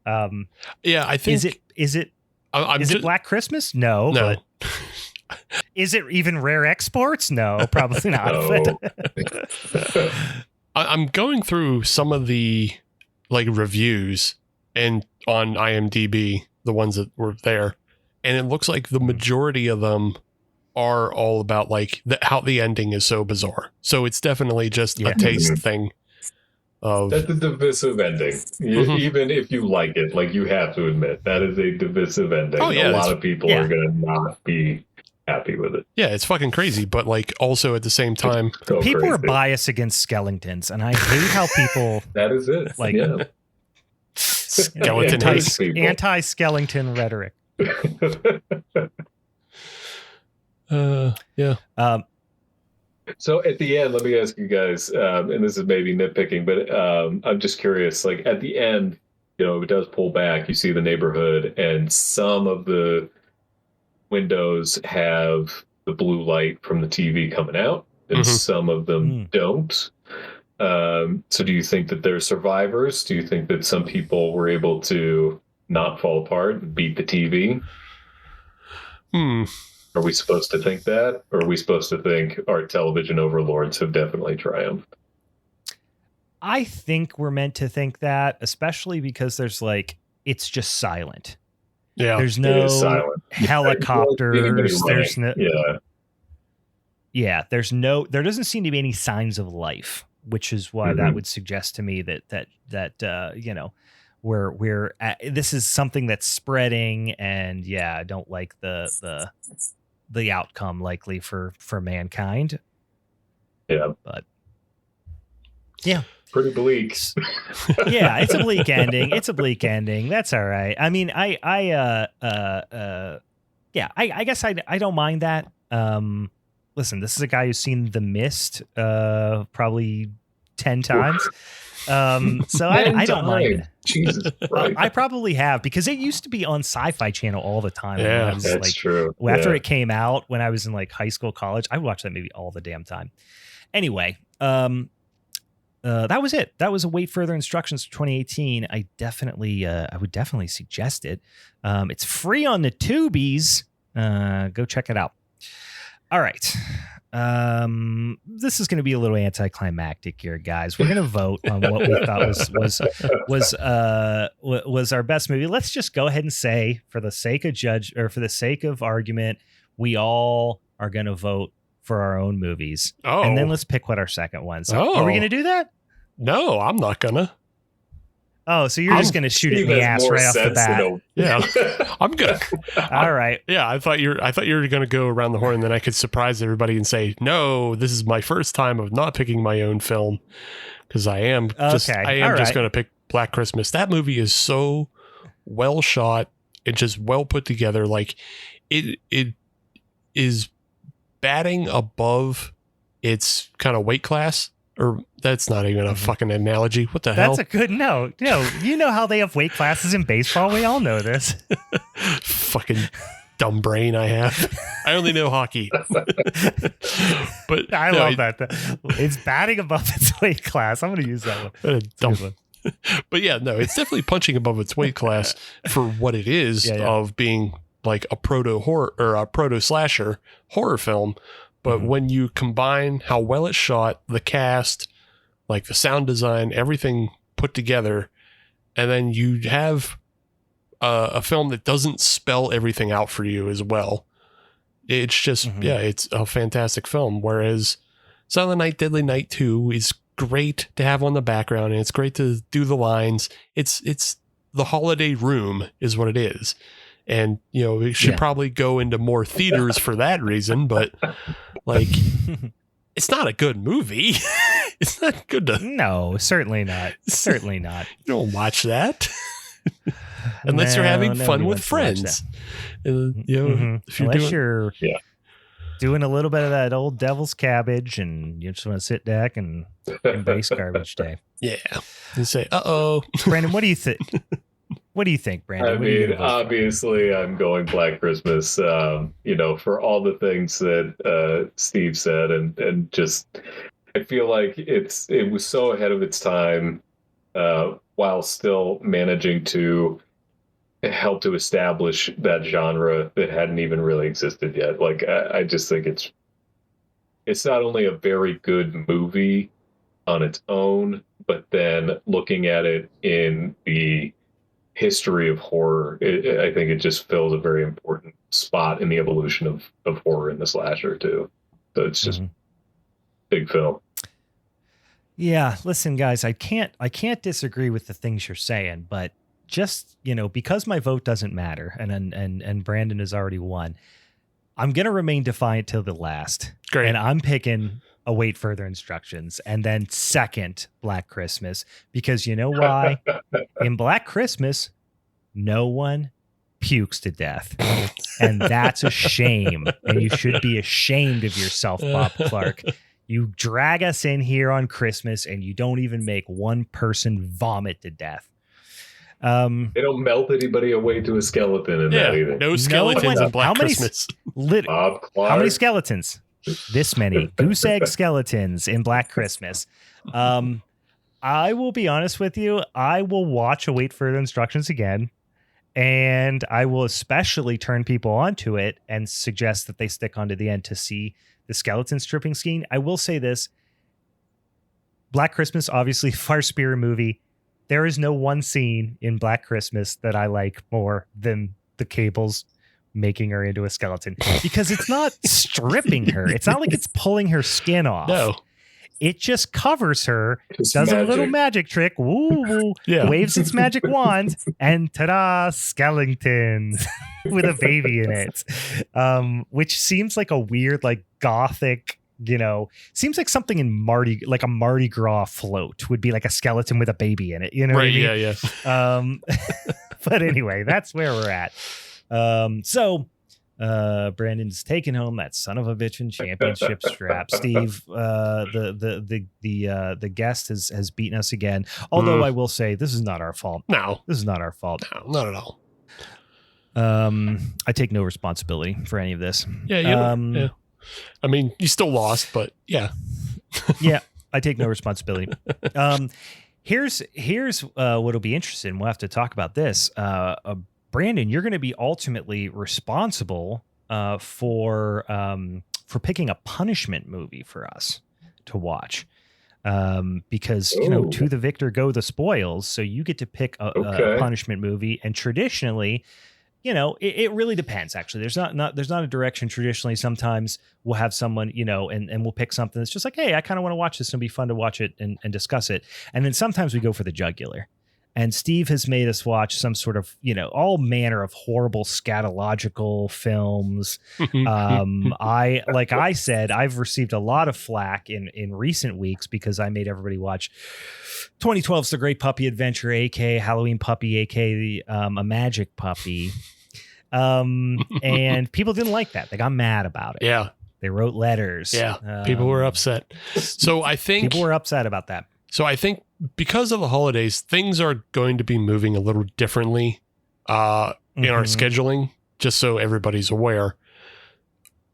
S4: I think
S3: is it Black Christmas? No.
S4: No.
S3: But is it even Rare Exports? No, probably not.
S5: No.
S4: I'm going through some of the like reviews and on IMDb, the ones that were there, and it looks like the majority of them are all about like how the ending is so bizarre. So it's definitely just a taste thing.
S5: That's a divisive ending. Even if you like it, like you have to admit that is a divisive ending.
S4: Oh, yeah,
S5: a lot of people are going to not be happy with it.
S4: Yeah, it's fucking crazy, but like also at the same time,
S3: people are biased against skeletons, and I hate how people
S5: that is it.
S3: Like
S4: skeleton
S3: anti-skeleton rhetoric.
S4: Yeah.
S5: So at the end, let me ask you guys, and this is maybe nitpicking, but I'm just curious, like at the end, it does pull back. You see the neighborhood, and some of the windows have the blue light from the TV coming out, and some of them don't. So do you think that they're survivors? Do you think that some people were able to not fall apart and beat the TV? Are we supposed to think that? Or are we supposed to think our television overlords have definitely triumphed?
S3: I think we're meant to think that, especially because there's it's just silent.
S4: Yeah.
S3: There's no helicopters. There's no, there doesn't seem to be any signs of life, which is why that would suggest to me that this is something that's spreading, and I don't like the outcome likely for mankind.
S5: Yeah.
S3: But
S5: pretty bleak.
S3: It's a bleak ending. It's a bleak ending. That's all right. I mean, I guess I don't mind that. Listen, this is a guy who's seen The Mist probably 10 times. So I don't mind it.
S5: Jesus Christ.
S3: I probably have, because it used to be on Sci-Fi Channel all the time.
S5: Yeah, that's true.
S3: After it came out, when I was in high school, college, I watched that movie all the damn time. Anyway, that was it. That was Await Further Instructions for 2018. I would definitely suggest it. It's free on the Tubies. Go check it out. All right. This is going to be a little anticlimactic here, guys. We're going to vote on what we thought was our best movie. Let's just go ahead and say, for the sake of argument, we all are going to vote for our own movies.
S4: Oh.
S3: And then let's pick what our second one's. Are we going to do that?
S4: No, I'm not gonna.
S3: Oh, so you're just going to shoot it in the ass right off the bat?
S4: Yeah, I'm gonna.
S3: All right.
S4: Yeah, I thought you were going to go around the horn, and then I could surprise everybody and say, "No, this is my first time of not picking my own film," because I am just going to pick Black Christmas. That movie is so well shot and just well put together. Like it is batting above its kind of weight class. Or that's not even a fucking analogy. What the hell?
S3: That's a good no. You know how they have weight classes in baseball. We all know this.
S4: Fucking dumb brain I have. I only know hockey. But
S3: I love that. It's batting above its weight class. I'm going to use that one.
S4: Dumb one. But it's definitely punching above its weight class for what it is of being like a proto horror or a proto slasher horror film. But when you combine how well it's shot, the cast, like the sound design, everything put together, and then you have a film that doesn't spell everything out for you as well, it's just, it's a fantastic film. Whereas Silent Night, Deadly Night 2 is great to have on the background, and it's great to do the lines. It's the holiday room is what it is. And, we should probably go into more theaters for that reason, but it's not a good movie. It's not good to.
S3: No, certainly not. Certainly not.
S4: You don't watch that unless you're having fun with friends. If you're
S3: doing a little bit of that old devil's cabbage and you just want to sit back and embrace garbage day.
S4: Yeah. And say, uh-oh.
S3: Brandon, what do you think? What do you think, Brandon?
S5: I mean, obviously, I'm going Black Christmas, for all the things that Steve said. And just, I feel like it was so ahead of its time while still managing to help to establish that genre that hadn't even really existed yet. Like, I just think it's not only a very good movie on its own, but then looking at it in the history of horror, I think it just fills a very important spot in the evolution of horror in the slasher too. So it's just big film.
S3: Yeah, listen, guys, I can't disagree with the things you're saying, but just because my vote doesn't matter, and Brandon has already won, I'm gonna remain defiant till the last.
S4: Great,
S3: and I'm picking Await Further Instructions, and then second Black Christmas, because you know why? In Black Christmas, no one pukes to death, and that's a shame, and you should be ashamed of yourself, Bob Clark. You drag us in here on Christmas, and you don't even make one person vomit to death.
S5: They don't melt anybody away to a skeleton in that either.
S4: No skeletons in Black Christmas.
S5: Bob Clark.
S3: How many skeletons? This many goose egg skeletons in Black Christmas. I will be honest with you. I will watch Await Further Instructions again, and I will especially turn people onto it and suggest that they stick on to the end to see the skeleton stripping scene. I will say this: Black Christmas, obviously, fire spirit movie. There is no one scene in Black Christmas that I like more than the Cables making her into a skeleton, because it's not stripping her. It's not like it's pulling her skin off.
S4: No.
S3: It just covers her,
S5: It's
S3: does
S5: magic.
S3: a little magic trick, woo, waves its magic wand, and ta-da, skeleton with a baby in it. Which seems like a weird, like, gothic, seems like something in like a Mardi Gras float would be like a skeleton with a baby in it. You know what I mean?
S4: Yeah.
S3: But anyway, that's where we're at. Brandon's taking home that son of a bitchin' championship strap. Steve, the guest has beaten us again. Although I will say this is not our fault.
S4: No,
S3: this is not our fault.
S4: No, not at all.
S3: I take no responsibility for any of this.
S4: Yeah, yeah. I mean, you still lost, but yeah.
S3: Yeah, I take no responsibility. Here's what'll be interesting. We'll have to talk about this. Brandon, you're going to be ultimately responsible for picking a punishment movie for us to watch, because to the victor go the spoils. So you get to pick a punishment movie, and traditionally, it really depends. Actually, there's not a direction. Traditionally, sometimes we'll have someone, and we'll pick something that's just like, hey, I kind of want to watch this, and it'll be fun to watch it and discuss it. And then sometimes we go for the jugular. And Steve has made us watch some sort of, all manner of horrible scatological films. Like I said, I've received a lot of flack in recent weeks because I made everybody watch 2012's The Great Puppy Adventure, aka Halloween Puppy, aka A Magic Puppy. And people didn't like that. They got mad about it.
S4: Yeah.
S3: They wrote letters.
S4: Yeah. People were upset. So I think
S3: people were upset about that.
S4: So I think because of the holidays, things are going to be moving a little differently in our scheduling, just so everybody's aware.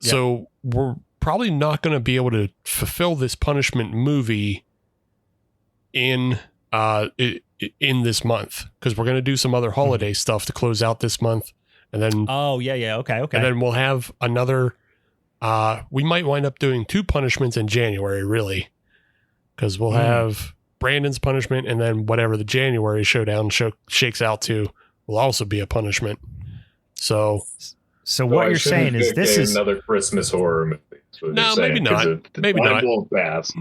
S4: Yep. So we're probably not going to be able to fulfill this punishment movie in this month, because we're going to do some other holiday stuff to close out this month. And then okay. And then we'll have another we might wind up doing 2 punishments in January, really. Because we'll have Brandon's punishment, and then whatever the January showdown shakes out to will also be a punishment. So
S3: what you're saying is this is
S5: another Christmas horror movie.
S4: No, maybe not. Maybe not.
S5: Won't pass.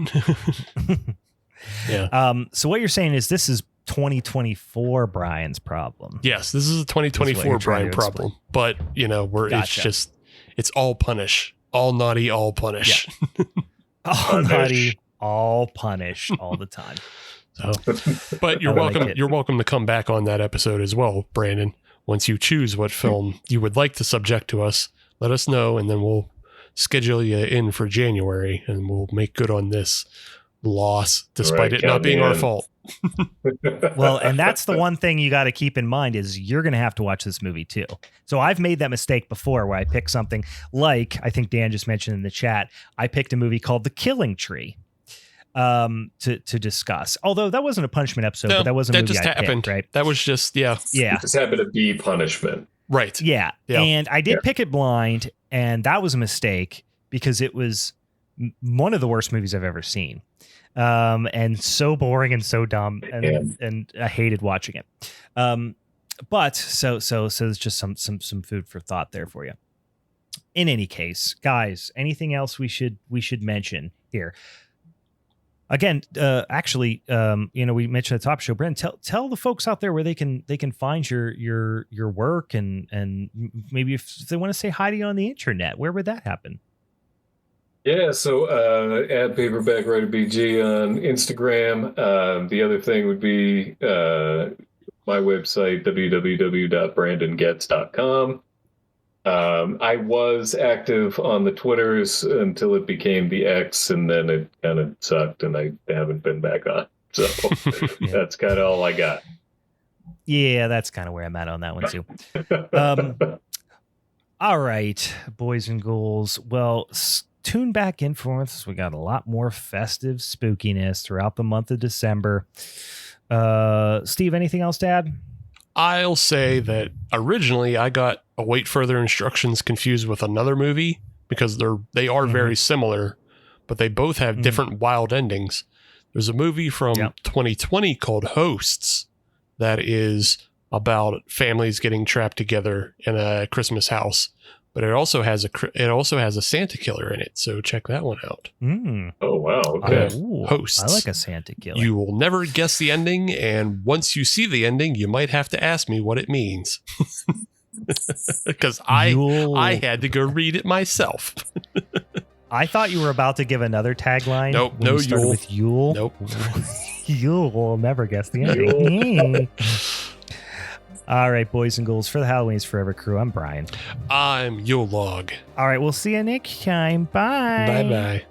S3: Yeah. So what you're saying is this is 2024 Brian's problem.
S4: Yes, this is a 2024 Brian problem. But it's all punish, all naughty, all punish.
S3: Yeah. All naughty. All punish all the time.
S4: So, but you're welcome. You're welcome to come back on that episode as well, Brandon. Once you choose what film you would like to subject to us, let us know, and then we'll schedule you in for January, and we'll make good on this loss, despite it not being our fault.
S3: Well, and that's the one thing you got to keep in mind is you're going to have to watch this movie too. So I've made that mistake before where I picked something like, I think Dan just mentioned in the chat, I picked a movie called The Killing Tree. To discuss, although that wasn't a punishment episode, but that was a movie
S4: just
S3: I
S4: happened,
S3: picked, right?
S4: That was just
S5: it just happened to be punishment,
S4: right?
S3: Yeah. And I did pick it blind, and that was a mistake because it was one of the worst movies I've ever seen, and so boring and so dumb, and I hated watching it. But so there's just some food for thought there for you. In any case, guys, anything else we should mention here? Again, actually, we mentioned at the top of the show, Brent, tell the folks out there where they can find your work and maybe if they want to say hi to you on the internet, where would that happen?
S5: Yeah, so at Paperback Writer BG on Instagram. The other thing would be my website, www.brandongetz.com. I was active on the Twitters until it became the X, and then it kind of sucked, and I haven't been back on. So that's kind of all I got.
S3: Yeah, that's kind of where I'm at on that one too. All right, boys and ghouls. Well, tune back in for us. We got a lot more festive spookiness throughout the month of December. Steve, anything else to add?
S4: I'll say that originally I got Await Further Instructions confused with another movie because they are very similar, but they both have different wild endings. There's a movie from 2020 called Hosts that is about families getting trapped together in a Christmas house, but it also has a Santa killer in it. So check that one out.
S5: Oh wow! Okay.
S4: Hosts.
S3: I like a Santa killer.
S4: You will never guess the ending, and once you see the ending, you might have to ask me what it means, because I had to go read it myself.
S3: I thought you were about to give another tagline.
S4: Nope, no Yule.
S3: With Yule.
S4: Nope.
S3: Yule will never guess the ending. All right, boys and ghouls, for the Halloween's Forever crew, I'm Brian.
S4: I'm Yule Log.
S3: All right, we'll see you next time. Bye.
S4: Bye-bye.